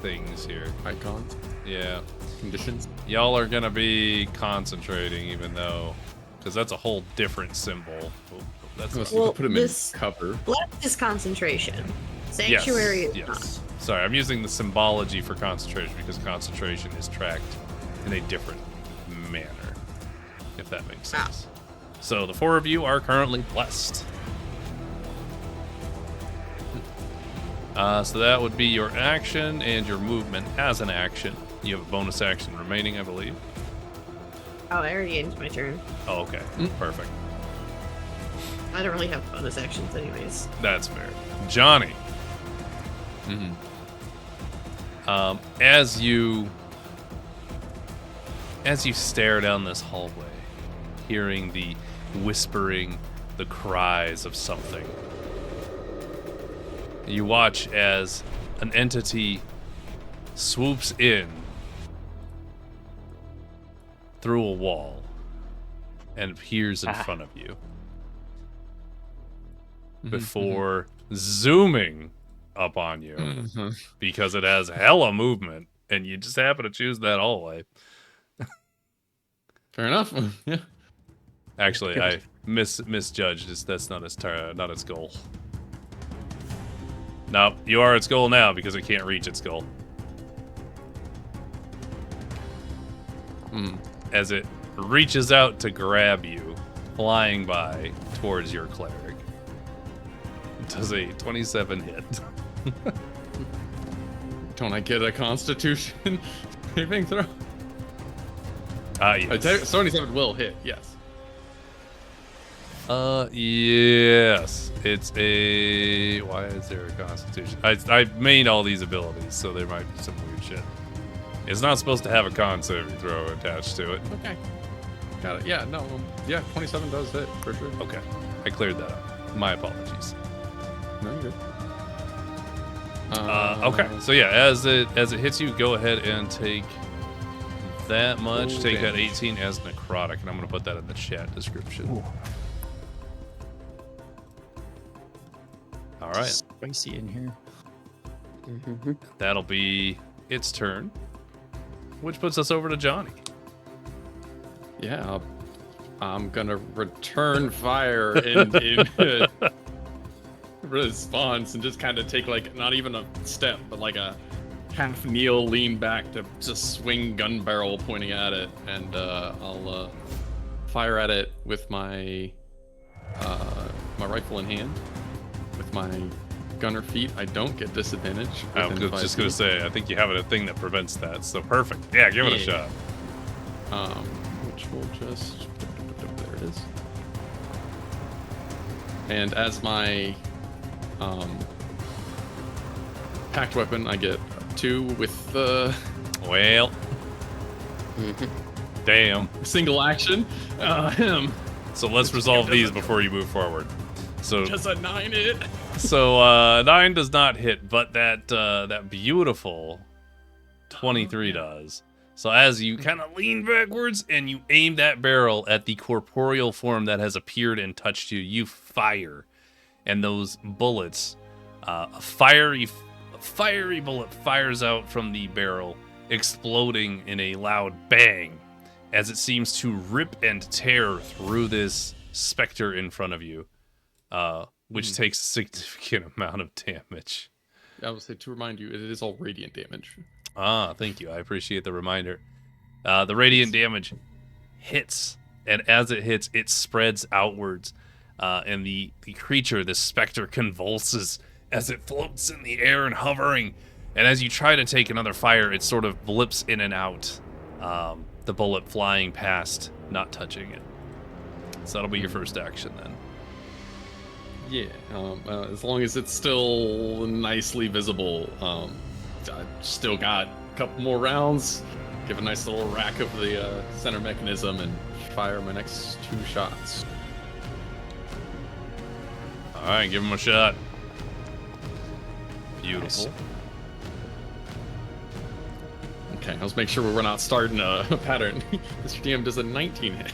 things here. icons, Yeah, conditions. y'all are gonna be concentrating, even though, because that's a whole different symbol. Oh, that's Unless not- you Well, could put them this- in cover. Bless is concentration. Sanctuary is not. yes. Sorry, I'm using the symbology for concentration because concentration is tracked in a different manner, if that makes sense. So the 4 of you are currently blessed. So that would be your action and your movement as an action. You have a bonus action remaining, I believe. Oh, I already ended my turn. Oh, okay. Perfect. I don't really have bonus actions anyways. That's fair. Johnny, Mm-hmm. as you stare down this hallway, hearing the whispering, the cries of something, you watch as an entity swoops in through a wall and appears in front of you before zooming up on you because it has hella movement and you just happen to choose that hallway. Fair enough. Yeah. Actually, I misjudged. That's not its goal. No, you are its goal now because it can't reach its goal. As it reaches out to grab you, flying by towards your cleric. It does a 27 hit. Don't I get a Constitution saving throw? Yes. 27 will hit, yes. Yes. It's a... Why is there a Constitution? I made all these abilities, so there might be some weird shit. It's not supposed to have a con saving throw attached to it. Okay. Got it. Yeah, no. Yeah, 27 does hit, for sure. Okay. I cleared that up. My apologies. No, you're good. Okay. So yeah, as it hits you, go ahead and take that much. Take that 18 as necrotic, and I'm going to put that in the chat description. Ooh. All right. Spicy in here. That'll be its turn, which puts us over to Johnny. Yeah, I'm gonna return fire in response and just kind of take like not even a step, but like a half kneel, lean back to just swing gun barrel pointing at it, and I'll fire at it with my my rifle in hand. With my gunner feet, I don't get disadvantage. I was just gonna say, I think you have a thing that prevents that, so perfect. Yeah, give it a shot. Which will just there it is. And as my packed weapon, I get 2 with the Well, damn. single action. So let's resolve these before you move forward. So Just a 9 hit. So 9 does not hit, but that beautiful 23 does. So as you kind of lean backwards and you aim that barrel at the corporeal form that has appeared and touched you, you fire, and those bullets, a fiery bullet fires out from the barrel, exploding in a loud bang, as it seems to rip and tear through this specter in front of you. Which takes a significant amount of damage. I would say to remind you, it is all radiant damage. Thank you. I appreciate the reminder. The radiant damage hits, and as it hits, it spreads outwards, and the creature, the specter, convulses as it floats in the air and hovering. And as you try to take another fire, it sort of blips in and out, the bullet flying past, not touching it. So that'll be your first action then. Yeah, as long as it's still nicely visible. I've still got a couple more rounds. Give a nice little rack of the center mechanism and fire my next 2 shots. All right, give him a shot. Beautiful. Nice. Okay, let's make sure we're not starting a pattern. Mr. DM does a 19 hit.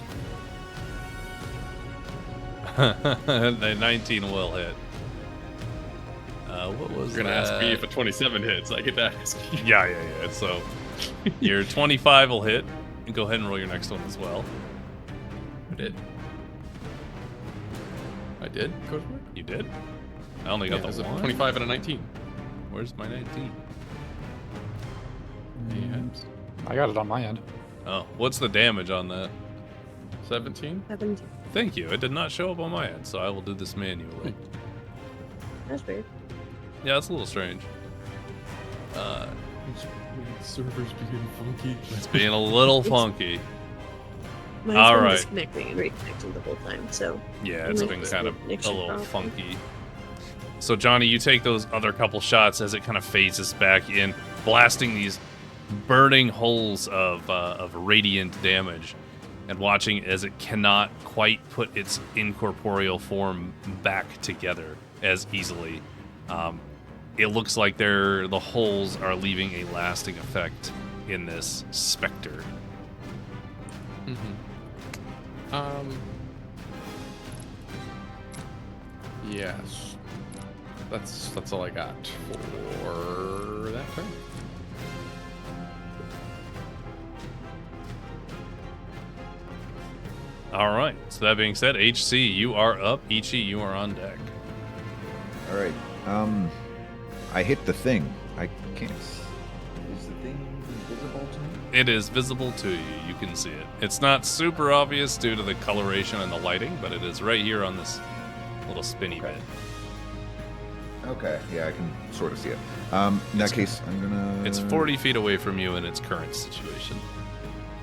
The 19 will hit. What was You're gonna that? ask me if a 27 hits. I get to ask you. Yeah. So your 25 will hit. And go ahead and roll your next one as well. I did. Go for it. You did? I only got Yeah, the there's a one. 25 and a 19. Where's my 19? And I got it on my end. Oh, what's the damage on that? 17. 17. Thank you. It did not show up on my end, so I will do this manually. That's weird. Yeah, it's a little strange. Servers being funky. It's being a little funky. Mine's All been right. disconnecting and reconnecting the whole time, so Yeah, it's Might been just kind be of a connection little problem. funky. So, Johnny, you take those other couple shots as it kind of phases back in, blasting these burning holes of radiant damage, and watching as it cannot quite put its incorporeal form back together as easily. it looks like the holes are leaving a lasting effect in this specter. Yes. That's all I got for that turn. All right. So that being said, HC, you are up. Ichi, you are on deck. All right. I hit the thing. I can't. Is the thing visible to me? It is visible to you. You can see it. It's not super obvious due to the coloration and the lighting, but it is right here on this little spinny bit. Okay. Yeah, I can sort of see it. In that case, I'm gonna. It's 40 feet away from you in its current situation.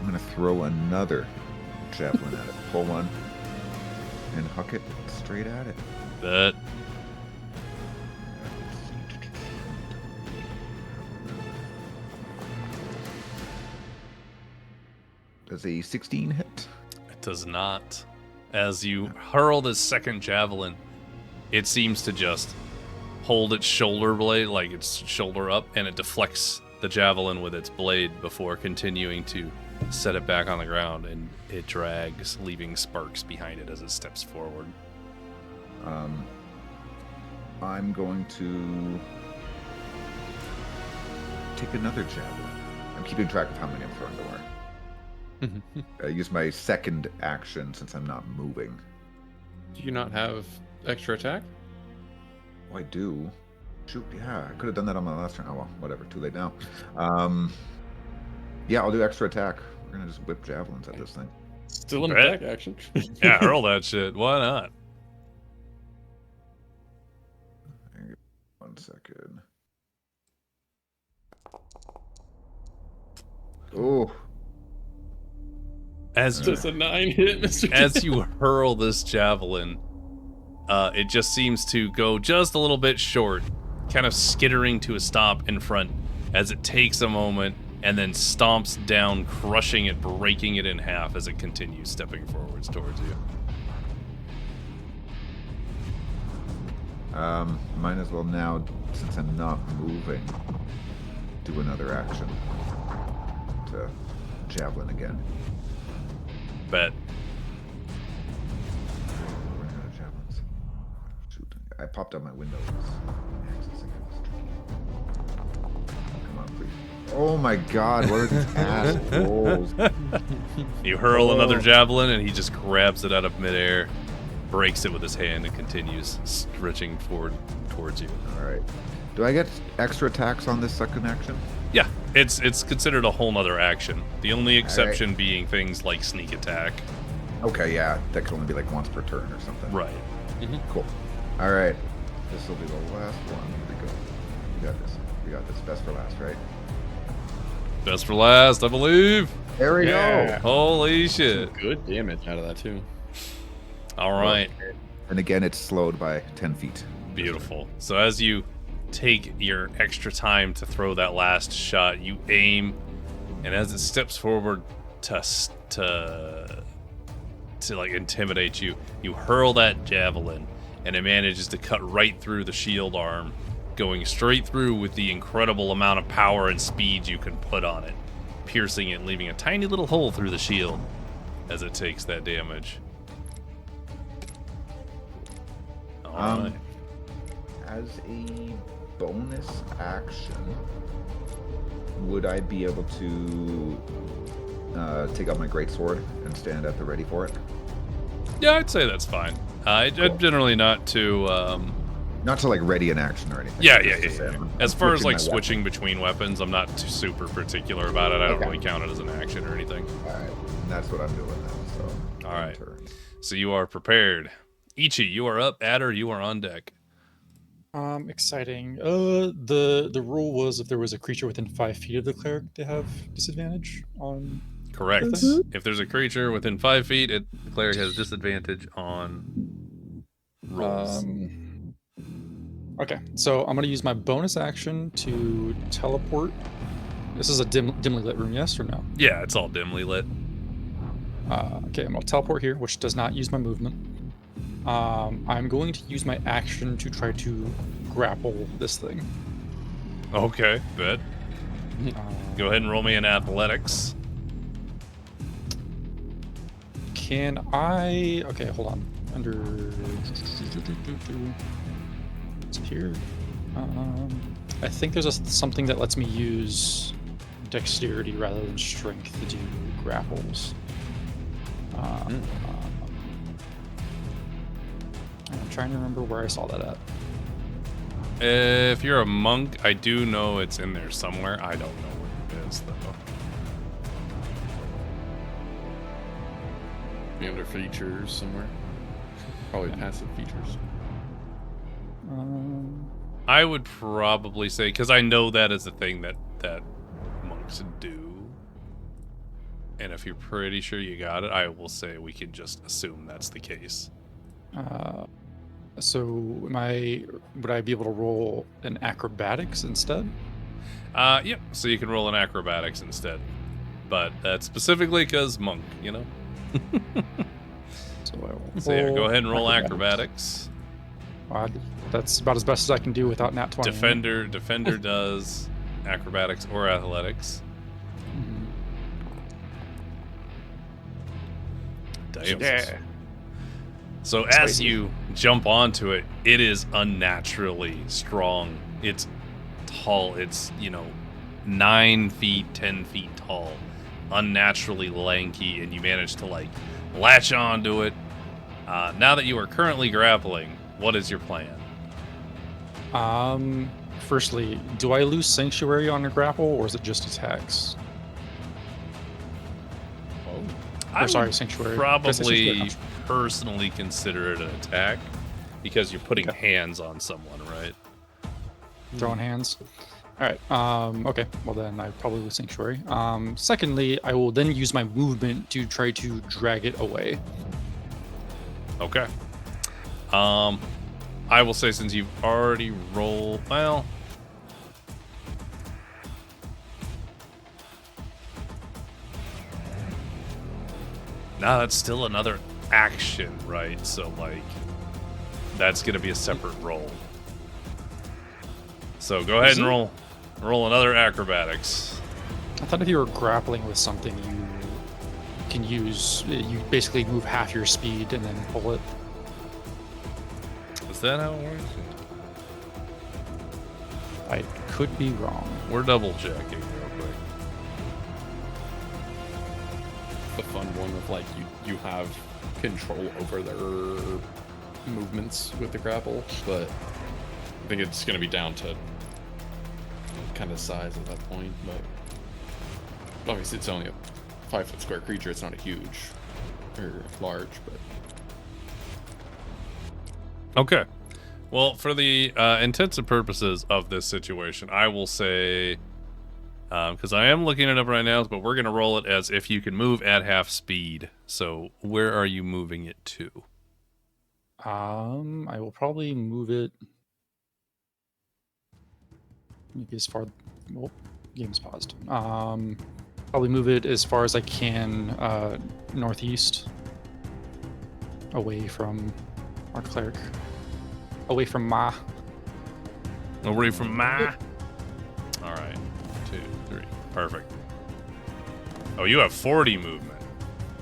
I'm gonna throw another javelin at it. Pull one and huck it straight at it. But Does a 16 hit? it does not. As you hurl this second javelin, it seems to just hold its shoulder blade, like its shoulder up, and it deflects the javelin with its blade before continuing to set it back on the ground, and it drags, leaving sparks behind it as it steps forward. I'm going to take another javelin. I'm keeping track of how many I'm throwing to where. I use my second action since I'm not moving. Do you not have extra attack? Oh, I do. Shoot, yeah, I could have done that on my last turn. Oh well, whatever. Too late now. Yeah, I'll do extra attack. We're gonna just whip javelins at this thing. Still an Right. attack action. Yeah, hurl that shit. Why not? Hang on 1 second. Oh. As you Just a 9 hit, Mr. as you hurl this javelin, it just seems to go just a little bit short, kind of skittering to a stop in front as it takes a moment and then stomps down, crushing it, breaking it in half as it continues stepping forwards towards you. Might as well now, since I'm not moving, do another action to javelin again. Bet. Running out of javelins. Shoot. I popped out my window. Come on, please. Oh my god, what are these assholes? You hurl another javelin, and he just grabs it out of midair, breaks it with his hand, and continues stretching forward towards you. Alright. Do I get extra attacks on this second action? Yeah, it's considered a whole nother action. The only exception being things like sneak attack. Okay, yeah. That could only be like once per turn or something. Right. Cool. Alright. This will be the last one. Here we go. We got this. We got this. Best for last, right? Best for last, I believe. There we Yeah. go. Holy shit. Good damage out of that, too. All right. And again, it's slowed by 10 feet. Beautiful. So as you take your extra time to throw that last shot, you aim, and as it steps forward to like intimidate you, you hurl that javelin, and it manages to cut right through the shield arm, going straight through with the incredible amount of power and speed you can put on it, piercing it, leaving a tiny little hole through the shield as it takes that damage. All right. As a bonus action, would I be able to take out my greatsword and stand at the ready for it? Yeah, I'd say that's fine. I'm generally not too. Not to like ready an action or anything. Yeah. Just to say I'm As far as switching like my switching between weapons, I'm not too super particular about it. I don't Okay. really count it as an action or anything. weapon. All right, and that's what I'm doing now. So. All right. Turn. So you are prepared. Ichi, you are up. Adder, you are on deck. Exciting. The rule was if there was a creature within 5 feet of the cleric, they have disadvantage on. Correct. Mm-hmm. If there's a creature within 5 feet, the cleric has disadvantage on rolls. Okay, so I'm gonna use my bonus action to teleport. This is a dimly lit room, yes or no? Yeah, it's all dimly lit. Okay, I'm gonna teleport here, which does not use my movement. I'm going to use my action to try to grapple this thing. Okay, good. Go ahead and roll me an athletics. Can I? Okay, hold on. Under. It's here. I think there's something that lets me use dexterity rather than strength to do grapples. I'm trying to remember where I saw that at. If you're a monk, I do know it's in there somewhere. I don't know where it is, though. Be under features somewhere. Probably passive features. I would probably say, because I know that is a thing that monks do. And if you're pretty sure you got it, I will say we can just assume that's the case. So would I be able to roll an acrobatics instead? Yep. So you can roll an acrobatics instead. But that's specifically because monk, you know? So I will So yeah, go ahead and roll acrobatics. acrobatics. That's about as best as I can do without nat 20. Defender does acrobatics or athletics. Damn. Yeah. So as you jump onto it, it is unnaturally strong. It's tall. It's, 9 feet, 10 feet tall. Unnaturally lanky, and you manage to, latch onto it. Now that you are currently grappling, what is your plan? Firstly, do I lose Sanctuary on a grapple, or is it just attacks? Sanctuary. Probably personally consider it an attack because you're putting hands on someone, right? Throwing hands. All right. Okay. Well, then I probably lose Sanctuary. Secondly, I will then use my movement to try to drag it away. Okay. I will say, since you've already rolled, well, nah, that's still another action, right? So, that's gonna be a separate roll. So go ahead and roll another acrobatics. I thought if you were grappling with something, you can you basically move half your speed and then pull it. Is that how it works? I could be wrong. We're double checking real quick. The fun one of you have control over their movements with the grapple, but I think it's going to be down to kind of size at that point. But obviously, it's only a 5-foot square creature. It's not a huge or large, but. Okay. Well, for the intents and purposes of this situation, I will say, because I am looking it up right now, but we're going to roll it as if you can move at half speed. So where are you moving it to? I will probably move it maybe as far. Well, game's paused. Probably move it as far as I can northeast, away from our cleric. Away from Ma. Away from Ma? Alright. 2, 3. Perfect. Oh, you have 40 movement.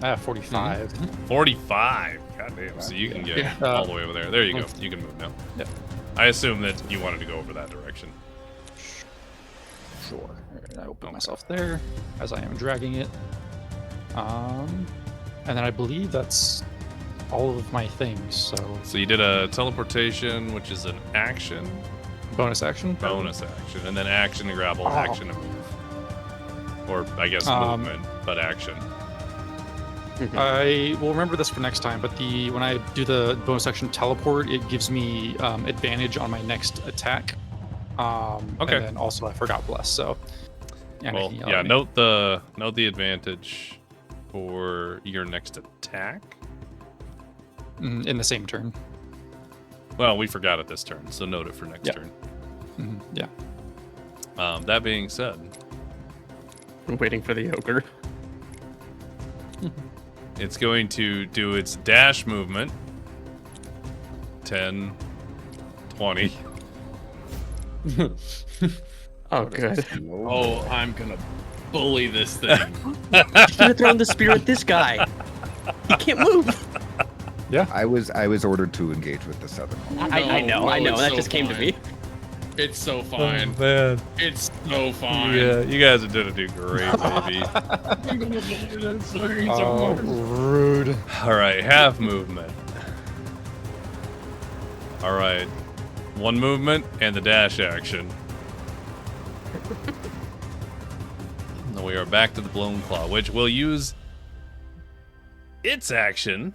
I have 45. 45? Goddamn. So you can get all the way over there. There you go. You can move now. Yeah. I assume that you wanted to go over that direction. Sure. Alright, I will put myself there as I am dragging it. And then I believe that's all of my things. So you did a teleportation, which is an action. Bonus action? Bonus action. And then action to grapple, action to move. Or, I guess, movement, but action. I will remember this for next time, but when I do the bonus action teleport, it gives me advantage on my next attack. And then also I forgot bless, so. Well, yeah, note the advantage for your next attack. In the same turn. Well, we forgot it this turn, so note it for next turn. Yeah. That being said, I'm waiting for the ogre. it's going to do its dash movement. 10, 20. Oh, good. Oh, I'm gonna bully this thing. You should have thrown the spear at this guy. He can't move. I was ordered to engage with the southern one. I know. it's That so just came to fine. me. It's so fine. Oh, man. It's so fine. Yeah, you guys are gonna do great, baby. I'm gonna bully this thing so Oh, hard. rude. All right, half movement. All right, one movement and the dash action. Now we are back to the blown claw, which will use its action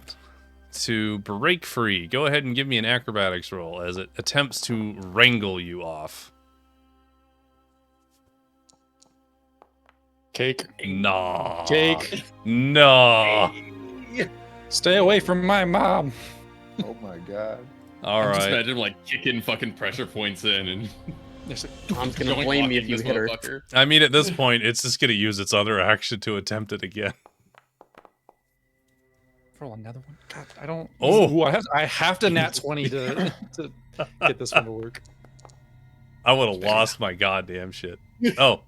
to break free. Go ahead and give me an acrobatics roll as it attempts to wrangle you off. Cake. Nah. Cake. Nah. Stay away from my mom. Oh my god. All Just right. imagine like kicking fucking pressure points in and Mom's gonna joint blame me if locking you this hit her. motherfucker. I mean, at this point, it's just gonna use its other action to attempt it again. Roll another one. God, I don't. Oh. Ooh, I have to nat 20 to get this one to work. I would have lost my goddamn shit. Oh,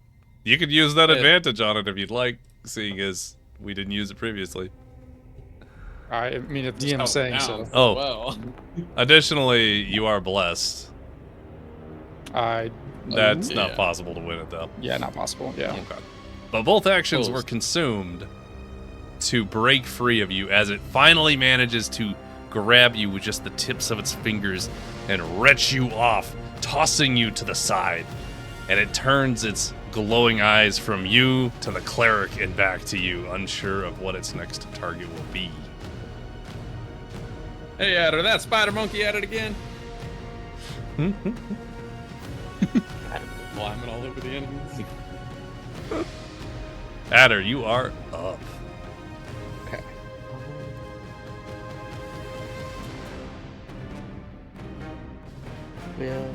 you could use that Yeah. advantage on it if you'd like, seeing as we didn't use it previously. I mean, if DM's saying so. Oh. Well. Additionally, you are blessed. I That's yeah. not possible to win it, though. yeah, not possible. Yeah. Okay. But both actions Close. were consumed to break free of you as it finally manages to grab you with just the tips of its fingers and wrench you off, tossing you to the side. And it turns its glowing eyes from you to the cleric and back to you, unsure of what its next target will be. Hey, Adder, that spider monkey at it again. Climbing all over the enemies. Adder, you are up. Okay. Will.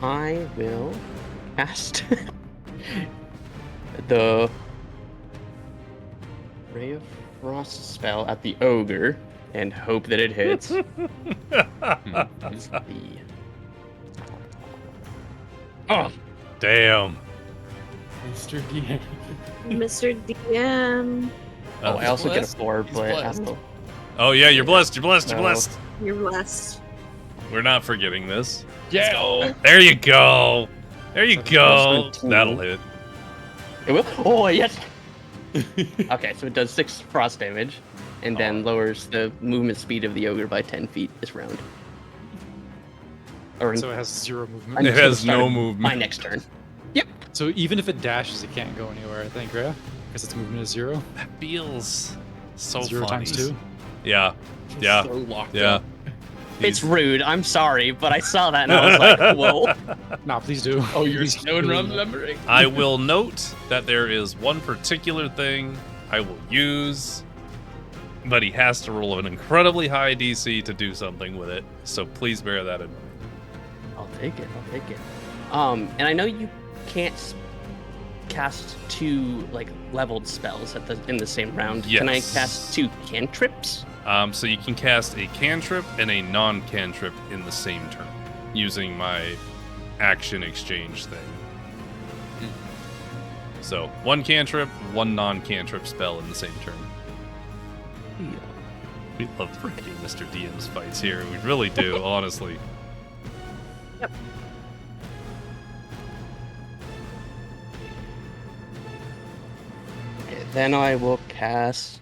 I will cast the Ray of Frost spell at the ogre and hope that it hits. Let's see. Oh, Damn. Mr. DM. Mr. DM. oh, I also get a blessed. 4, He's but I blessed. don't know. Oh yeah, you're blessed, you're blessed, you're No. blessed. You're blessed. We're not forgetting this. Yeah. There you go. There you go. 17. That'll hit. It will? Oh, yes! Okay, so it does 6 frost damage, and then lowers the movement speed of the ogre by 10 feet this round. Or So it has 0 movement. It until the has start no of movement. My next turn. Yep. So even if it dashes, it can't go anywhere, I think, right? Because its movement is 0. That feels so 0 funny. times 2. Yeah. Yeah. So locked Yeah. up. It's rude. I'm sorry, but I saw that and I was like, whoa. Nah, please do. Oh, you're Please snowing do. around the numbering. I will note that there is one particular thing I will use, but he has to roll an incredibly high DC to do something with it. So please bear that in mind. I'll take it. I'll take it. And I know you can't cast 2 like leveled spells in the same round. Can I Yes. cast 2 cantrips? So you can cast a cantrip and a non-cantrip in the same turn, using my action exchange thing. So, one cantrip, one non-cantrip spell in the same turn. We love freaking Mr. DM's fights here. We really do, honestly. Yep. Okay, then I will cast.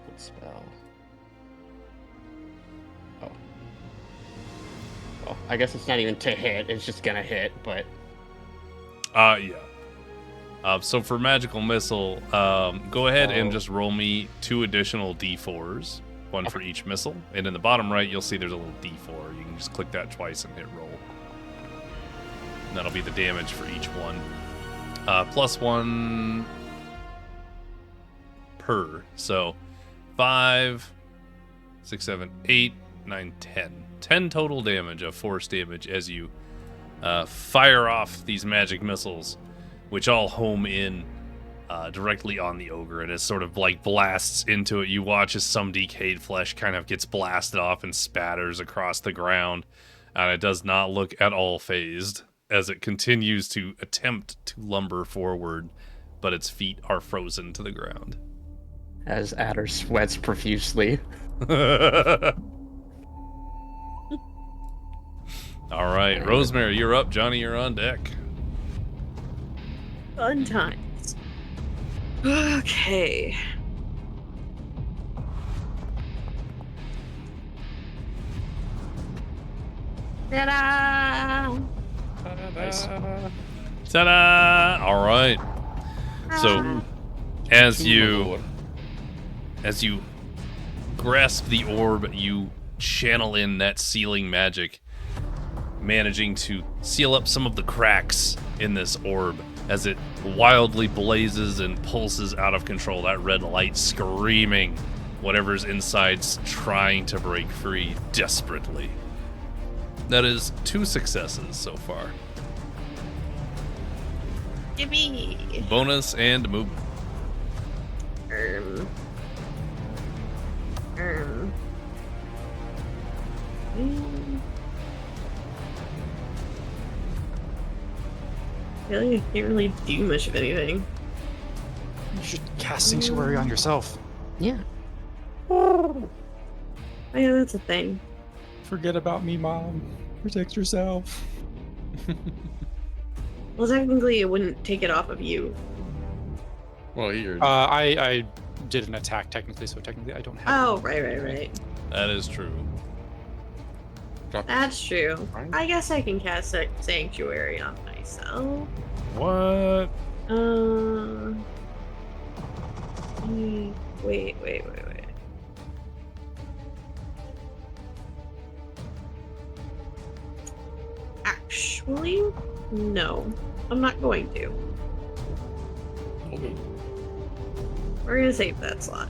What spell? Oh. Oh, I guess it's not even to hit. It's just gonna hit, but. Yeah. So for magical missile, go ahead and Oh. just roll me 2 additional d4s, one for each missile. And in the bottom right, you'll see there's a little d4. You can just click that twice and hit roll. And that'll be the damage for each one. +1 per. So 5, 6, 7, 8, 9, 10. 10 total damage of force damage as you fire off these magic missiles, which all home in directly on the ogre, and it sort of like blasts into it. You watch as some decayed flesh kind of gets blasted off and spatters across the ground, and it does not look at all phased as it continues to attempt to lumber forward, but its feet are frozen to the ground. As Adder sweats profusely. All right, Rosemary, you're up. Johnny, you're on deck. Fun times. Okay. Ta-da! Nice. Ta-da! All right. So, as you grasp the orb, you channel in that sealing magic, managing to seal up some of the cracks in this orb as it wildly blazes and pulses out of control, that red light screaming whatever's inside's trying to break free desperately. That is 2 successes so far. Yippee! Bonus and movement. I feel like I can't really do much of anything. You should cast Sanctuary on yourself. Yeah. Oh yeah, that's a thing. Forget about me, Mom. Protect yourself. Well, technically, it wouldn't take it off of you. Well, you're. I did an attack technically, so technically I don't have. Oh, right. That is true. That's true. I guess I can cast Sanctuary on myself. What? Wait. Actually, no. I'm not going to. Okay. We're gonna save that slot.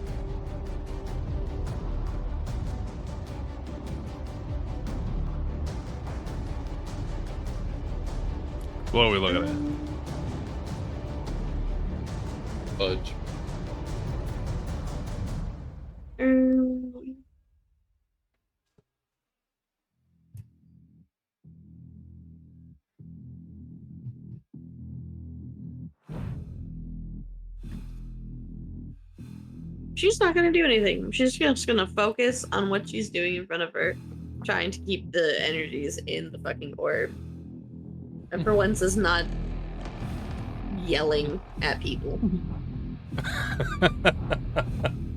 What are we looking at? Fudge. She's not gonna do anything. She's just gonna focus on what she's doing in front of her, trying to keep the energies in the fucking orb. And for once is not yelling at people.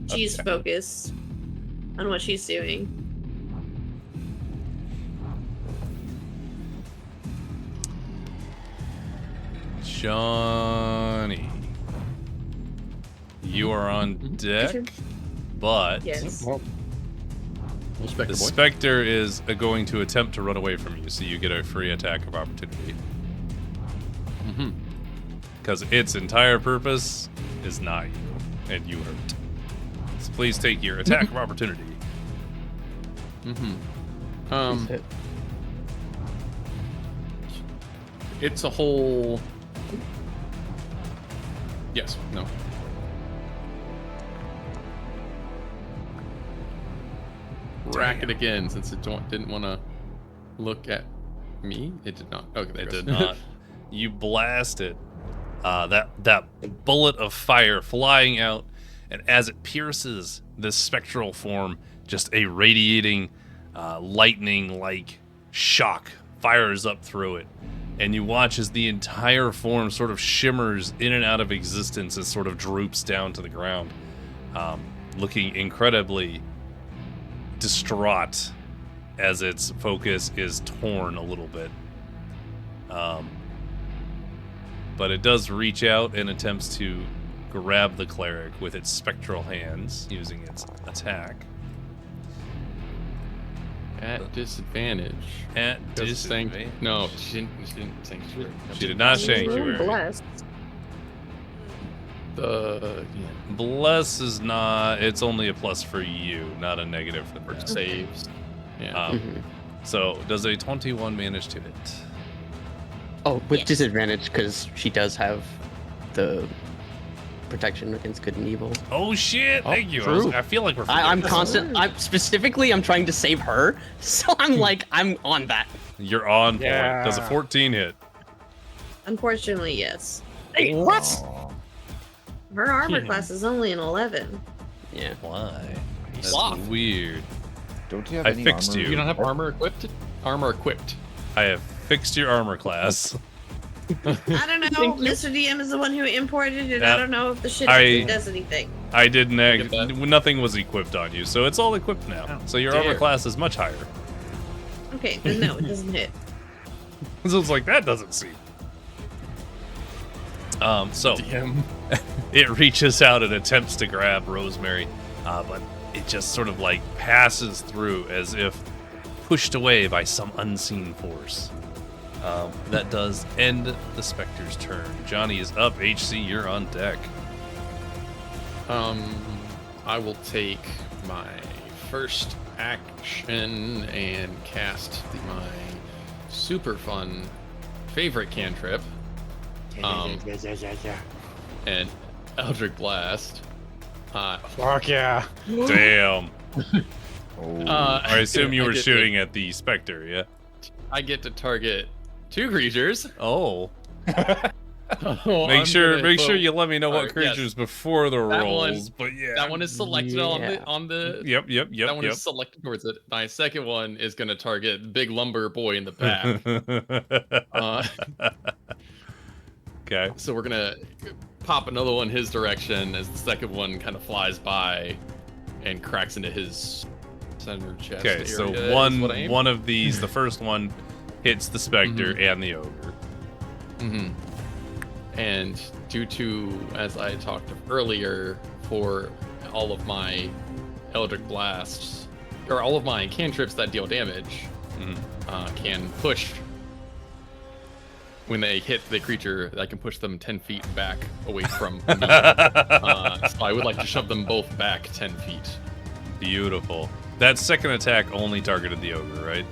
She's focused on what she's doing. Johnny, you are on deck, but Yes. Well, the Spectre is going to attempt to run away from you, so you get a free attack of opportunity. Because its entire purpose is not you, and you hurt. So please take your attack of opportunity. It's a whole. Yes. No. Rack it again, since it didn't want to look at me. It did not. Okay, there It goes. did not. You blast it. That bullet of fire flying out, and as it pierces this spectral form, just a radiating, lightning-like shock fires up through it. And you watch as the entire form sort of shimmers in and out of existence and sort of droops down to the ground, looking incredibly distraught as its focus is torn a little bit. But it does reach out and attempts to grab the cleric with its spectral hands using its attack. At disadvantage. At Does disadvantage. No, she didn't sanctuary. She did not You're sanctuary. blessed. Bless is not. It's only a plus for you, not a negative for them. Saves. Yeah. So does a 21 manage to hit? Oh, with Yes. disadvantage because she does have the protection against good and evil. Oh shit! Thank you. true. I feel like we're. I'm forgetting constant. I'm specifically. I'm trying to save her, so I'm like, I'm on that. You're on point. Yeah. Does a 14 hit? Unfortunately, yes. What? Aw. Her armor class is only an 11. Yeah. Why? That's Sloth. weird. Don't you have I any fixed armor? you. You don't have armor equipped? Armor equipped. I have fixed your armor class. I don't know. Mr. DM is the one who imported it. Yeah. I don't know if the shit I- actually does anything. I didn't. Get that. Nothing was equipped on you, so it's all equipped now. So your armor Dare. class is much higher. Okay, then no, it doesn't hit. So it's like that doesn't seem. So DM. it reaches out and attempts to grab Rosemary, but it just sort of like passes through as if pushed away by some unseen force. That does end the Spectre's turn. Johnny is up. HC, you're on deck. I will take my first action and cast my super fun favorite cantrip. And Eldritch Blast. Fuck yeah. Damn. Oh. I assume you I were get shooting at the Spectre, yeah? I get to target 2 creatures. Oh. Oh, Make I'm sure gonna- you let me know what Alright, yes. creatures before the That rolls. one- But yeah. That one is selected Yeah. on the Yep. that one is selected towards it. My second one is gonna target big lumber boy in the back. Okay. So we're gonna pop another one his direction as the second one kind of flies by and cracks into his center chest. Okay, so area is what I aim. one of these, the first one hits the Spectre and the Ogre. Mhm. And due to, as I talked earlier, for all of my Eldritch Blasts, or all of my cantrips that deal damage, can push. When they hit the creature, I can push them 10 feet back away from me. So I would like to shove them both back 10 feet. Beautiful. That second attack only targeted the Ogre, right?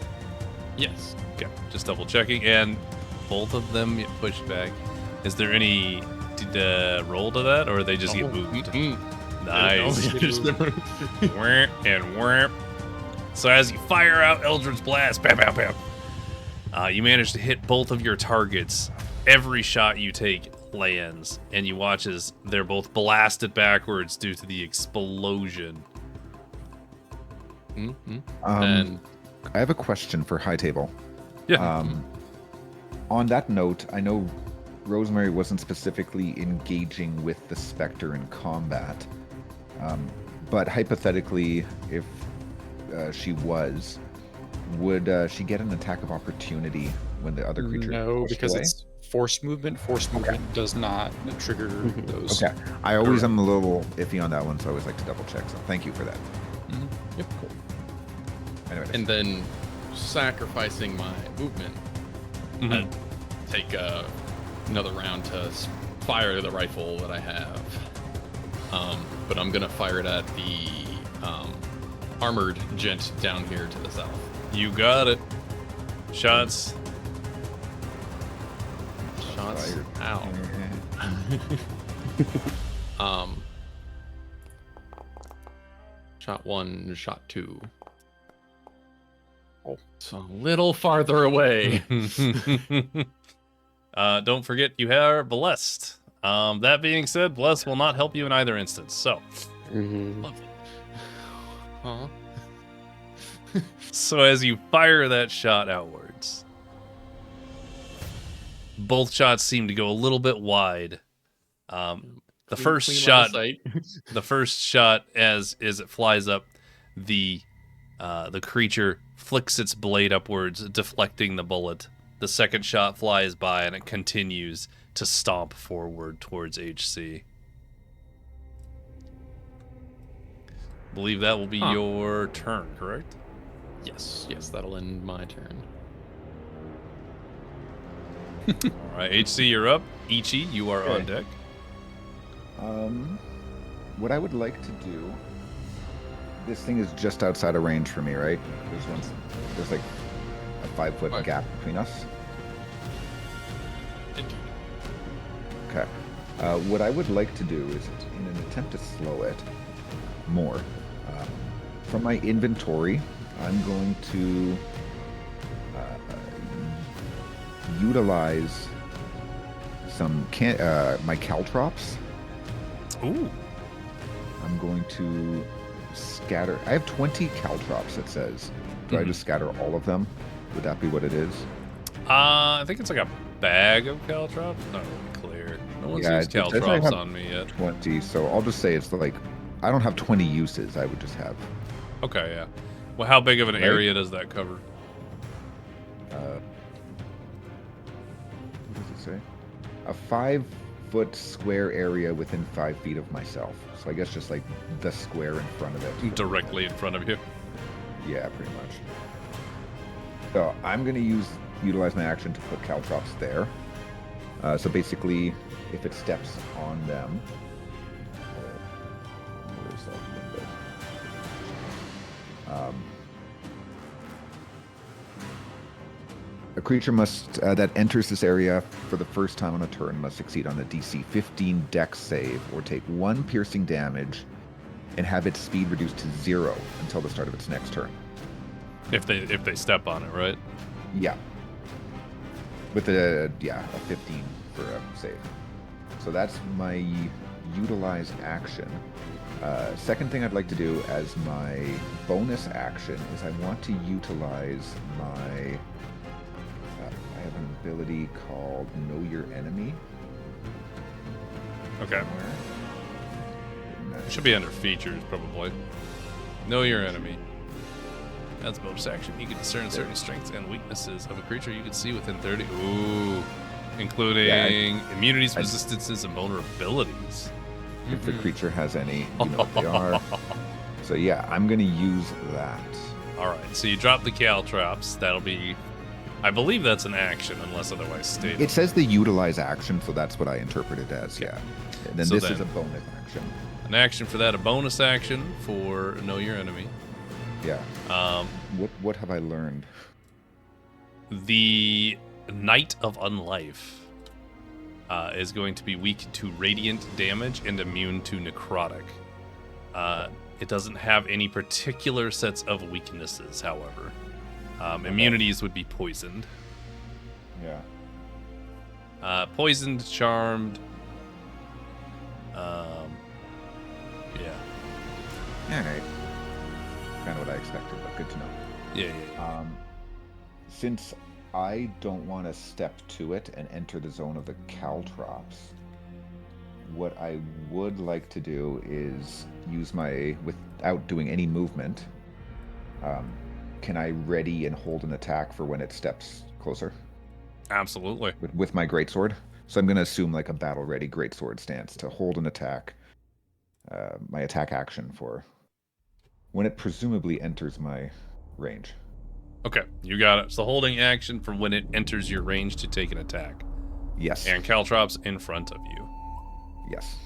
Yes. Okay, just double checking. And both of them get pushed back. Is there any roll to that, or they just get moved? Nice. Wham and wham. So as you fire out Eldritch Blast, bam, bam, bam, you manage to hit both of your targets. Every shot you take lands, and you watch as they're both blasted backwards due to the explosion. And I have a question for High Table. Yeah. On that note, I know Rosemary wasn't specifically engaging with the Spectre in combat, but hypothetically, if she was, would she get an attack of opportunity when the other creature No, pushed because away? it's force movement. Force movement does not trigger those. Okay. I always am a little iffy on that one, so I always like to double check. So thank you for that. Yep, cool. Anyway, And then sacrificing my movement, I'd take another round to fire the rifle that I have. But I'm gonna fire it at the armored gent down here to the south. You got it. Shots. Shots out. Shot 1, shot 2. Oh, so a little farther away. Don't forget you are blessed. That being said, bless will not help you in either instance. So, Lovely. Huh? so as you fire that shot outwards, both shots seem to go a little bit wide. The first Clean shot, line of the first shot, as it flies up, the creature flicks its blade upwards, deflecting the bullet. The second shot flies by, and it continues to stomp forward towards HC. Believe that will be your turn, correct? Yes, that'll end my turn. All right, HC, you're up. Ichi, you are on deck. what I would like to do. This thing is just outside of range for me, right? There's like a 5-foot Right. gap between us. Okay. What I would like to do is, in an attempt to slow it more, from my inventory, I'm going to utilize some my caltrops. Ooh. I'm going to scatter. I have 20 caltrops, it says. Do I just scatter all of them? Would that be what it is? I think it's like a bag of caltrops. Not really clear. No one's used caltrops on me yet. 20, so I'll just say it's like, I don't have 20 uses. I would just have. Okay, yeah. Well, how big of an area does that cover? What does it say? A 5-foot square area within 5 feet of myself. So I guess just like the square in front of it. Directly in front of you. Yeah, pretty much. So I'm going to utilize my action to put caltrops there. So basically, if it steps on them, where's that window? A creature that enters this area for the first time on a turn must succeed on a DC 15 Dex save or take 1 piercing damage and have its speed reduced to 0 until the start of its next turn. If they step on it, right? Yeah. With a 15 for a save. So that's my utilized action. Second thing I'd like to do as my bonus action is I want to utilize my... I have an ability called Know Your Enemy. Okay. It should be under features, probably. Know your enemy. That's bonus action. You can discern certain strengths and weaknesses of a creature you can see within 30. Ooh. Including immunities, resistances, and vulnerabilities. If the creature has any, you know what they are. So yeah, I'm going to use that. Alright, so you drop the caltrops. That'll be... I believe that's an action, unless otherwise stated. It says the utilize action, so that's what I interpret it as, yeah. And then So this then- is a bonus action. An action for that, a bonus action for Know Your Enemy. Yeah. What have I learned? The Knight of Unlife is going to be weak to radiant damage and immune to necrotic. It doesn't have any particular sets of weaknesses, however. Immunities would be poisoned. Yeah. Poisoned, charmed. Yeah. Alright. Kind of what I expected, but good to know. Yeah. Since I don't want to step to it and enter the zone of the caltrops, what I would like to do is use without doing any movement, can I ready and hold an attack for when it steps closer? Absolutely. With my greatsword? So I'm going to assume like a battle-ready greatsword stance to hold an attack, my attack action for when it presumably enters my range. Okay, you got it. So holding action for when it enters your range to take an attack. Yes. And caltrops in front of you. Yes.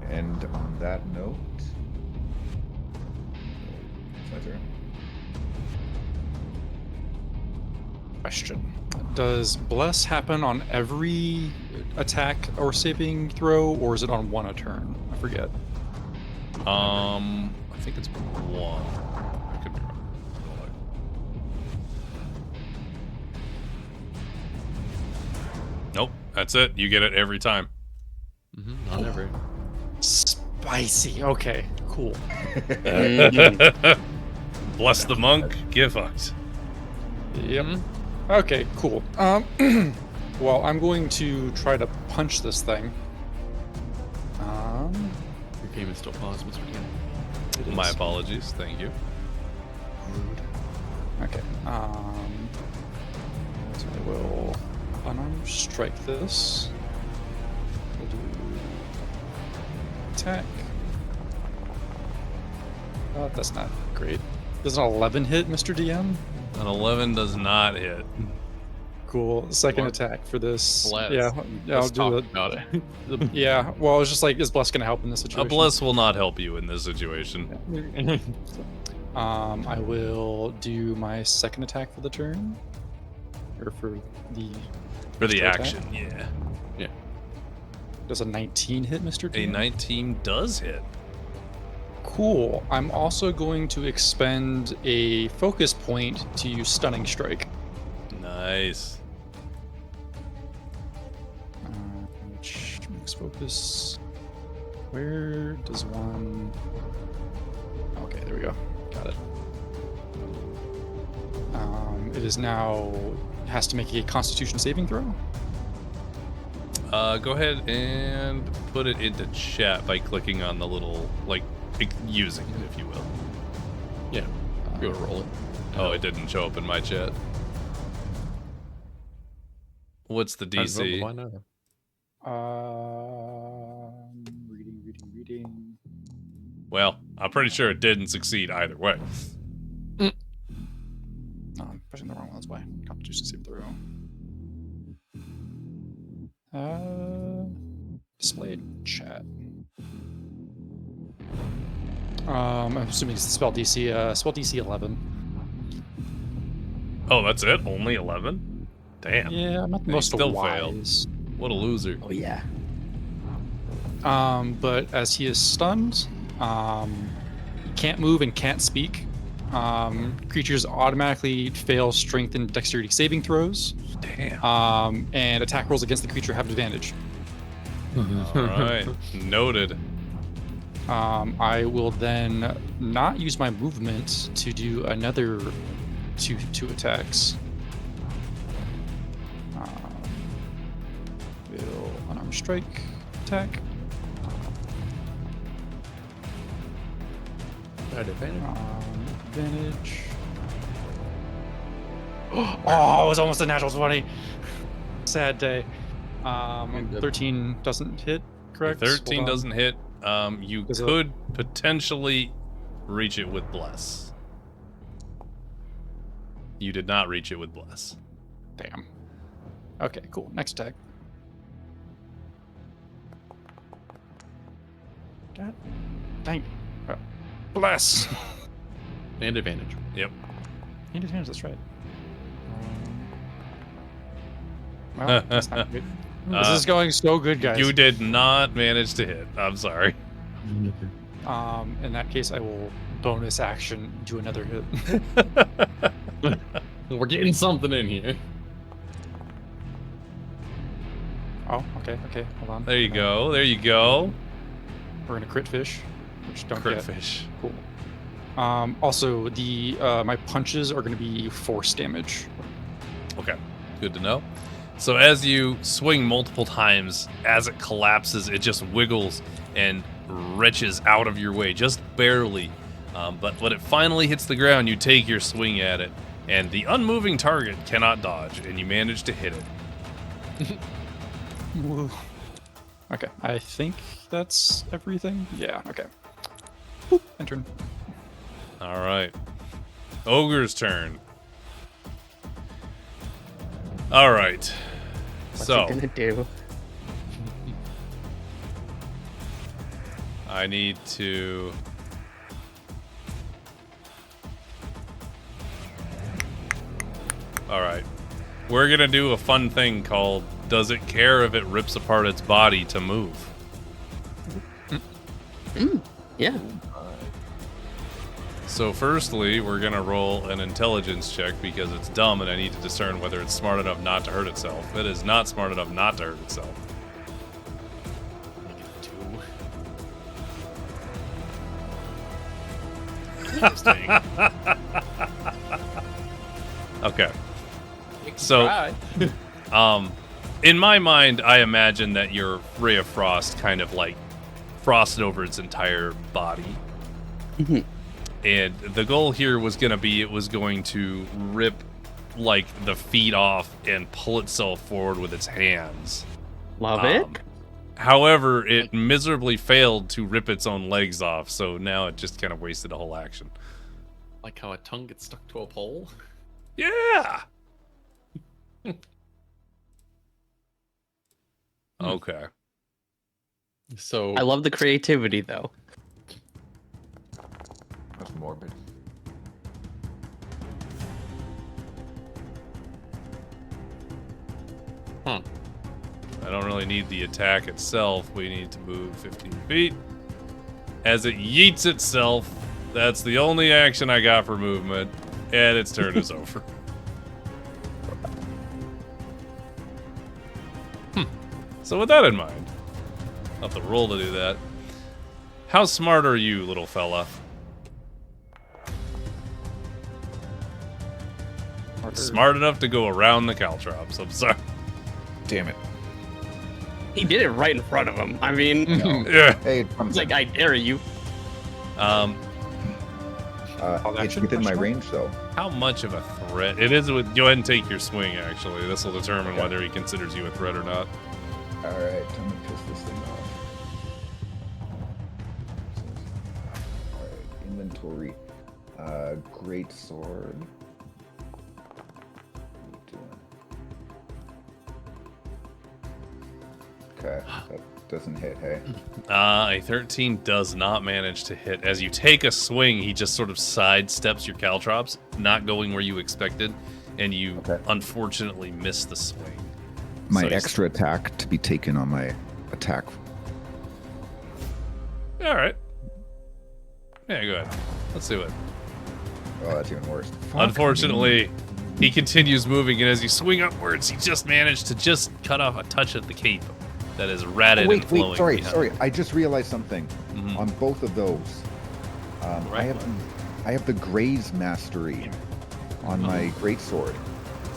And on that note... my turn. Question. Does Bless happen on every attack or saving throw, or is it on one a turn? I forget. I think it's one. I could be wrong. Nope, that's it. You get it every time. Not every. Spicy. Okay, cool. Bless the monk, get fucked. Yep. Okay, cool. Well, I'm going to try to punch this thing. Your game is still paused, Mr. Ken. It My is. apologies, thank you. Rude. Okay. So I will unarmed strike this. We'll do attack. That's not great. Does an 11 hit, Mr. DM? An 11 does not hit. Cool. Second What? attack for this. Bless. Yeah, I'll Let's do talk it. about it. Yeah. Well, it's just like, is Bless gonna help in this A situation? bless will not help you in this situation. I will do my second attack for the turn, or for the For the extra action, attack. yeah. Does a 19 hit, Mr. A DM? 19 does hit. Cool. I'm also going to expend a focus point to use Stunning Strike. Nice. Which makes focus. Where does one. Okay, there we go. Got it. It is now. Has to make a Constitution saving throw. Go ahead and put it into chat by clicking on the little, like, using it, if you will. Yeah. Go roll it. Oh, it didn't show up in my chat. What's the DC? Why not? Reading. Well, I'm pretty sure it didn't succeed either way. Oh, I'm pushing the wrong one. That's why. Constitution saving throw. Displayed chat. I'm assuming it's the spell DC. Spell DC 11. Oh, that's it? Only 11? Damn. Yeah, I'm not the He most still wise. What a loser. Oh yeah. But as he is stunned, he can't move and can't speak. Creatures automatically fail strength and dexterity saving throws. Damn. And attack rolls against the creature have advantage. All right. Noted. I will then not use my movement to do another two attacks. Will unarmed strike attack. At advantage. Advantage. Oh, it was almost a natural 20. Sad day. 13 doesn't hit, correct? 13 Hold on. doesn't hit. You Is it- could potentially reach it with Bless. You did not reach it with Bless. Damn. Okay, cool. Next attack. God dang. Bless. And advantage. Yep. Hand advantage, that's right. Well, that's not good. This is going so good, guys. You did not manage to hit. I'm sorry. In that case, I will bonus action do another hit. We're getting something in here. Oh, okay, hold on. There you go. There you go. We're gonna crit fish, which don't Crit get. fish. Cool. Also, the my punches are gonna be force damage. Okay. Good to know. So as you swing multiple times, as it collapses, it just wiggles and wrenches out of your way, just barely. But when it finally hits the ground, you take your swing at it, and the unmoving target cannot dodge, and you manage to hit it. Woo. Okay, I think that's everything. Yeah. Okay. Boop, end turn. All right. Ogre's turn. All right. What's So he gonna do? I need to. All right. We're gonna do a fun thing called "Does it care if it rips apart its body to move?" Yeah. So firstly, we're gonna roll an intelligence check because it's dumb and I need to discern whether it's smart enough not to hurt itself. It is not smart enough not to hurt itself. Okay. So, in my mind, I imagine that your ray of frost kind of like frosted over its entire body. And the goal here was going to be it was going to rip like the feet off and pull itself forward with its hands. Love it. However, it miserably failed to rip its own legs off, so now it just kind of wasted a whole action. Like how a tongue gets stuck to a pole. Yeah. Okay. So I love the creativity though. That's morbid. I don't really need the attack itself. We need to move 15 feet. As it yeets itself, that's the only action I got for movement, and its turn is over. So with that in mind, I'll have to roll to do that. How smart are you, little fella? Smart enough to go around the caltrops. I'm sorry. Damn it. He did it right in front of him. I mean, Yeah. Hey, it's like, I dare you. it's within my range, though. How much of a threat? It is with. Go ahead and take your swing, actually. This will determine whether he considers you a threat or not. Alright, I'm gonna piss this thing off. Alright, inventory. Great sword. What are you doing? Okay, that doesn't hit, hey? A 13 does not manage to hit. As you take a swing, he just sort of sidesteps your caltrops, not going where you expected, and you unfortunately miss the swing. My So he's- extra attack to be taken on my attack. All right. Yeah, go ahead. Let's do it. Oh, that's even worse. Fuck Unfortunately, he continues moving, and as you swing upwards, he just managed to just cut off a touch of the cape that is ratted and flowing. Wait, sorry. I just realized something. Mhm. On both of those, I have the Graze Mastery on my greatsword.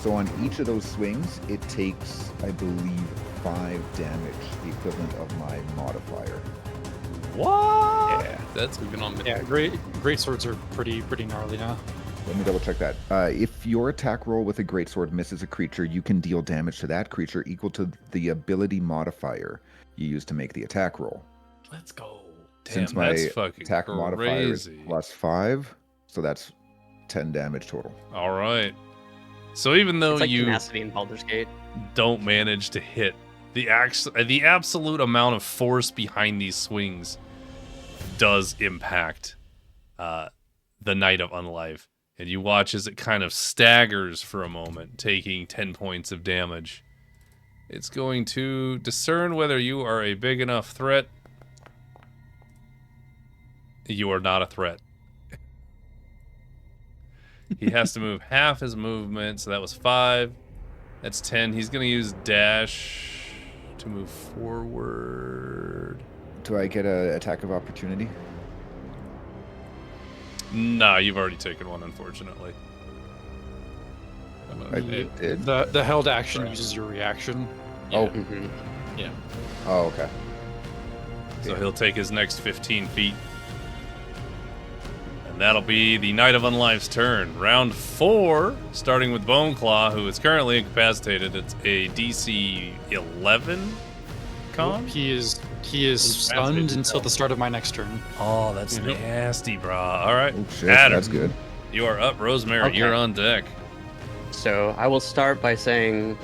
So on each of those swings, it takes, I believe, 5 damage, the equivalent of my modifier. What? Yeah. That's moving on. Yeah, great swords are pretty gnarly now. Let me double check that. If your attack roll with a greatsword misses a creature, you can deal damage to that creature equal to the ability modifier you use to make the attack roll. Let's go. Damn, Since my that's fucking attack modifier is crazy. +5, so that's 10 damage total. All right. So even though It's like you tenacity in Baldur's Gate. don't manage to hit, the absolute amount of force behind these swings does impact the Knight of Unlife. And you watch as it kind of staggers for a moment, taking 10 points of damage. It's going to discern whether you are a big enough threat. You are not a threat. He has to move half his movement, so that was 5. That's 10. He's going to use dash to move forward. Do I get an attack of opportunity? Nah, you've already taken one, unfortunately. I did. The held action uses your reaction. Oh. Mhm. Yeah. Oh, okay. So he'll take his next 15 feet. And that'll be the Knight of Unlife's turn. Round 4, starting with Boneclaw, who is currently incapacitated. It's a DC 11 con? He is stunned until the start of my next turn. Oh, that's Yep. nasty, brah. All right. Oh, shit. Adam, That's good. you are up. Rosemary, Okay. you're on deck. So I will start by saying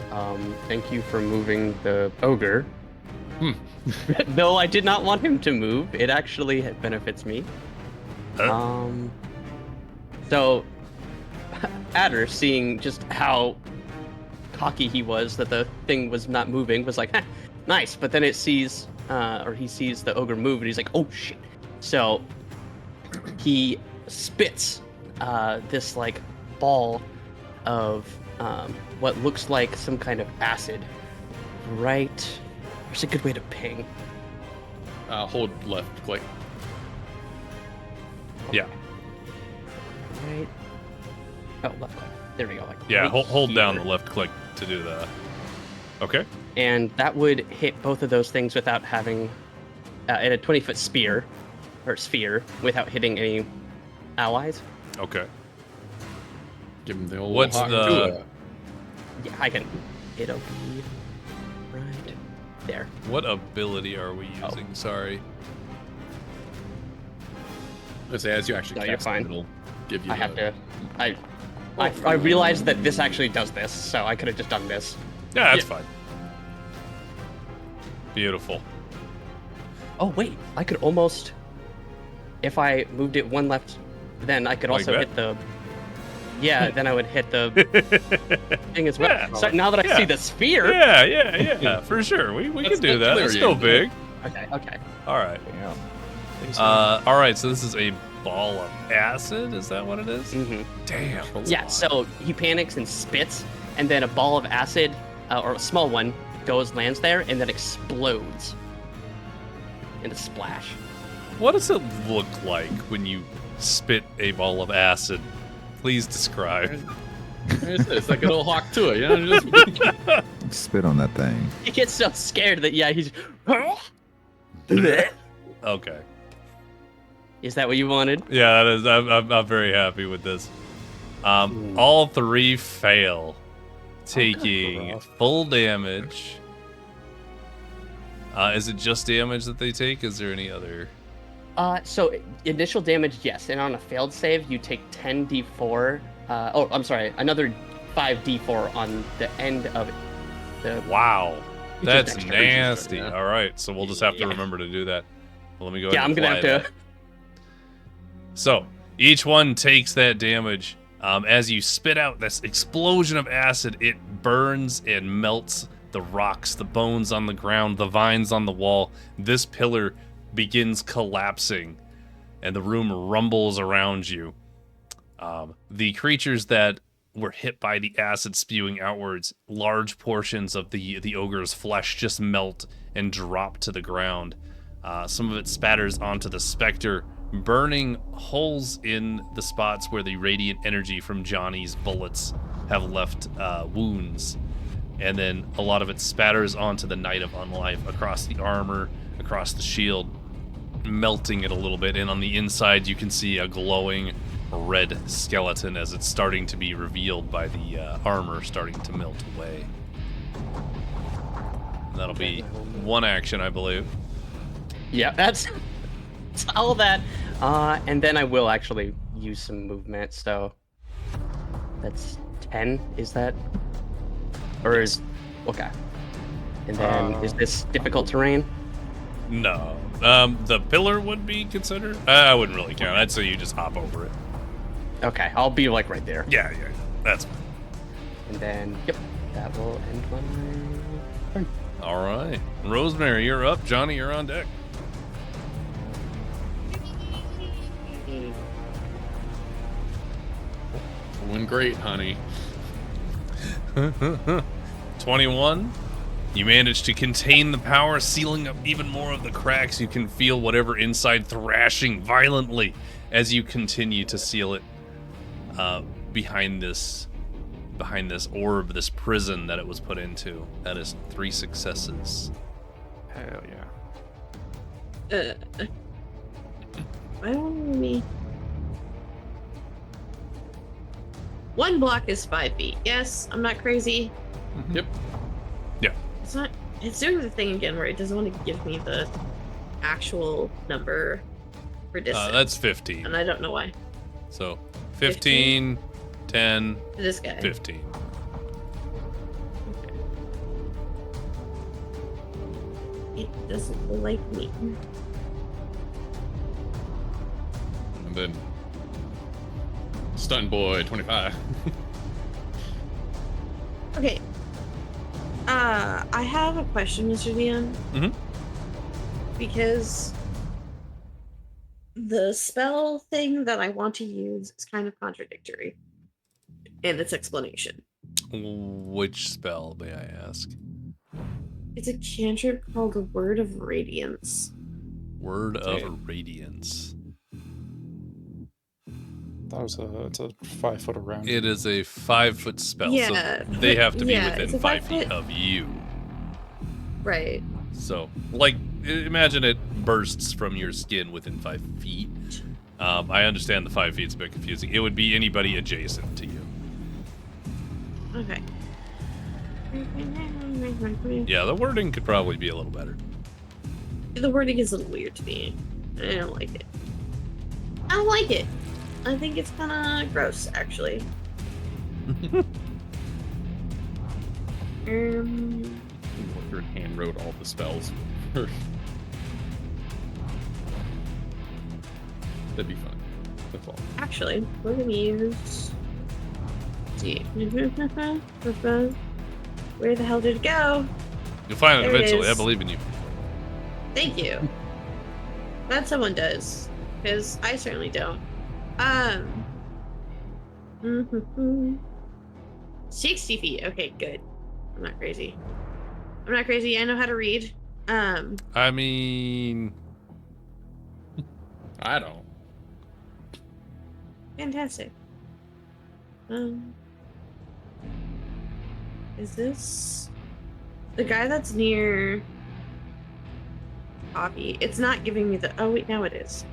thank you for moving the ogre. Though I did not want him to move, it actually benefits me. So Adder, seeing just how cocky he was that the thing was not moving, was like, nice. But then he sees the ogre move, and he's like, oh shit. So he spits this like ball of what looks like some kind of acid. Right. Where's a good way to ping? Hold left click. Yeah. Right. Oh, left click. There we go. Like Yeah, right hold down the here. left click to do that. Okay. And that would hit both of those things without having in a 20-foot sphere without hitting any allies. Okay. Give him the old. What's hawk the- to it. Yeah, I can. It'll be right there. What ability are we Oh. using? Sorry. Let's say as you actually No, you're cast fine. it, it'll give you. I have the- to. I realized that this actually does this, so I could have just done this. Yeah, that's fine. Beautiful. Oh wait, I could almost. If I moved it one left, then I could Like also that? hit the. Yeah, then I would hit the thing as well. Yeah. So now that I see the sphere. Yeah, for sure. We can do that. It's still big. Okay. All right. Damn. All right. So this is a ball of acid. Is that what it is? Mm-hmm. Damn. Yeah. So he panics and spits, and then a ball of acid, or a small one, lands there, and then explodes in a splash. What does it look like when you spit a ball of acid? Please describe. It's like a little hawk to it, you know? Just... Spit on that thing. He gets so scared that he's. Okay. Is that what you wanted? Yeah, that is. I'm very happy with this. All three fail, taking full damage. Is it just damage that they take? Is there any other? So initial damage, yes, and on a failed save, you take 10d4. Another 5d4 on the end of it. Wow, that's extra nasty. yeah. All right, so we'll just have to remember to do that. Well, let me go ahead. Yeah, and I'm gonna apply have that. to. So each one takes that damage. As you spit out this explosion of acid, it burns and melts the rocks, the bones on the ground, the vines on the wall. This pillar begins collapsing, and the room rumbles around you. The creatures that were hit by the acid spewing outwards, large portions of the ogre's flesh just melt and drop to the ground. Some of it spatters onto the specter, burning holes in the spots where the radiant energy from Johnny's bullets have left wounds. And then a lot of it spatters onto the Knight of Unlife, across the armor, across the shield, melting it a little bit. And on the inside, you can see a glowing red skeleton as it's starting to be revealed by the armor starting to melt away. And that'll be one action, I believe. Yeah, that's all that. And then I will actually use some movement, so that's 10, is that? Or is... Okay. And then, is this difficult terrain? No. The pillar would be considered? I wouldn't really count. I'd say you just hop over it. Okay, I'll be like right there. Yeah, that's fine. And then, yep, that will end my turn. All right. Rosemary, you're up. Johnny, you're on deck. Doing great, honey. 21. You manage to contain the power, sealing up even more of the cracks. You can feel whatever inside thrashing violently as you continue to seal it behind this orb, this prison that it was put into. That is 3 successes. Hell yeah. Why don't we... One block is 5 feet. Yes, I'm not crazy. Yep. Yeah. It's not. It's doing the thing again where it doesn't want to give me the actual number for distance. That's 15. And I don't know why. So 15, 10, To this guy. 15. It doesn't like me. And then Stun Boy 25. Okay. I have a question, Mr. DM. Mm-hmm. Because the spell thing that I want to use is kind of contradictory in its explanation. Which spell, may I ask? It's a cantrip called a Word of Radiance. Word of Radiance. It's a 5 foot around. It is a 5-foot spell, Yeah, so they have to be yeah, within it's a 5 5 feet of you. Right. So, like, imagine it bursts from your skin within 5 feet. I understand the 5 feet's a bit confusing. It would be anybody adjacent to you. Okay. Yeah, the wording could probably be a little better. The wording is a little weird to me. I don't like it. I don't like it. I think it's kind of gross, actually. Walker hand wrote all the spells. That'd be fun. That's all. Actually, we're gonna use see. Where the hell did it go? You'll find it There it eventually. I is. believe in you. Thank you. Glad someone does, because I certainly don't. 60 feet. Okay, good. I'm not crazy. I know how to read. I mean, I don't. Fantastic. Is this the guy that's near Poppy? It's not giving me the. Oh wait, now it is.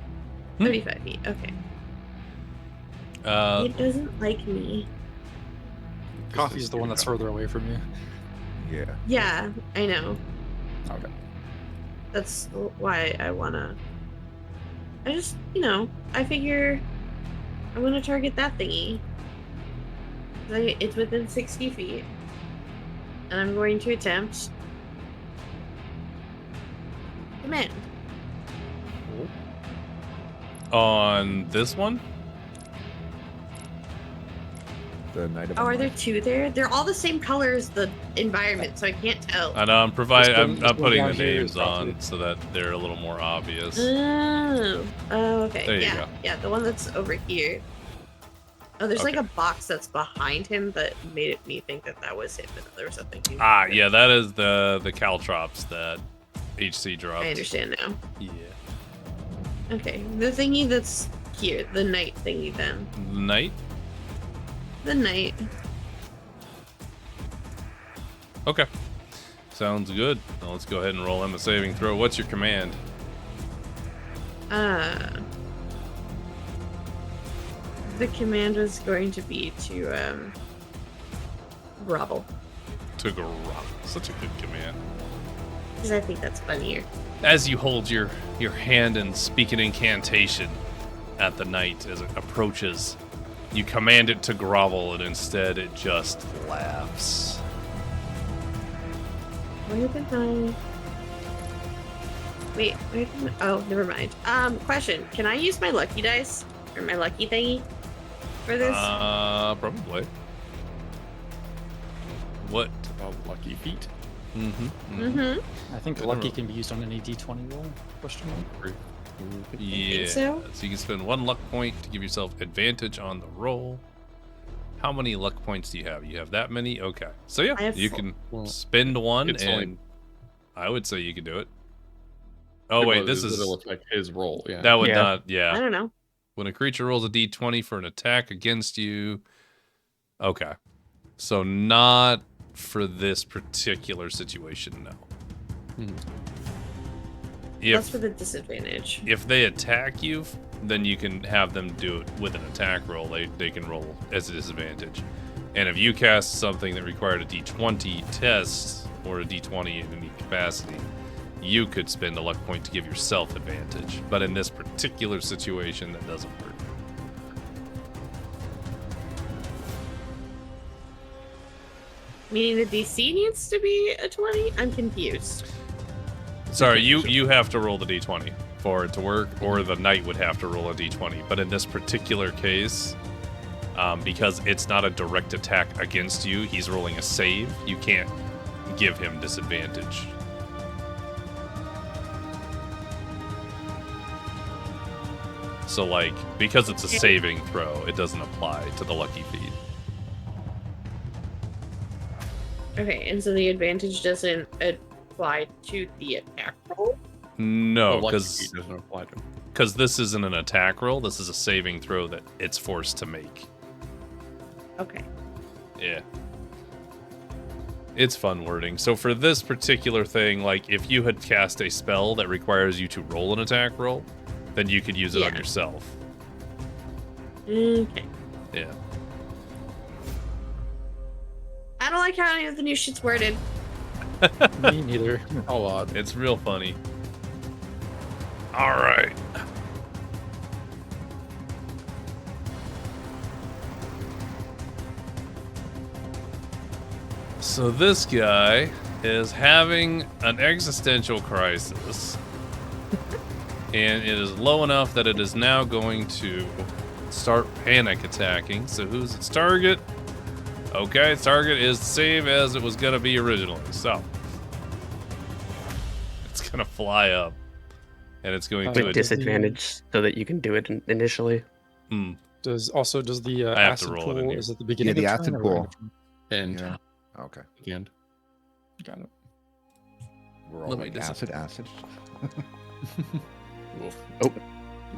35 feet. Okay. It doesn't like me. Coffee's the one that's further away from you. Yeah. Yeah, I know. Okay. That's why I wanna. I just, I figure I want to target that thingy. It's within 60 feet. And I'm going to attempt command. on this one? The Knight of Oh, are there Unlife. two there? They're all the same color as the environment, so I can't tell. I know I'm This one I'm putting the down here names is probably- on so that they're a little more obvious. Oh, okay. There you yeah, go. yeah, the one that's over here. Oh, there's like Okay. a box that's behind him that made me think that was him, but there was something. Ah, yeah, that is the caltrops that HC dropped. I understand now. Yeah. Okay, the thingy that's here, the knight thingy then. Knight? The knight. Okay. Sounds good. Now let's go ahead and roll him a saving throw. What's your command? The command was going to be to grovel, To grovel. Such a good command. because I think that's funnier. As you hold your hand and speak an incantation at the knight as it approaches, you command it to grovel, and instead it just laughs. Where did I? Wait, where did I... Oh, never mind. Question: can I use my lucky dice or my lucky thingy for this? Probably. What? About lucky feet. Mm-hmm. I think I don't lucky know. can be used on any D20 roll. Question mark. Yeah. so. So you can spend 1 luck point to give yourself advantage on the roll. How many luck points do you have? You have that many? Okay. So yeah, I have you four. can Well, spend 1 it's and only- I would say you can do it. Oh wait, this is it'll affect his roll. Yeah. that would Yeah. not I don't know. When a creature rolls a d20 for an attack against you. Okay. So not for this particular situation, no. Hmm. That's If for the disadvantage. if they attack you, then you can have them do it with an attack roll. They can roll as a disadvantage. And if you cast something that required a d20 test or a d20 in any capacity, you could spend a luck point to give yourself advantage. But in this particular situation, that doesn't work. Meaning the DC needs to be a 20? I'm confused. Sorry, you have to roll the d20 for it to work, or the knight would have to roll a d20. But in this particular case, because it's not a direct attack against you, he's rolling a save. You can't give him disadvantage. So, like, because it's a saving throw, it doesn't apply to the lucky feat. Okay, and so the advantage doesn't apply to the attack roll? No, The lucky because feat doesn't apply to him. this isn't an attack roll. This is a saving throw that it's forced to make. Okay. Yeah. It's fun wording. So for this particular thing, like if you had cast a spell that requires you to roll an attack roll, then you could use it on Yeah. yourself. Okay. Yeah. I don't like how any of the new shit's worded. Me neither. A lot. It's real funny. All right. So this guy is having an existential crisis. And it is low enough that it is now going to start panic attacking. So who's its target? Okay, target is the same as it was gonna be originally, so it's gonna fly up, and it's going to With disadvantage so that you can do it initially. Does the I have to acid roll it in pool here. is at the beginning the of acid turn or pool. end of turn? And Yeah. Okay. and Got it. We're all Let me like decide. acid.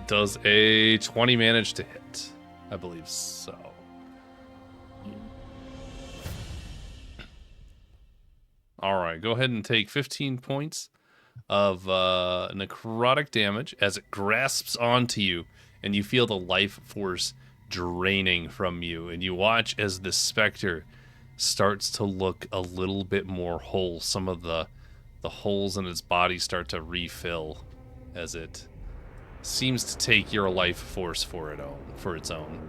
Does a 20 manage to hit? I believe so. All right, go ahead and take 15 points of necrotic damage as it grasps onto you, and you feel the life force draining from you, and you watch as the specter starts to look a little bit more whole. Some of the holes in its body start to refill as it seems to take your life force for its own.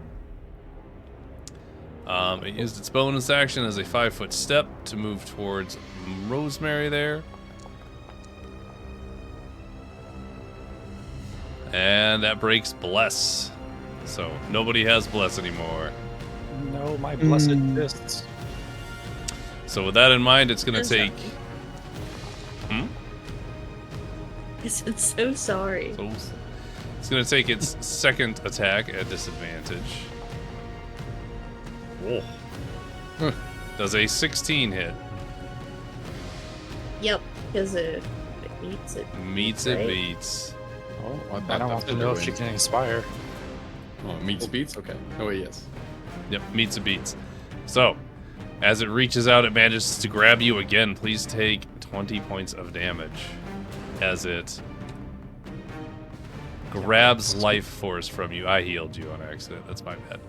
It used its bonus action as a 5-foot step to move towards Rosemary there. And that breaks Bless. So nobody has Bless anymore. No, my blessed fists. So with that in mind, it's going I'm to take... sorry. I said so sorry. So it's going to take its second attack at disadvantage. Whoa. Does a 16 hit? Yep, because it meets it. Meets it Right. beats. oh, I don't have to know if she can inspire. Oh, meets beats. Okay. Oh wait, yes. Yep, meets it beats. So, as it reaches out, it manages to grab you again. Please take 20 points of damage as it grabs life force from you. I healed you on accident. That's my bad.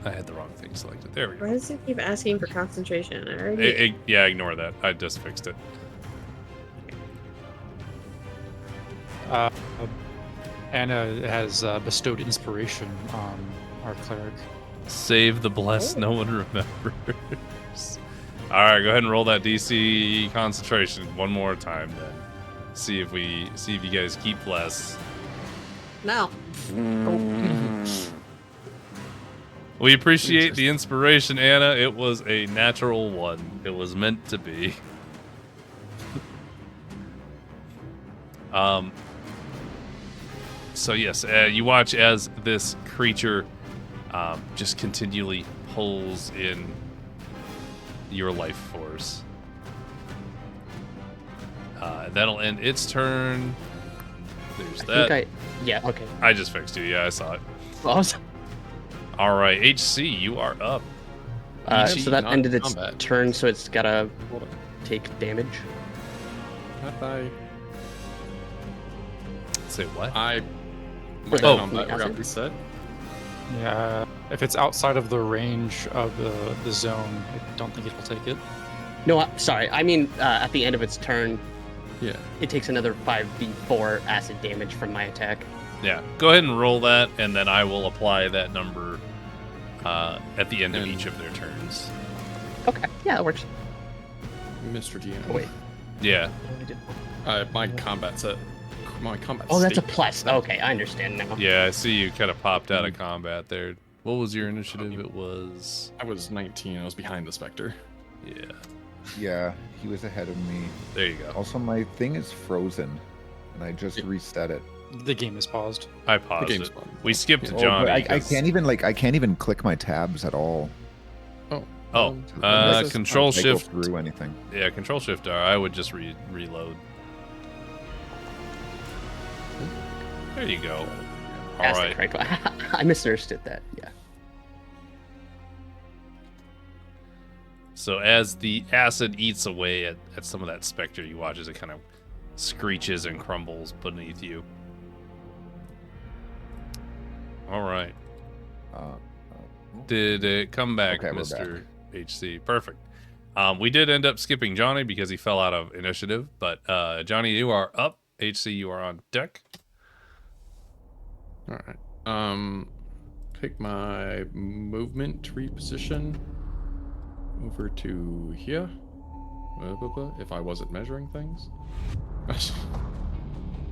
I had the wrong thing selected. There we Why go. does it keep asking for concentration? I already Yeah, ignore that. I just fixed it. Anna has bestowed inspiration on our cleric. Save the blessed. No one remembers. All right, go ahead and roll that DC concentration one more time then. See if you guys keep blessed. No. We appreciate the inspiration, Anna. It was a natural one. It was meant to be. So yes, you watch as this creature just continually pulls in your life force. That'll end its turn. There's that. Yeah, okay. I just fixed you. Yeah, I saw it. Awesome. All right, HC, you are up. So that not ended its combat. turn, so it's gotta Hold on. take damage. Have I? Say what? My Oh, combat acid? got reset. Yeah, if it's outside of the range of the zone, I don't think it will take it. No, sorry. I mean, at the end of its turn, Yeah. it takes another 5d4 acid damage from my attack. Yeah, go ahead and roll that, and then I will apply that number at the end of And- each of their turns. Okay, yeah, that works. Mr. GM. Oh, wait. Yeah. I did- My combat's at. My combat. Oh, that's a state. plus. Okay, I understand now. Yeah, I see you kind of popped out of combat there. What was your initiative? It was... I was 19. I was behind the specter. Yeah, Yeah, he was ahead of me. there you go. Also, my thing is frozen, and I just reset it. The game is paused. I The paused game's it. fun. We skipped to Oh, Johnny. but I 'cause- can't even click my tabs at all. Oh, Unless it's Control I go Shift. through anything. Yeah, Control Shift R. I would just reload. There you go. All That's the right. correct one. I misunderstood that. Yeah. So as the acid eats away at some of that specter, you watch as it kind of screeches and crumbles beneath you. All right. Did it come back, Okay, we're Mr. HC? Perfect. We did end up skipping Johnny because he fell out of initiative, but Johnny, you are up. HC, you are on deck. All right. Pick my movement reposition over to here. If I wasn't measuring things.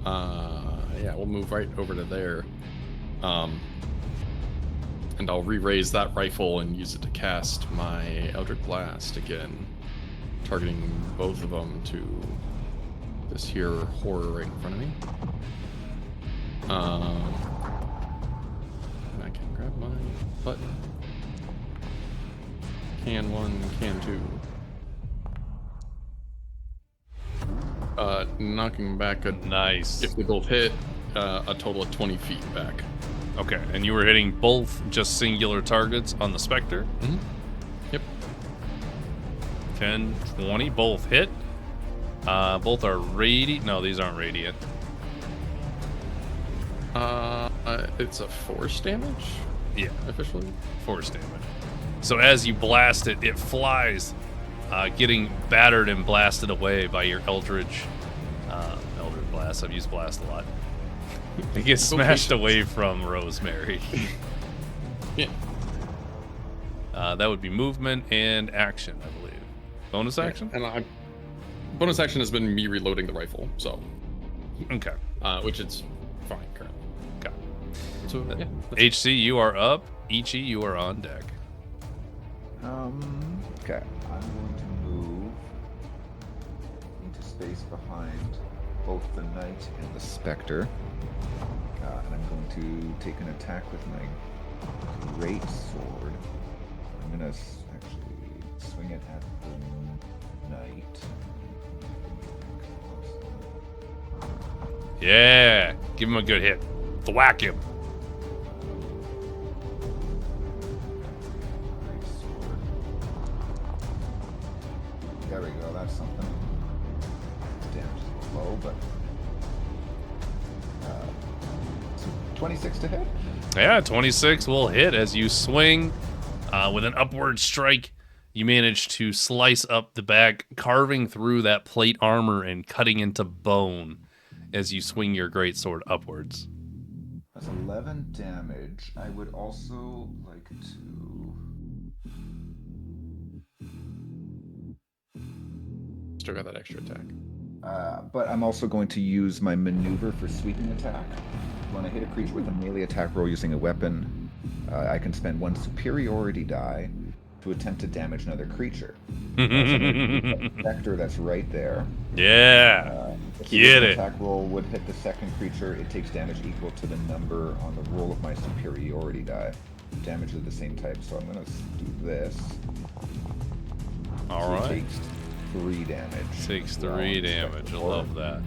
Yeah, we'll move right over to there. And I'll re-raise that rifle and use it to cast my Eldritch Blast again, targeting both of them to this here horror right in front of me. And I can grab my button. Can one, can two. Knocking back a Nice. If they both hit, a total of 20 feet back. Okay, and you were hitting both just singular targets on the Spectre? Mm-hmm. Yep. 10, 20, both hit. Both are radiant. No, these aren't radiant. It's a force damage? Yeah, Officially? force damage. So as you blast it, it flies, getting battered and blasted away by your Eldritch Blast. I've used blast a lot. It gets smashed away from Rosemary. Yeah. That would be movement and action, I believe. Bonus action? And bonus action has been me reloading the rifle, so. Okay. Which is fine currently. Got it. So, yeah. HC, you are up. Ichi, you are on deck. Okay. I'm going to move into space behind both the Knight and the Spectre. And I'm going to take an attack with my great sword. I'm going to actually swing it at the Knight. Yeah. Give him a good hit. Thwack him. Great sword. There we go, that's something. Damage is low, but 26 to hit? Yeah, 26 will hit as you swing with an upward strike. You manage to slice up the back, carving through that plate armor and cutting into bone as you swing your greatsword upwards. That's 11 damage. I would also like to... Still got that extra attack. But I'm also going to use my maneuver for sweeping attack. When I hit a creature with a melee attack roll using a weapon, I can spend one superiority die to attempt to damage another creature. Vector that's right there. Yeah. Get it. Attack roll would hit the second creature. It takes damage equal to the number on the roll of my superiority die. Damage of the same type. So I'm going to do this. All so right. It takes 3 damage. Takes 3 damage. I love that.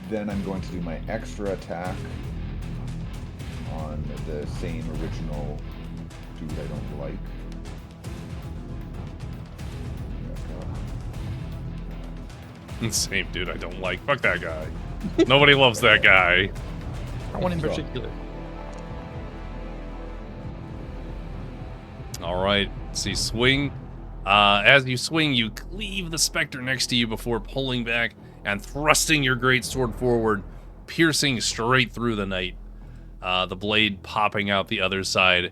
Then I'm going to do my extra attack on the same original dude I don't like. Same dude I don't like. Fuck that guy. Nobody loves that guy. Not one in particular. All right. See, swing. As you swing, you cleave the Spectre next to you before pulling back and thrusting your greatsword forward, piercing straight through the Knight. The blade popping out the other side,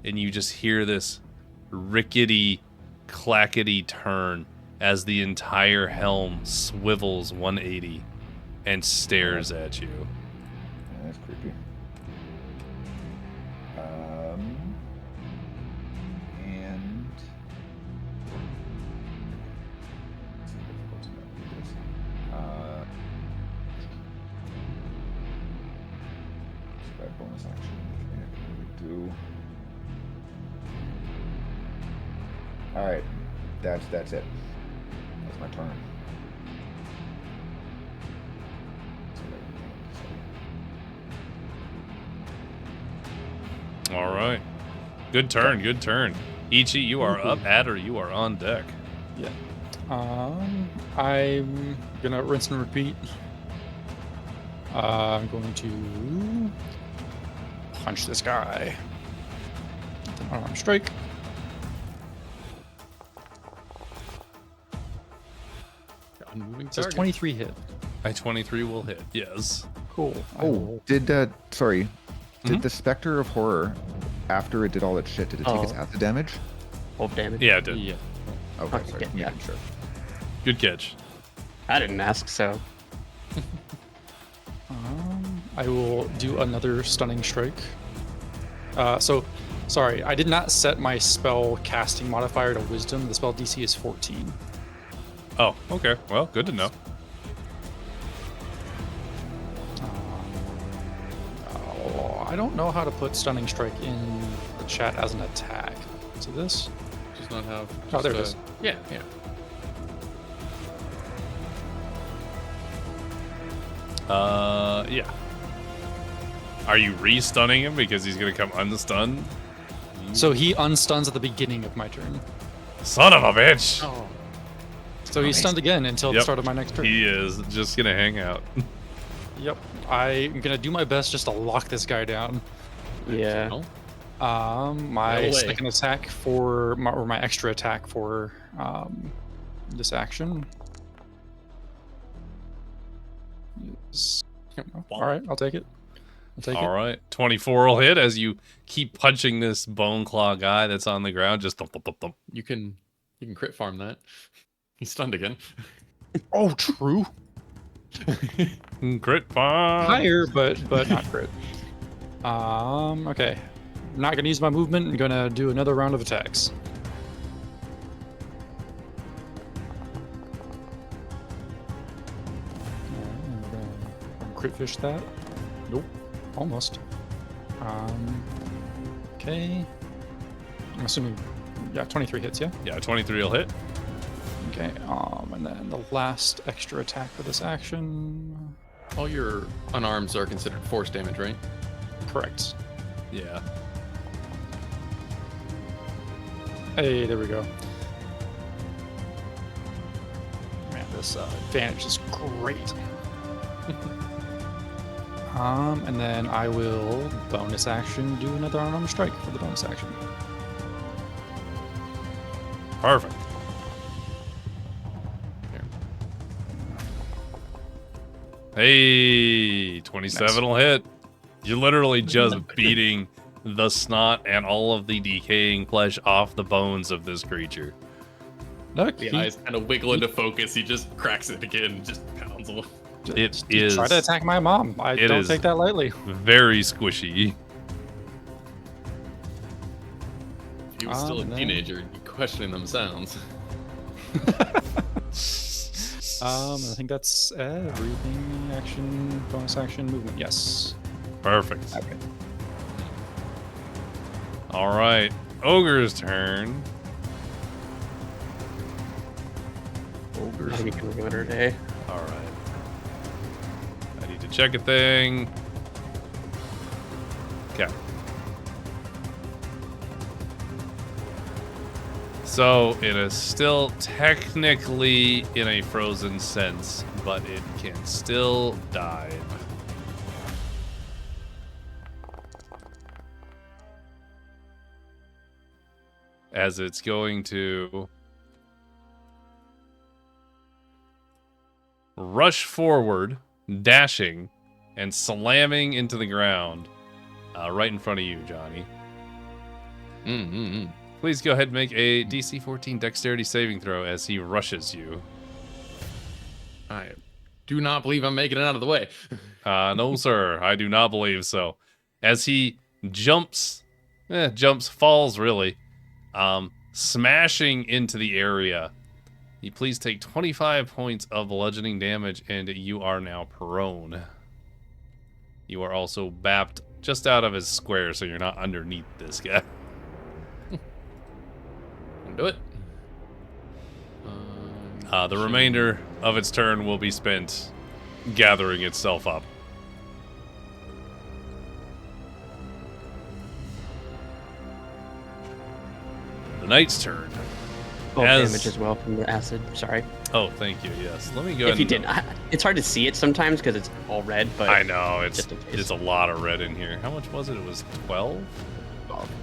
and you just hear this rickety, clackety turn as the entire helm swivels 180 and stares at you. Yeah, that's creepy. And let's see what difficulty that is. So that bonus action can't really do. All right, that's it. That's my turn. All right. Good turn, good turn. Ichi, you are up. Adder, you are on deck. Yeah. I'm gonna rinse and repeat. I'm going to punch this guy. Unarmed strike. Unmoving Says target. 23 hit. A 23 will hit. Yes. Cool. Oh, did the Spectre of Horror, after it did all its shit, did it take its acid damage? 12 damage? Yeah, it did. Yeah. Okay, Okay, sorry. yeah. Making sure. Good catch. I didn't ask, so. I will do another stunning strike. Sorry, I did not set my spell casting modifier to wisdom. The spell DC is 14. Oh, okay. Well, good to know. I don't know how to put stunning strike in the chat as an attack. So this? Just not have. Oh, there it is. Yeah, yeah. Yeah. Are you re-stunning him because he's gonna come unstunned? So he unstuns at the beginning of my turn. Son of a bitch! Oh. So he's stunned again until the Yep. start of my next turn. He is just gonna hang out. Yep. I'm gonna do my best just to lock this guy down. Yeah. My No way. second attack for my extra attack for this action. All right, I'll take it. All right, 24 will hit as you keep punching this bone claw guy that's on the ground. Just thump, thump, thump, thump. You can crit farm that. He's stunned again. Oh, true. Crit farm. Higher, but not crit. Okay. I'm not gonna use my movement. I'm gonna do another round of attacks. Crit fish that. Nope. Almost. Okay. I'm assuming, yeah, 23 hits, yeah? Yeah, 23 will hit. Okay, and then the last extra attack for this action. All your unarms are considered force damage, right? Correct. Yeah. Hey, there we go. Man, this advantage is great. And then I will bonus action do another unarmed strike for the bonus action. Perfect. Hey, 27 will hit. You're literally just beating the snot and all of the decaying flesh off the bones of this creature. Look, The eyes kind of wiggle into focus. He just cracks it again and just pounds them. It he is tried to attack my mom. I it don't is- take that lightly. very squishy. If he was still a and then- teenager, he'd be questioning them sounds. I think that's everything. Action, bonus action, movement. Yes. Perfect. Okay. All right, Ogre's turn. Ogres. I think we can give it her day. All right. I need to check a thing. Okay. So it is still technically in a frozen sense, but it can still dive. As it's going to rush forward, dashing, and slamming into the ground right in front of you, Johnny. Please go ahead and make a DC 14 dexterity saving throw as he rushes you. I do not believe I'm making it out of the way. No, sir, I do not believe so. As he falls really, smashing into the area. You please take 25 points of bludgeoning damage, and you are now prone. You are also bapped just out of his square, so you're not underneath this guy. Do it. The remainder of its turn will be spent gathering itself up. The knight's turn. Damage as well from the acid. Sorry. Oh, thank you. Yes. Let me go. If you didn't, it's hard to see it sometimes because it's all red. But I know it's just in case. it's a lot of red in here. How much was it? It was 12.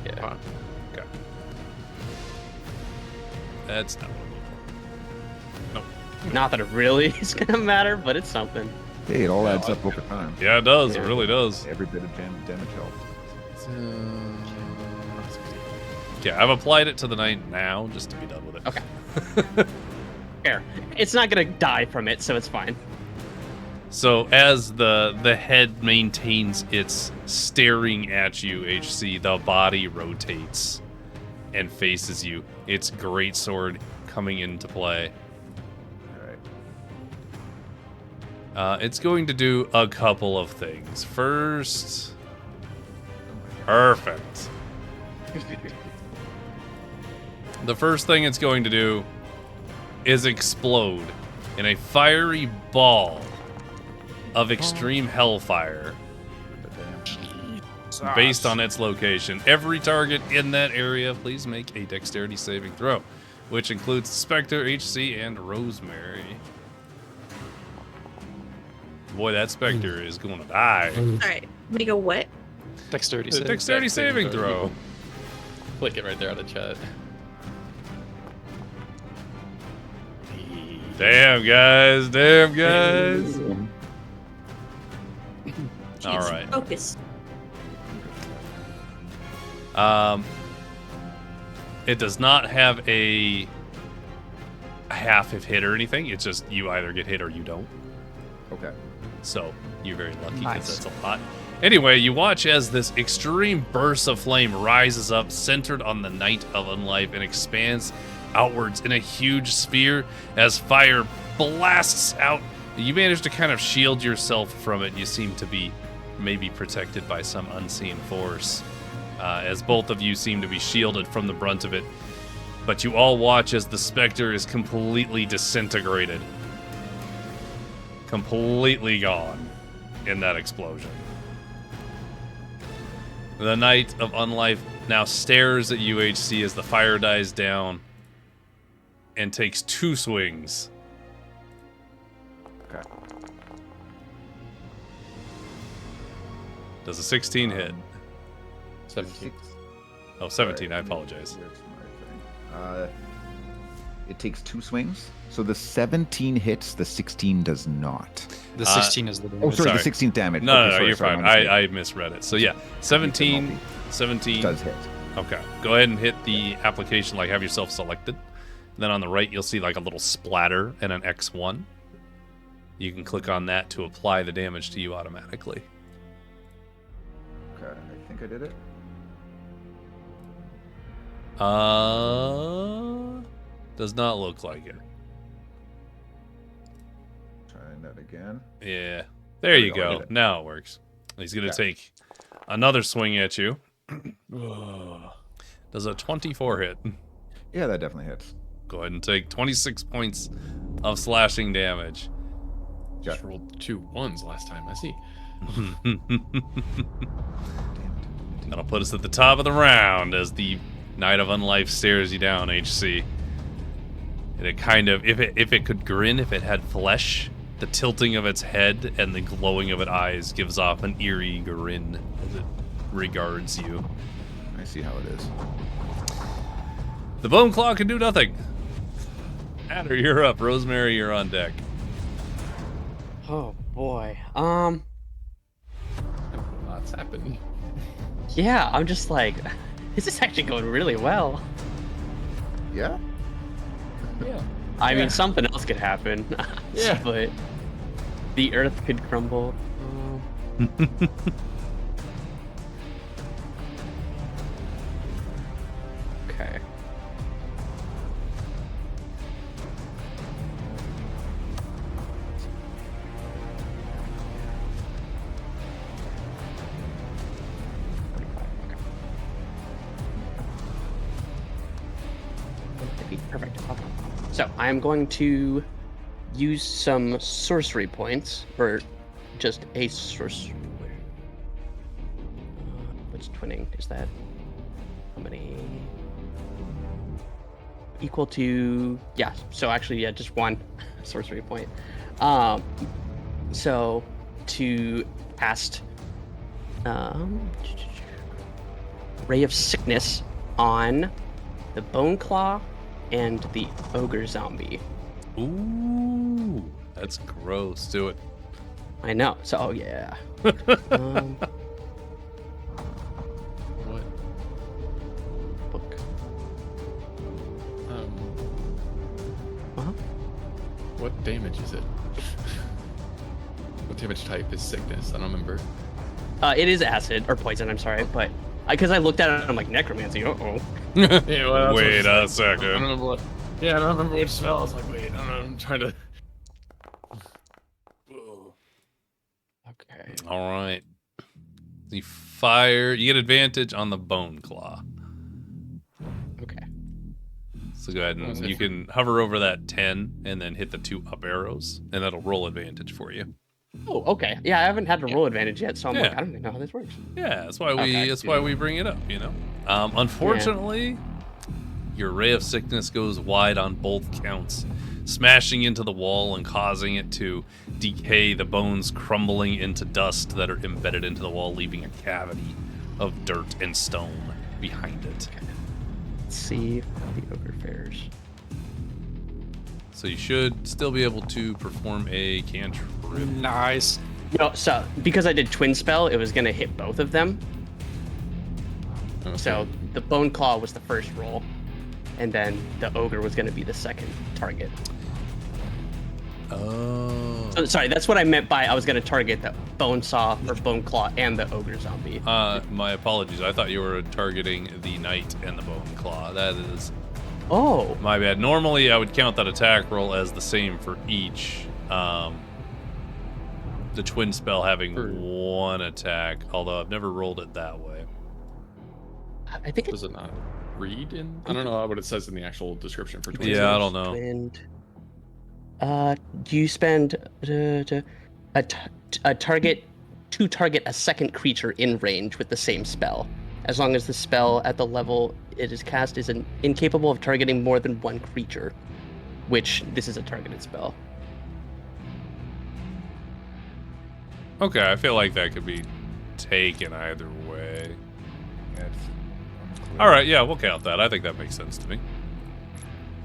Yeah. Okay. That's not what I'm looking for. Not that it really is gonna matter, but it's something. Hey, it all adds up over time. Yeah, it does. It Yeah. really does. Every bit of damage helps. Okay, I've applied it to the knight now, just to be done with it. Okay. Fair. It's not gonna die from it, so it's fine. So as the head maintains its staring at you, HC, the body rotates and faces you. Its greatsword coming into play. Alright. It's going to do a couple of things. First, perfect. The first thing it's going to do is explode in a fiery ball of extreme hellfire based on its location. Every target in that area, please make a dexterity saving throw, which includes Spectre, HC, and Rosemary. Boy, that Spectre is going to die. All right, make a what? Dexterity The save. dexterity saving throw. Click it right there on the chat. Damn, guys. Damn, guys. All Jeez, right. Focus. It does not have a half if hit or anything. It's just you either get hit or you don't. Okay. So you're very lucky because Nice. that's a lot. Anyway, you watch as this extreme burst of flame rises up, centered on the Knight of Unlife, and expands outwards in a huge sphere as fire blasts out. You manage to kind of shield yourself from it. You seem to be maybe protected by some unseen force, as both of you seem to be shielded from the brunt of it. But you all watch as the Spectre is completely disintegrated. Completely gone in that explosion. The Knight of Unlife now stares at UHC as the fire dies down and takes 2 swings. Okay. Does a 16 hit? 17. Oh, 17, I apologize. Where's my thing? It takes 2 swings. So the 17 hits, the 16 does not. The 16 is the Oh, damage. sorry, Sorry. the 16 damage. No, Okay, no, sorry, you're sorry, fine. my mistake. I misread it. So yeah, 17. Does hit. Okay, go ahead and hit the application, like have yourself selected. Then on the right, you'll see like a little splatter and an X1. You can click on that to apply the damage to you automatically. Okay, I think I did it. Does not look like it. Trying that again. Yeah, there you we go, I go. did it. Now it works. He's gonna Okay. take another swing at you. Does a 24 hit? Yeah, that definitely hits. Go ahead and take 26 points of slashing damage. Just rolled 2 1s last time. I see. That'll put us at the top of the round as the Knight of Unlife stares you down, HC. And it kind of, if it could grin, if it had flesh, the tilting of its head and the glowing of its eyes gives off an eerie grin as it regards you. I see how it is. The Bone Claw can do nothing. Adder, you're up. Rosemary, you're on deck. Oh boy. Lots happened. Yeah, I'm just like, this is actually going really well. Yeah? Yeah. I mean, something else could happen. Yeah. But the earth could crumble. Okay. Perfect. Okay. So I'm going to use some sorcery points, or just a sorcery. What's twinning? Is that how many? Equal to, yeah. So actually, yeah, just 1 sorcery point. So to cast Ray of Sickness on the Bone Claw and the Ogre Zombie. Ooh, that's gross. Do it. I know. So, oh yeah. What? Book. What damage is it? What damage type is sickness? I don't remember. It is acid or poison. I'm sorry, but because I looked at it, I'm like necromancy. Uh-oh. Yeah, well, Wait a I don't second. remember what. Yeah, I don't remember which spell. I was like, wait, I don't know. I'm trying to. Okay. All right. The fire. You get advantage on the bone claw. Okay. So go ahead and you can hover over that 10 and then hit the 2 up arrows, and that'll roll advantage for you. Oh, okay. Yeah, I haven't had to roll advantage yet, so I'm like, Yeah. I don't even know how this works. Yeah, that's why we Okay. that's why we bring it up, you know. Unfortunately, your ray of sickness goes wide on both counts, smashing into the wall and causing it to decay, the bones crumbling into dust that are embedded into the wall, leaving a cavity of dirt and stone behind it. Let's see how the ogre fares. So you should still be able to perform a cantrip. Nice. No, so because I did twin spell, it was gonna hit both of them. Okay. So the bone claw was the first roll, and then the ogre was gonna be the second target. Oh. So, sorry, that's what I meant by I was gonna target the bone saw or bone claw and the ogre zombie. My apologies. I thought you were targeting the knight and the bone claw. That is Oh, my bad. Normally, I would count that attack roll as the same for each. The twin spell having one attack, although I've never rolled it that way. I think Does it not read in? I don't know what it says in the actual description for twins. Yeah, I don't know. Do you spend a target to target a second creature in range with the same spell, as long as the spell at the level it is cast is incapable of targeting more than one creature, which this is a targeted spell. Okay, I feel like that could be taken either way. All right, yeah, we'll count that. I think that makes sense to me.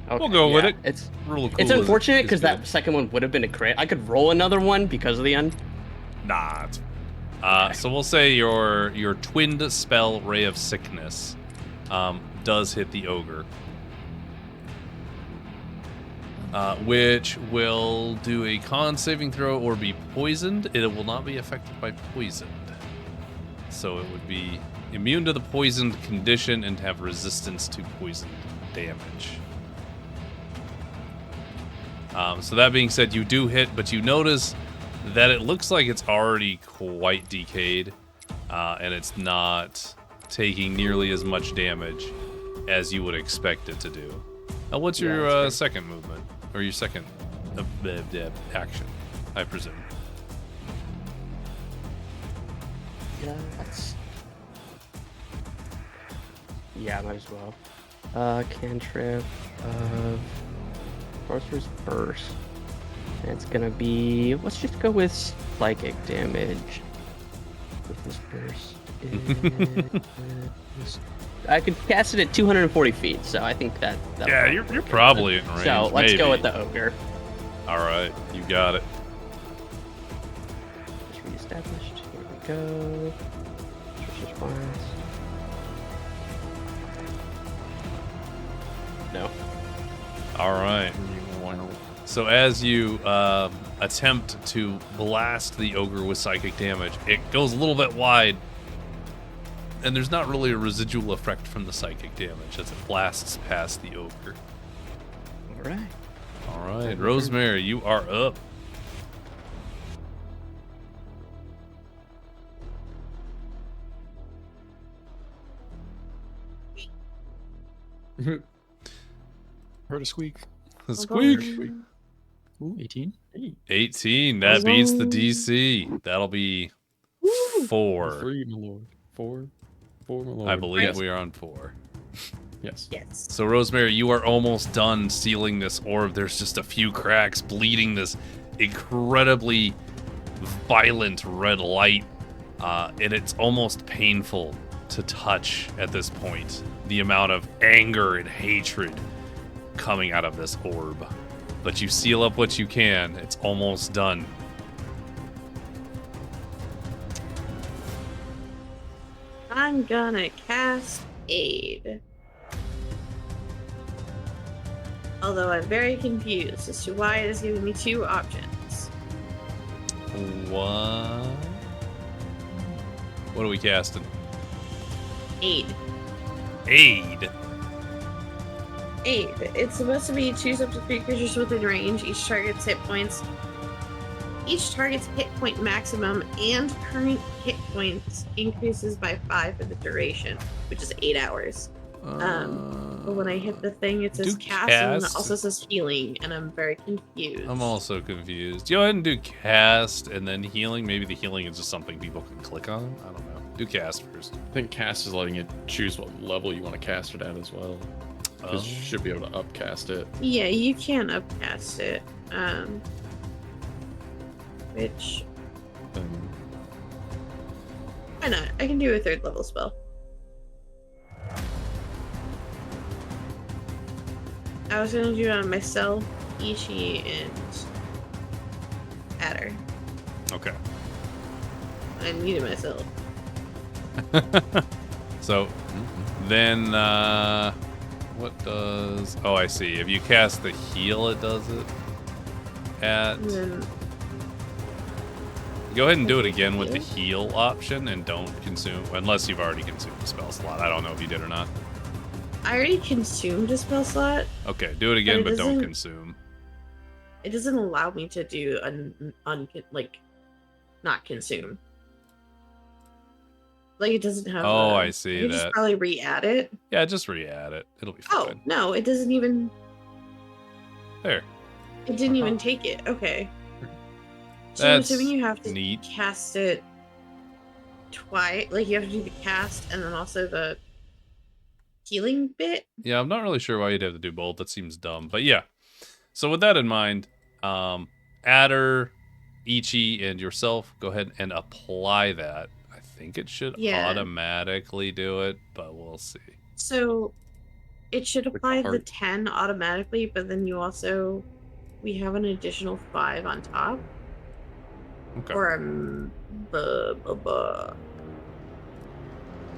Okay, We'll go with it. It's Real cool it's is- unfortunate is because good. that second one would have been a crit. I could roll another one because of the end. Nah. So we'll say your twinned spell, Ray of Sickness, does hit the ogre, which will do a con saving throw or be poisoned. It will not be affected by poisoned, so it would be immune to the poisoned condition and have resistance to poison damage. So that being said, you do hit, but you notice that it looks like it's already quite decayed, and it's not taking nearly as much damage as you would expect it to do. What's Yeah, your that's fair. second movement, or your second action, I presume? Yeah, might as well. Cantrip of Sorcerer's Burst. And it's gonna be, let's just go with psychic damage. With this burst. I could cast it at 240 feet, so I think that. Yeah, you're probably in range. So let's go with maybe. the ogre. All right, you got it. Just reestablished. Here we go. Sorcerer's Blast. No. All right. So as you attempt to blast the ogre with psychic damage, it goes a little bit wide, and there's not really a residual effect from the psychic damage as it blasts past the ogre. All right. All right, Rosemary, you are up. Heard a squeak. Squeak. Ooh, 18. 18. That beats the DC. That'll be 4. 3, my lord. 4, my lord. I believe Yes. we are on 4. Yes. Yes. So, Rosemary, you are almost done sealing this orb. There's just a few cracks, bleeding this incredibly violent red light, and it's almost painful to touch at this point. The amount of anger and hatred coming out of this orb. But you seal up what you can. It's almost done. I'm gonna cast Aid. Although I'm very confused as to why it is giving me 2 options. What? What are we casting? Aid. Aid. Aid. It's supposed to be choose up to 3 creatures within range. Each target's hit points. Each target's hit point maximum and current hit points increases by 5 for the duration, which is 8 hours. But when I hit the thing, it says cast, and it also says healing, and I'm very confused. I'm also confused. Go ahead and do cast and then healing. Maybe the healing is just something people can click on. I don't know. Do cast first. I think cast is letting you choose what level you want to cast it at as well. Because you should be able to upcast it. Yeah, you can upcast it. Which... why not? I can do a 3rd level spell. I was gonna do it on myself, Ishi, and Adder. Okay. I needed myself. So, then, what does... Oh, I see. If you cast the heal, it does it at... And then Go ahead and do it again with the heal option and don't consume... Unless you've already consumed the spell slot. I don't know if you did or not. I already consumed a spell slot. Okay, do it again, but don't doesn't- consume. It doesn't allow me to do not consume. Like it doesn't have. Oh, I see You just that. probably re-add it. Yeah, just re-add it. It'll be Oh fine. no, it doesn't even. There. It didn't even take it. Okay. So That's I'm assuming you have to neat. cast it twice. Like you have to do the cast and then also the healing bit. Yeah, I'm not really sure why you'd have to do both. That seems dumb. But yeah. So with that in mind, Adder, Ichi, and yourself, go ahead and apply that. I think it should automatically do it, but we'll see. So it should apply the heart. 10 automatically, but then we have an additional 5 on top. Okay. Or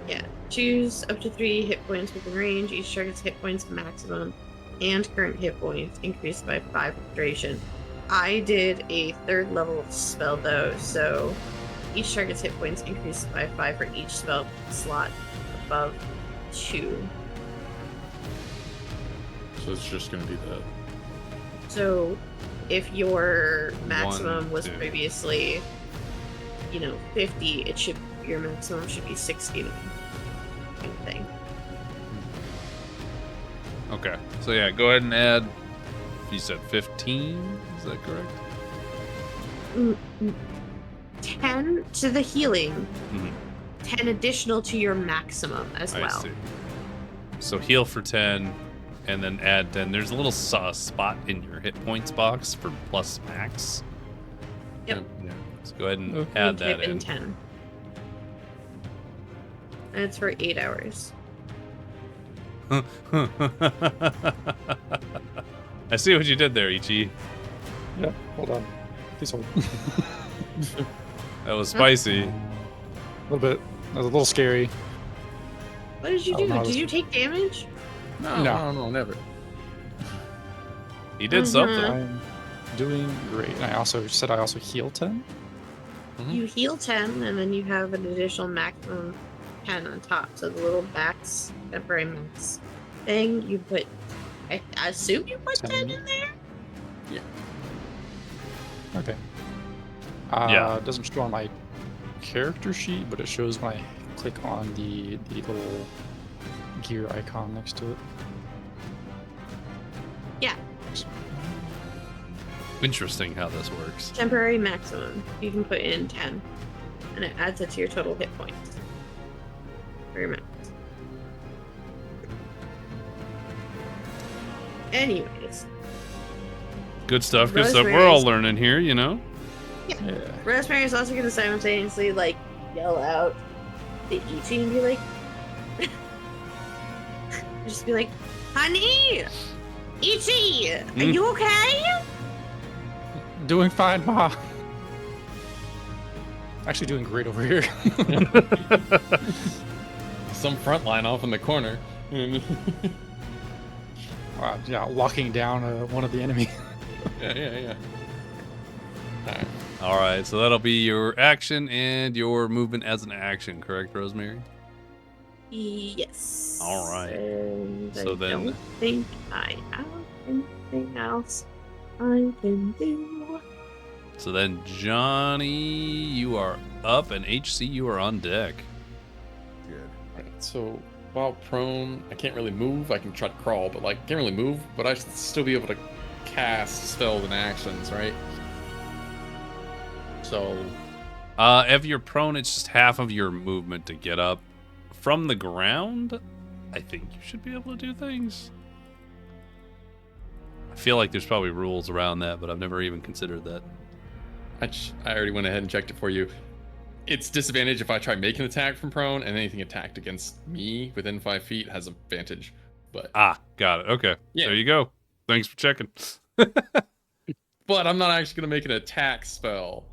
yeah. Choose up to 3 hit points within range. Each target's hit points maximum and current hit points increased by 5 for duration. I did a 3rd level spell though, so each target's hit points increased by 5 for each spell slot above 2. So it's just going to be the... So if your maximum 1, was 2. previously, 50, your maximum should be 60 kind of thing. Okay. So yeah, go ahead and add. You said 15. Is that correct? 10 to the healing. Mhm. 10 additional to your maximum as well. I see. So heal for 10, and then add 10. There's a little spot in your hit points box for plus max. Yep. Yeah. So go ahead and Okay. add Type that in. 10. And it's for 8 hours. I see what you did there, Ichi. Yeah, hold on. Please hold. That was spicy. A little bit. That was a little scary. What did you Oh, do? no, Did you take damage? No, never. He did Mhm. something. I'm doing great. And I also heal 10. You heal 10, and then you have an additional maximum 10 on top. So the little max, temporary max thing, you put. I assume you put 10 in there? Okay. Yeah. It doesn't show on my character sheet, but it shows when I click on the little gear icon next to it. Yeah. Interesting how this works. Temporary maximum. You can put in 10, and it adds it to your total hit points. For your max. Anyways, Good stuff. Good stuff. We're all learning here, Yeah. Rosemary is also going to simultaneously yell out to Ichi and be like, just be like, honey, Ichi, are you okay? Doing fine, Ma. Actually doing great over here. Some front line off in the corner. Yeah, locking down one of the enemy. Yeah. Alright. All right, so that'll be your action and your movement as an action, correct, Rosemary? Yes. All right. And So I then- don't think I have anything else I can do. So then, Johnny, you are up, and HC, you are on deck. Good. Alright, so while prone, I can't really move. I can try to crawl, but like can't really move. But I should still be able to cast spells and actions, right? So If you're prone, it's just half of your movement to get up. From the ground, I think you should be able to do things. I feel like there's probably rules around that, but I've never even considered that. I already went ahead and checked it for you. It's disadvantage if I try make an attack from prone, and anything attacked against me within 5 feet has advantage. But Got it. Okay. Yeah. There you go. Thanks for checking. but I'm not actually gonna make an attack spell.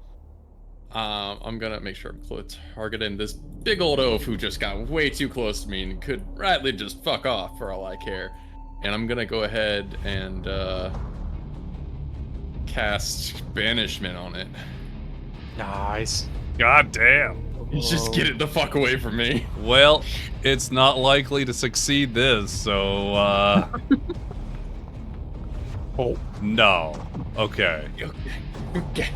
I'm gonna make sure I'm targeting this big old oaf who just got way too close to me and could rightly just fuck off for all I care. And I'm gonna go ahead and cast banishment on it. Nice. God damn. Just get it the fuck away from me. Well, it's not likely to succeed this, so, Oh. no. Okay. Okay.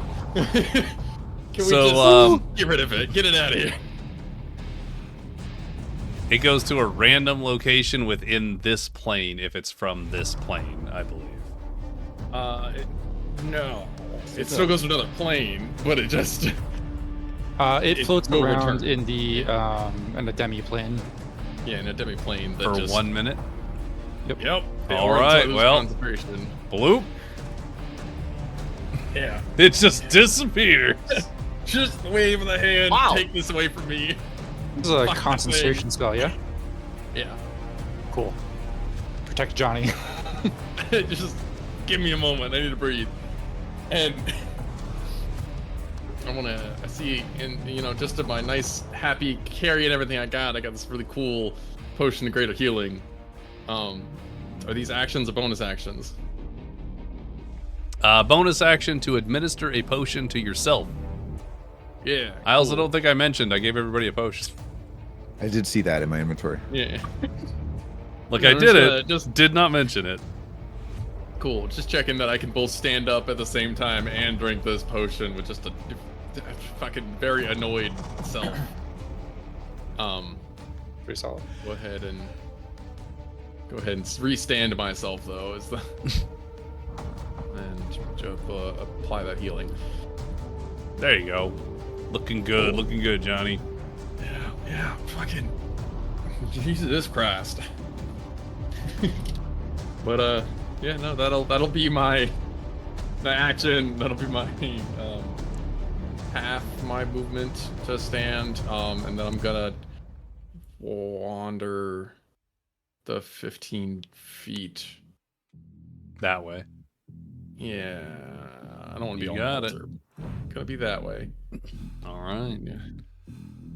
Can So, we just get rid of it? Get it out of here. It goes to a random location within this plane if it's from this plane, I believe. No. It still goes to another plane, but it just... It floats will around return. in the demi-plane. Yeah, in a demi-plane that For just... 1 minute. Yep. All right, well- Concentration. Bloop. Yeah. It just disappears. Just wave of the hand. Wow. Take this away from me. This is a Fuck that concentration spell, yeah? Yeah. Cool. Protect Johnny. Just give me a moment. I need to breathe. And I see, and just to my nice, happy carrying everything I got this really cool potion of greater healing. Are these actions or bonus actions? Bonus action to administer a potion to yourself. Yeah. I also cool. don't think I mentioned I gave everybody a potion. I did see that in my inventory. Yeah. Like Yeah, I did it, just did not mention it. cool. Just checking that I can both stand up at the same time and drink this potion with just a fucking very annoyed self. Pretty solid. Go ahead and restand myself though. Is the and apply that healing. There you go. Looking good, Johnny. Yeah, fucking Jesus Christ. But yeah, no, that'll be my action. That'll be my half my movement to stand. And then I'm gonna wander the 15 feet. That way. Yeah, I don't want to be You on got it. altar. Gonna be that way. All right. Yeah.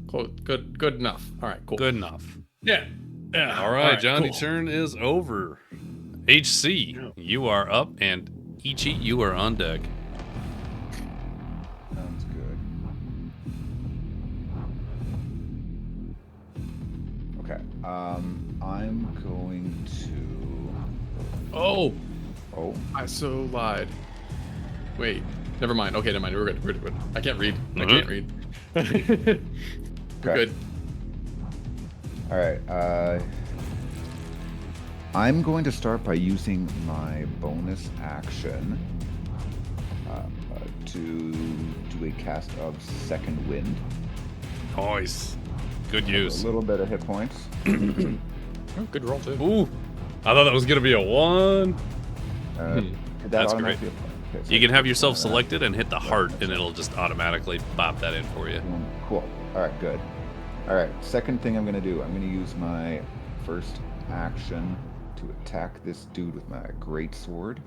Close. Good enough. All right, cool. Good enough. Yeah. Yeah. All right, Johnny, cool. turn is over. HC, you are up, and Ichi, you are on deck. Sounds good. Okay. I'm going to. Oh, Oh, I so lied. Wait. Never mind. Okay, never mind. We're good. We're good. I can't read. I Mhm. can't read. We're Okay. good. all right. I'm going to start by using my bonus action to do a cast of Second Wind. Nice. Good A use. little bit of hit points. Oh, good roll, too. Ooh. I thought that was going to be a 1. Did that That's automatically- okay, so You can have yourself that. selected and hit the heart, and it'll just automatically pop that in for you. Cool. All right, good. All right, second thing I'm going to do, I'm going to use my first action to attack this dude with my great sword.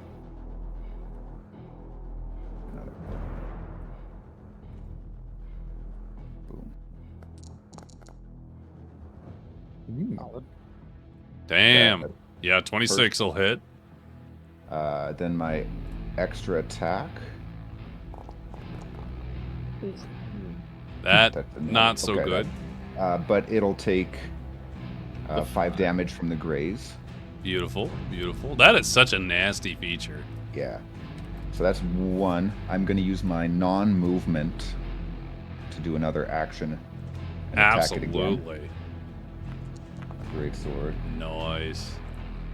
Boom. Solid. Damn. Yeah, 26 will hit. Then my extra attack That That's a no. not so Okay, good. But it'll take 5 damage from the graze. Beautiful, beautiful. That is such a nasty feature. Yeah. So that's 1. I'm going to use my non-movement to do another action. And attack it again. Absolutely. Great sword. Nice.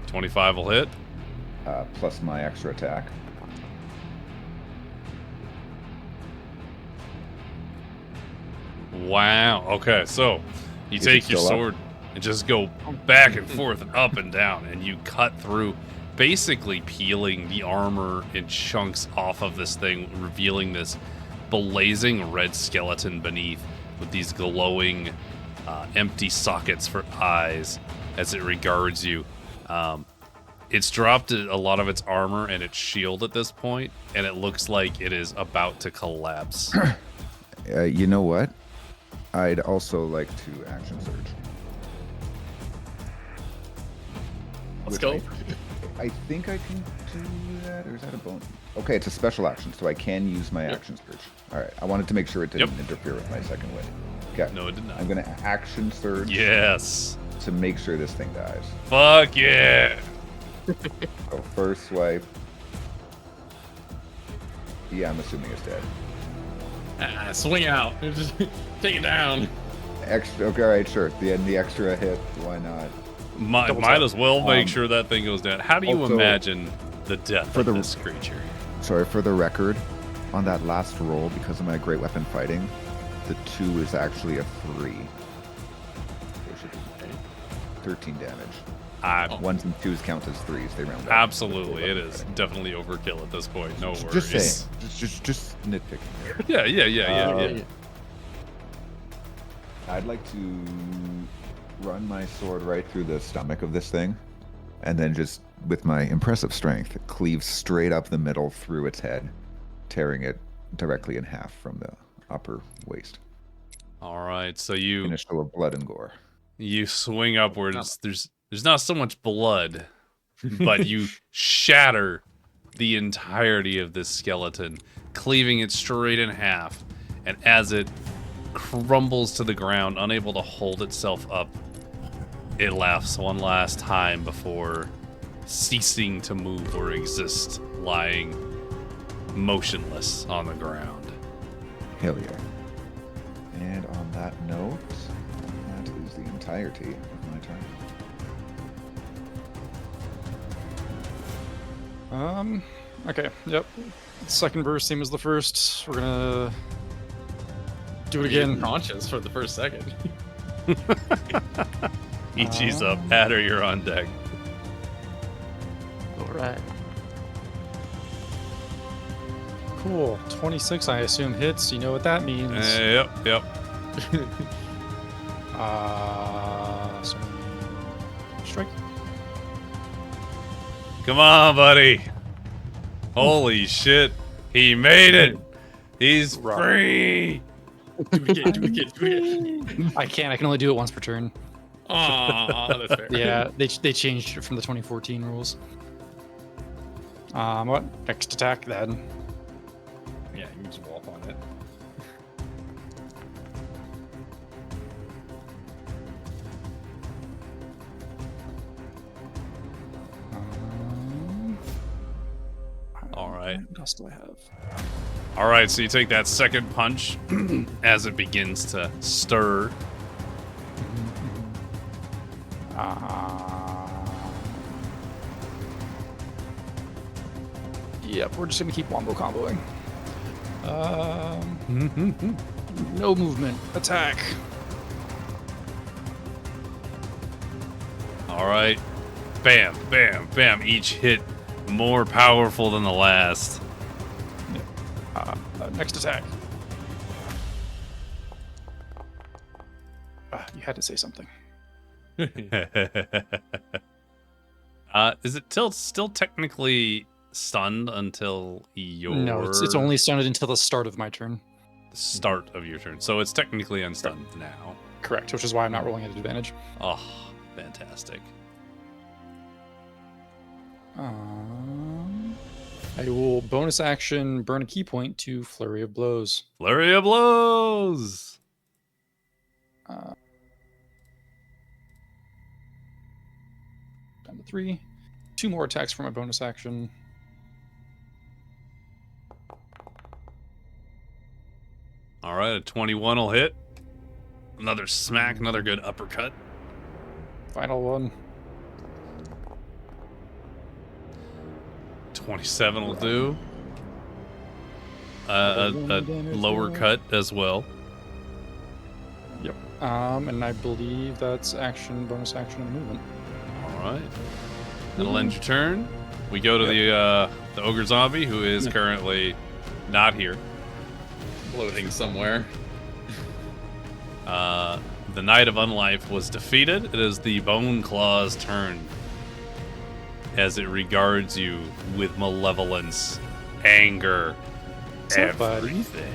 25 will hit. Plus my extra attack. Wow. Okay, so you Is it take your still up? sword and just go back and forth and up and down, and you cut through, basically peeling the armor in chunks off of this thing, revealing this blazing red skeleton beneath with these glowing empty sockets for eyes as it regards you. It's dropped a lot of its armor and its shield at this point, and it looks like it is about to collapse. You know what? I'd also like to action surge. Let's go. I think I can do that, or is that a bonus? Okay, it's a special action, so I can use my action surge. All right, I wanted to make sure it didn't interfere with my second win. Okay. No, it did not. I'm gonna action surge. Yes. To make sure this thing dies. Fuck yeah. So first swipe. Yeah, I'm assuming it's dead. Swing out. Just take it down. Extra. Okay, all right, sure. The extra hit. Why not? Might as well make sure that thing goes down. How do you also, imagine the death for of the- this creature? Sorry, for the record, on that last roll, because of my great weapon fighting, the 2 is actually a 3. So it should be 13 damage. 1s and 2s count as 3s. They round up. Absolutely, it is definitely overkill at this point. No worries. Just saying. Just nitpicking here. Yeah. I'd like to run my sword right through the stomach of this thing, and then just, with my impressive strength, cleave straight up the middle through its head, tearing it directly in half from the upper waist. All right, so you In a show of blood and gore. you swing upwards. There's not so much blood, but you shatter the entirety of this skeleton, cleaving it straight in half. And as it crumbles to the ground, unable to hold itself up, it laughs one last time before ceasing to move or exist, lying motionless on the ground. Hell yeah. And on that note, that is the entirety of my turn. Okay, yep. Second verse, same as the first. We're gonna do it again. Conscious for the first second. EG's up. Adder, you're on deck. All right. Cool. 26, I assume, hits. You know what that means. Yep. So strike. Come on, buddy. Holy shit. He made it. He's free. Do it again. I can't. I can only do it once per turn. Aw, that's fair. Yeah, they changed it from the 2014 rules. What? Next attack then. Yeah, you can just walk on it. All right. What else do I have? All right, so you take that second punch as it begins to stir. Yep, we're just gonna keep wombo comboing. No movement. Attack. All right. Bam, bam, bam. Each hit more powerful than the last. Next attack. You had to say something. Is it still technically stunned until your... No, it's only stunned until the start of my turn. The start of your turn. So it's technically unstunned now. Correct, which is why I'm not rolling at advantage. Oh, fantastic. I will bonus action burn a key point to Flurry of Blows. Flurry of blows. Down to 3. 2 more attacks for my bonus action. All right, a 21 will hit. Another smack, another good uppercut. Final one. 27 will do. A lower cut as well. Yep. And I believe that's action, bonus action, and movement. All right. That'll end your turn. We go to the ogre zombie, who is currently not here. Floating somewhere. The Knight of Unlife was defeated. It is the Bone Claw's turn, as it regards you with malevolence, anger, everything.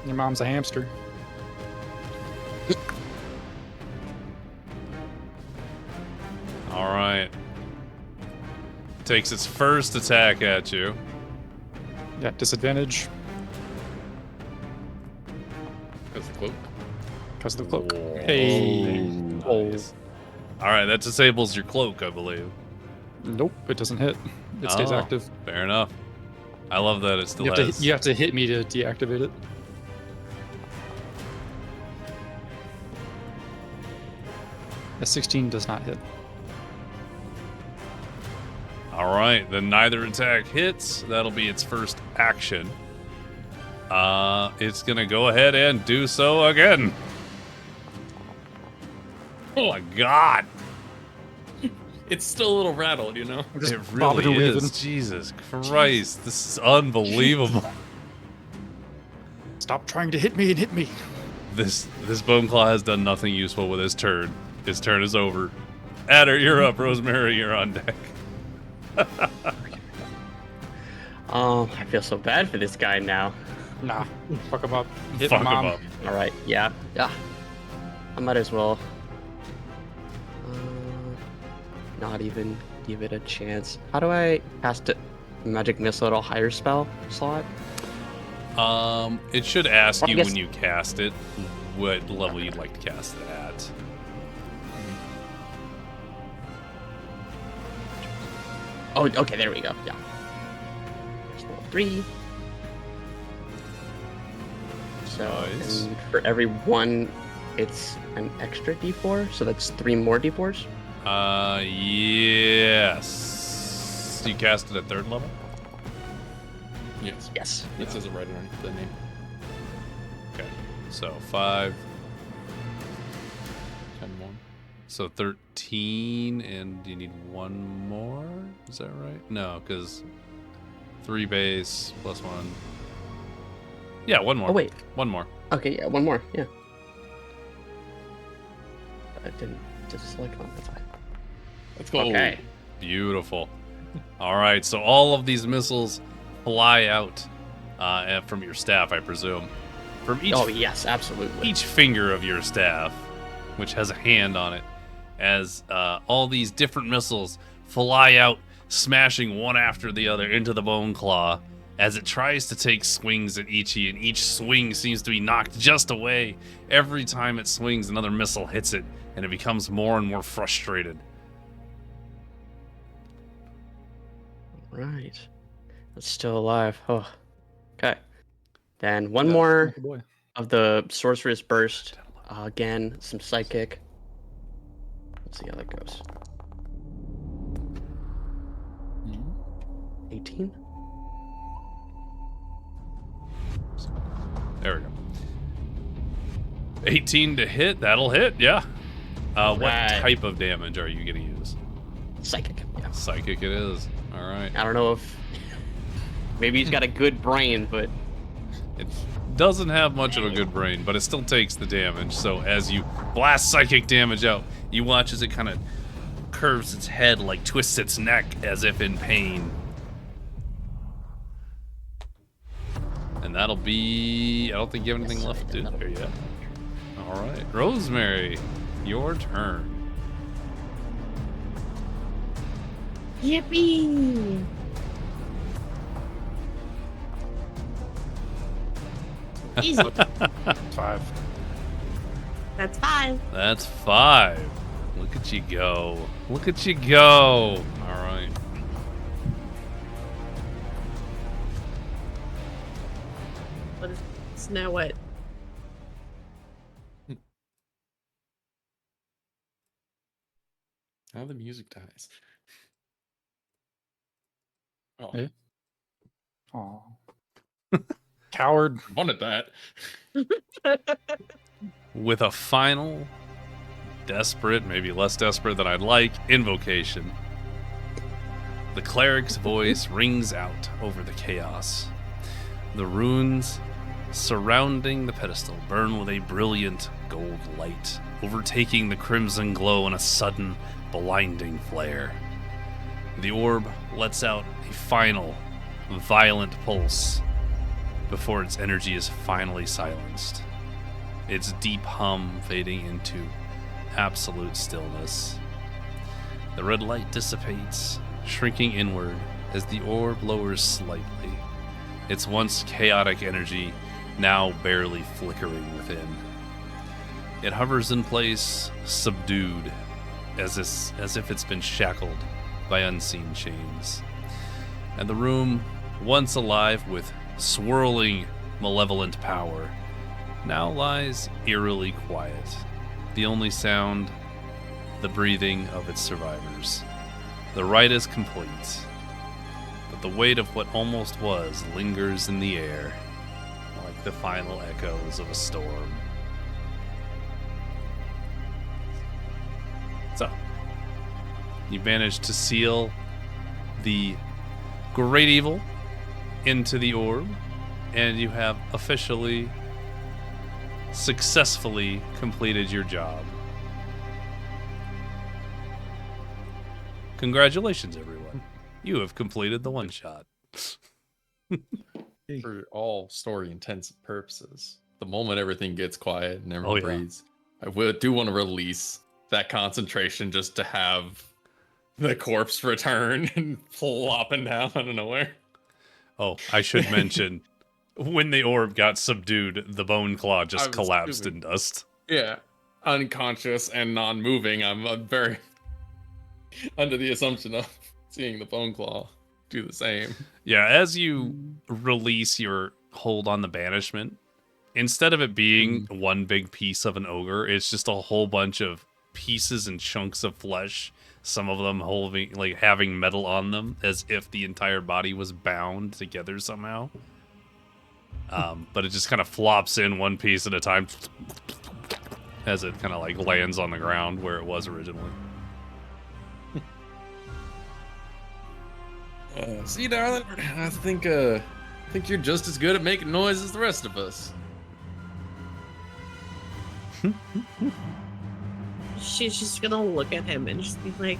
Your mom's a hamster. All right. Takes its first attack at you. Yeah, disadvantage Because the cloak. because of the cloak. Whoa. Hey. Nice. All right, that disables your cloak, I believe. Nope, it doesn't hit. It stays Oh, active. Fair enough. I love that it still You has. have to hit me to deactivate it. A 16 does not hit. All right, then neither attack hits. That'll be its first action. It's gonna go ahead and do so again. Oh my god! It's still a little rattled, you know? Just It bobbing really and is. weaving. Jesus Christ, this is unbelievable. Stop trying to hit me and hit me. This Bone Claw has done nothing useful with his turn. His turn is over. Adder, you're up. Rosemary, you're on deck. I feel so bad for this guy now. Nah, fuck him up. Hit Fuck my him mom. up. All right, yeah. I might as well not even give it a chance. How do I cast a magic missile at a higher spell slot? It should ask I you guess- when you cast it what level you'd like to cast it at. Oh, okay, there we go. Yeah. Just roll 3. So Nice. and for every 1, it's an extra d4. So that's 3 more d4s. Yes. You cast it at 3rd level? Yes. Yes. It says it right underneath the name. Okay. So 5. 10 more. So 13, and you need 1 more? Is that right? No, because 3 base plus 1. Yeah, 1 more. Oh, wait. 1 more. Okay, yeah, 1 more. Yeah. I didn't just select one. That's fine. Let's go. Okay. Beautiful. All right, so all of these missiles fly out from your staff, I presume. From Oh, yes, absolutely. each finger of your staff, which has a hand on it, as all these different missiles fly out, smashing one after the other into the Bone Claw, as it tries to take swings at Ichi, and each swing seems to be knocked just away. Every time it swings, another missile hits it, and it becomes more and more frustrated. Right. It's still alive. Oh. Okay. Then one Yeah, more good boy. of the Sorceress Burst. Again, some Psychic. Let's see how that goes. 18? There we go. 18 to hit. That'll hit, yeah. What Right. type of damage are you going to use? Psychic. Yeah. Psychic it is. All right. I don't know if maybe he's got a good brain, but It doesn't have much of a good brain, but it still takes the damage. So as you blast psychic damage out, you watch as it kind of curves its head, like twists its neck as if in pain. And that'll be... I don't think you have anything left to do there yet. All right. Rosemary, your turn. Yippee! Easy. 5. That's 5. That's 5. Look at you go. Look at you go. All right. What is now what? Now the music dies. Oh, Yeah. Aw. Coward. wanted that. With a final, desperate, maybe less desperate than I'd like, invocation. The cleric's voice rings out over the chaos. The runes surrounding the pedestal burn with a brilliant gold light, overtaking the crimson glow in a sudden, blinding flare. The orb lets out a final, violent pulse before its energy is finally silenced, its deep hum fading into absolute stillness. The red light dissipates, shrinking inward as the orb lowers slightly, its once chaotic energy now barely flickering within. It hovers in place, subdued, as if it's been shackled by unseen chains. And the room, once alive with swirling, malevolent power, now lies eerily quiet. The only sound, the breathing of its survivors. The rite is complete, but the weight of what almost was lingers in the air, like the final echoes of a storm. So, you managed to seal the great evil into the orb, and you have officially, successfully completed your job. Congratulations, everyone. You have completed the one-shot. For all story intents and purposes, the moment everything gets quiet and everyone breathes, I do want to release that concentration just to have the corpse return and flopping down out of nowhere. Oh, I should mention, when the orb got subdued, the bone claw just collapsed in dust. Yeah, unconscious and non-moving. I'm very under the assumption of seeing the bone claw do the same. Yeah, as you release your hold on the banishment, instead of it being one big piece of an ogre, it's just a whole bunch of pieces and chunks of flesh, some of them holding, like, having metal on them, as if the entire body was bound together somehow. But it just kind of flops in one piece at a time as it kind of like lands on the ground where it was originally. See, darling, I think you're just as good at making noise as the rest of us. She's just gonna look at him and just be like,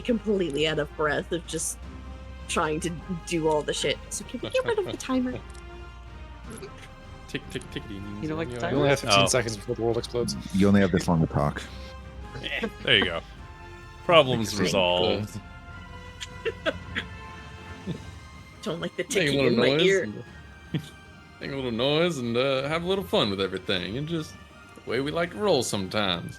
completely out of breath of just trying to do all the shit. So can we get rid of the timer? Tick, tick, tickety. You don't like the You timer? only have 15 seconds before the world explodes. You only have this long to talk. There you go. Problems resolved. Don't like the Make a ticking little in my noise. ear. Make a little noise and have a little fun with everything. And just the way we like to roll sometimes.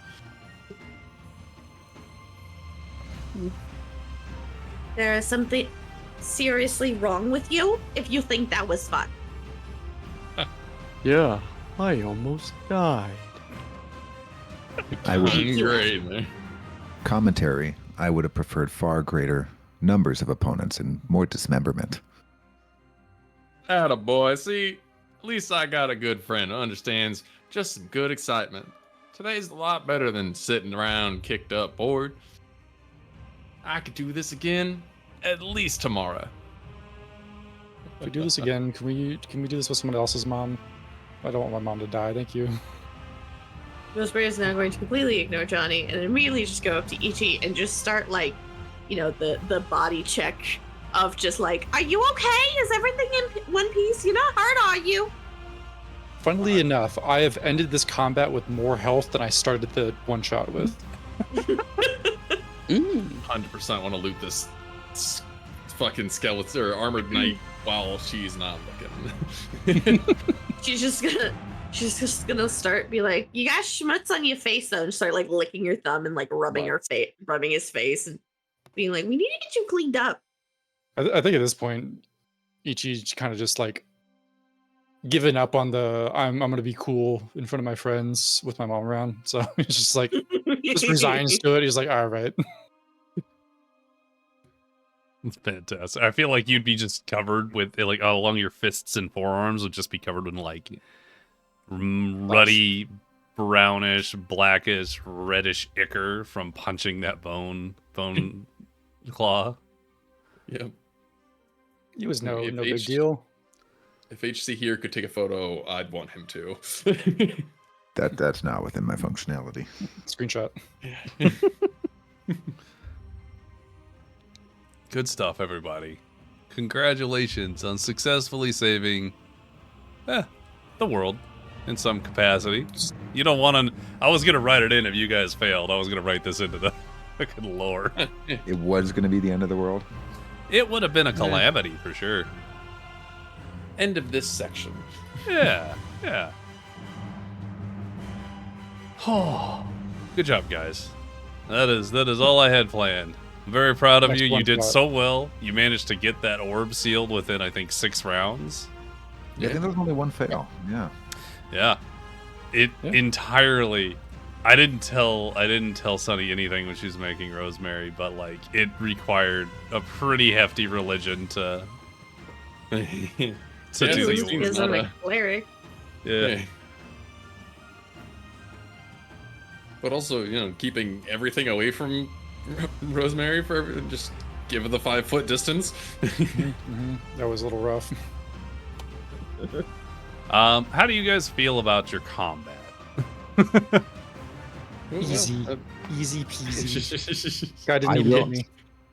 There is something seriously wrong with you if you think that was fun. Yeah, I almost died. I would Great, man. commentary. I would have preferred far greater numbers of opponents and more dismemberment. Attaboy. See, at least I got a good friend who understands just some good excitement. Today's a lot better than sitting around kicked up bored. I could do this again at least tomorrow. If we do this again, can we do this with someone else's mom? I don't want my mom to die, thank you. Rosemary is now going to completely ignore Johnny and immediately just go up to Ichi and just start, like, you know, the body check of just like, are you okay? Is everything in one piece? You're not hurt, are you? Funnily enough, I have ended this combat with more health than I started the one shot with. 100% want to loot this fucking skeleton or armored knight while she's not looking. She's just gonna start be like, you got schmutz on your face though, and start like licking your thumb and like rubbing rubbing his face and being like, we need to get you cleaned up. I think at this point, Ichi's kind of just like given up on the I'm gonna be cool in front of my friends with my mom around. So he's just like just resigns to it. He's like, all right. It's fantastic. I feel like you'd be just covered with like along your fists and forearms would just be covered in like ruddy, brownish, blackish, reddish ichor from punching that bone claw. Yep. It was no big H- deal. If HC here could take a photo, I'd want him to. That's not within my functionality. Screenshot. Good stuff, everybody. Congratulations on successfully saving the world in some capacity. You don't want to... I was going to write it in if you guys failed. I was going to write this into the fucking lore. It was going to be the end of the world. It would have been a calamity for sure. End of this section. Yeah. Oh, good job, guys. That is all I had planned. I'm very proud of you. You did so well. You managed to get that orb sealed within, I think, 6 rounds. Yeah, I think there was only one fail. Yeah. It entirely. I didn't tell Sunny anything when she was making Rosemary, but like it required a pretty hefty religion to do the Because I'm a cleric. Yeah. But also, keeping everything away from Rosemary for just give her the 5-foot distance. That was a little rough. How do you guys feel about your combat? Easy peasy. Guy didn't even hit me.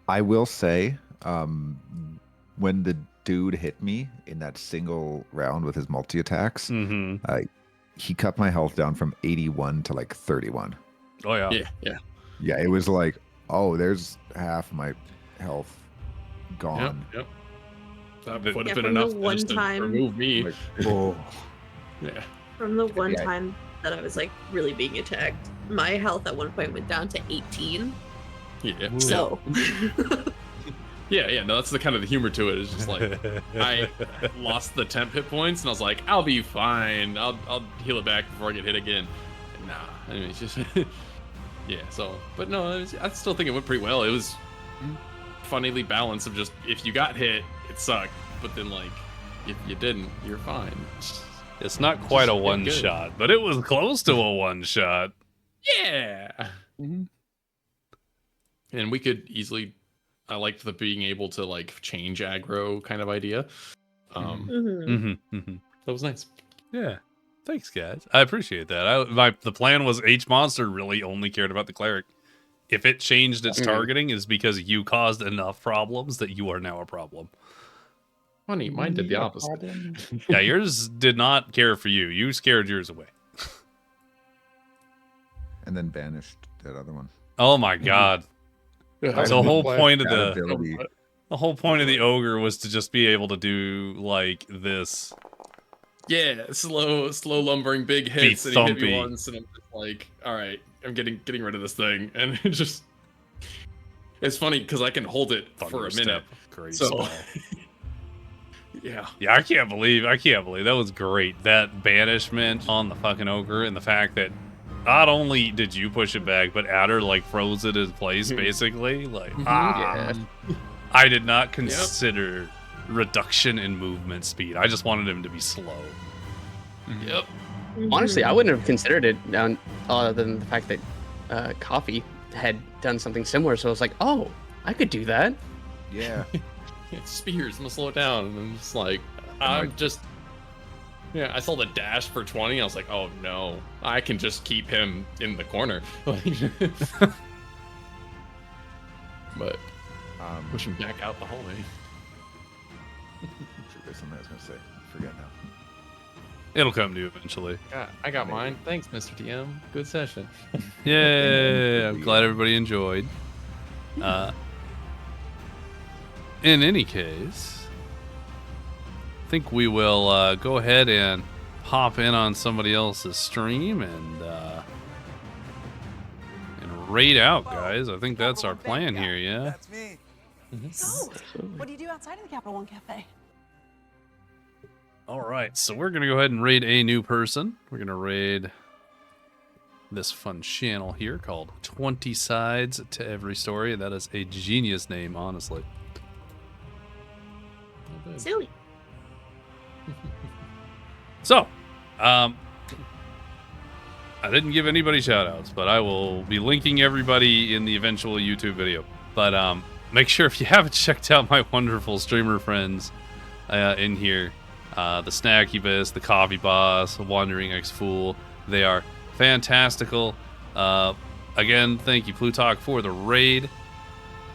I will say, when the dude hit me in that single round with his multi attacks, he cut my health down from 81 to like 31. Oh yeah. Yeah, it was like, oh, there's half my health gone. Yep. That would have been enough to remove me. Like, oh. Yeah. From the one time that I was like really being attacked, my health at one point went down to 18. Yeah. So. Yeah, no, that's the kind of the humor to it. It's just like I lost the temp hit points, and I was like, I'll be fine. I'll heal it back before I get hit again. And nah, I mean, it's just yeah. So, but no, I still think it went pretty well. It was funnily balanced of just if you got hit, it sucked, but then like if you didn't, you're fine. It's not quite a one shot, but it was close to a one shot. Yeah. And we could easily. I liked the being able to like change aggro kind of idea. That was nice. Yeah. Thanks, guys. I appreciate that. The plan was H monster really only cared about the cleric. If it changed its targeting, it's because you caused enough problems that you are now a problem. Funny, mine did the opposite. Yeah, yours did not care for you. You scared yours away. And then banished that other one. Oh my god. The whole point of the ogre was to just be able to do like this. Yeah, slow lumbering big hits, and he hit me once, and I'm just like, all right, I'm getting rid of this thing, and it just. It's funny because I can hold it for a minute. Great. So. Yeah, I can't believe that was great. That banishment on the fucking ogre, and the fact that not only did you push it back, but Adder like froze it in place, basically. Like, I did not consider reduction in movement speed. I just wanted him to be slow. Yep. Honestly, I wouldn't have considered it other than the fact that Coffee had done something similar. So I was like, oh, I could do that. Yeah. Spears, I'm gonna slow it down. And I'm just like, I saw the dash for 20. I was like, oh no, I can just keep him in the corner. But push him back out the hallway. There's something I was gonna say. Forget now. It'll come to you eventually. I got mine. Thanks, Mr. TM. Good session. Yeah, I'm glad everybody enjoyed. In any case, I think we will go ahead and hop in on somebody else's stream and raid out, guys. I think that's our plan here, yeah? That's me. So, what do you do outside of the Capital One Cafe? All right, so we're going to go ahead and raid a new person. We're going to raid this fun channel here called 20 Sides to Every Story. That is a genius name, honestly. Silly. So, I didn't give anybody shoutouts, but I will be linking everybody in the eventual YouTube video. But make sure if you haven't checked out my wonderful streamer friends in here, the Snackybus, the Coffee Boss, Wandering Ex-Fool, they are fantastical. Again, thank you, Plutarch, for the raid.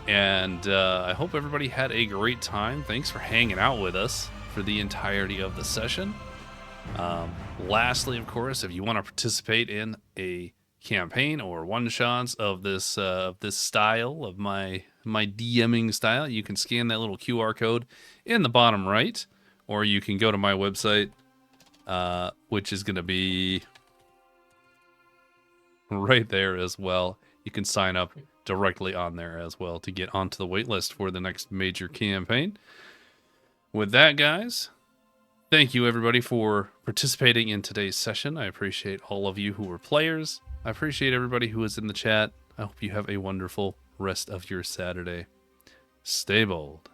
And I hope everybody had a great time. Thanks for hanging out with us for the entirety of the session. Lastly, of course, if you want to participate in a campaign or one-shots of this style, of my DMing style, you can scan that little QR code in the bottom right, or you can go to my website, which is going to be right there as well. You can sign up directly on there as well to get onto the waitlist for the next major campaign. With that, guys, thank you everybody for participating in today's session. I appreciate all of you who were players. I appreciate everybody who was in the chat. I hope you have a wonderful rest of your Saturday. Stay bold.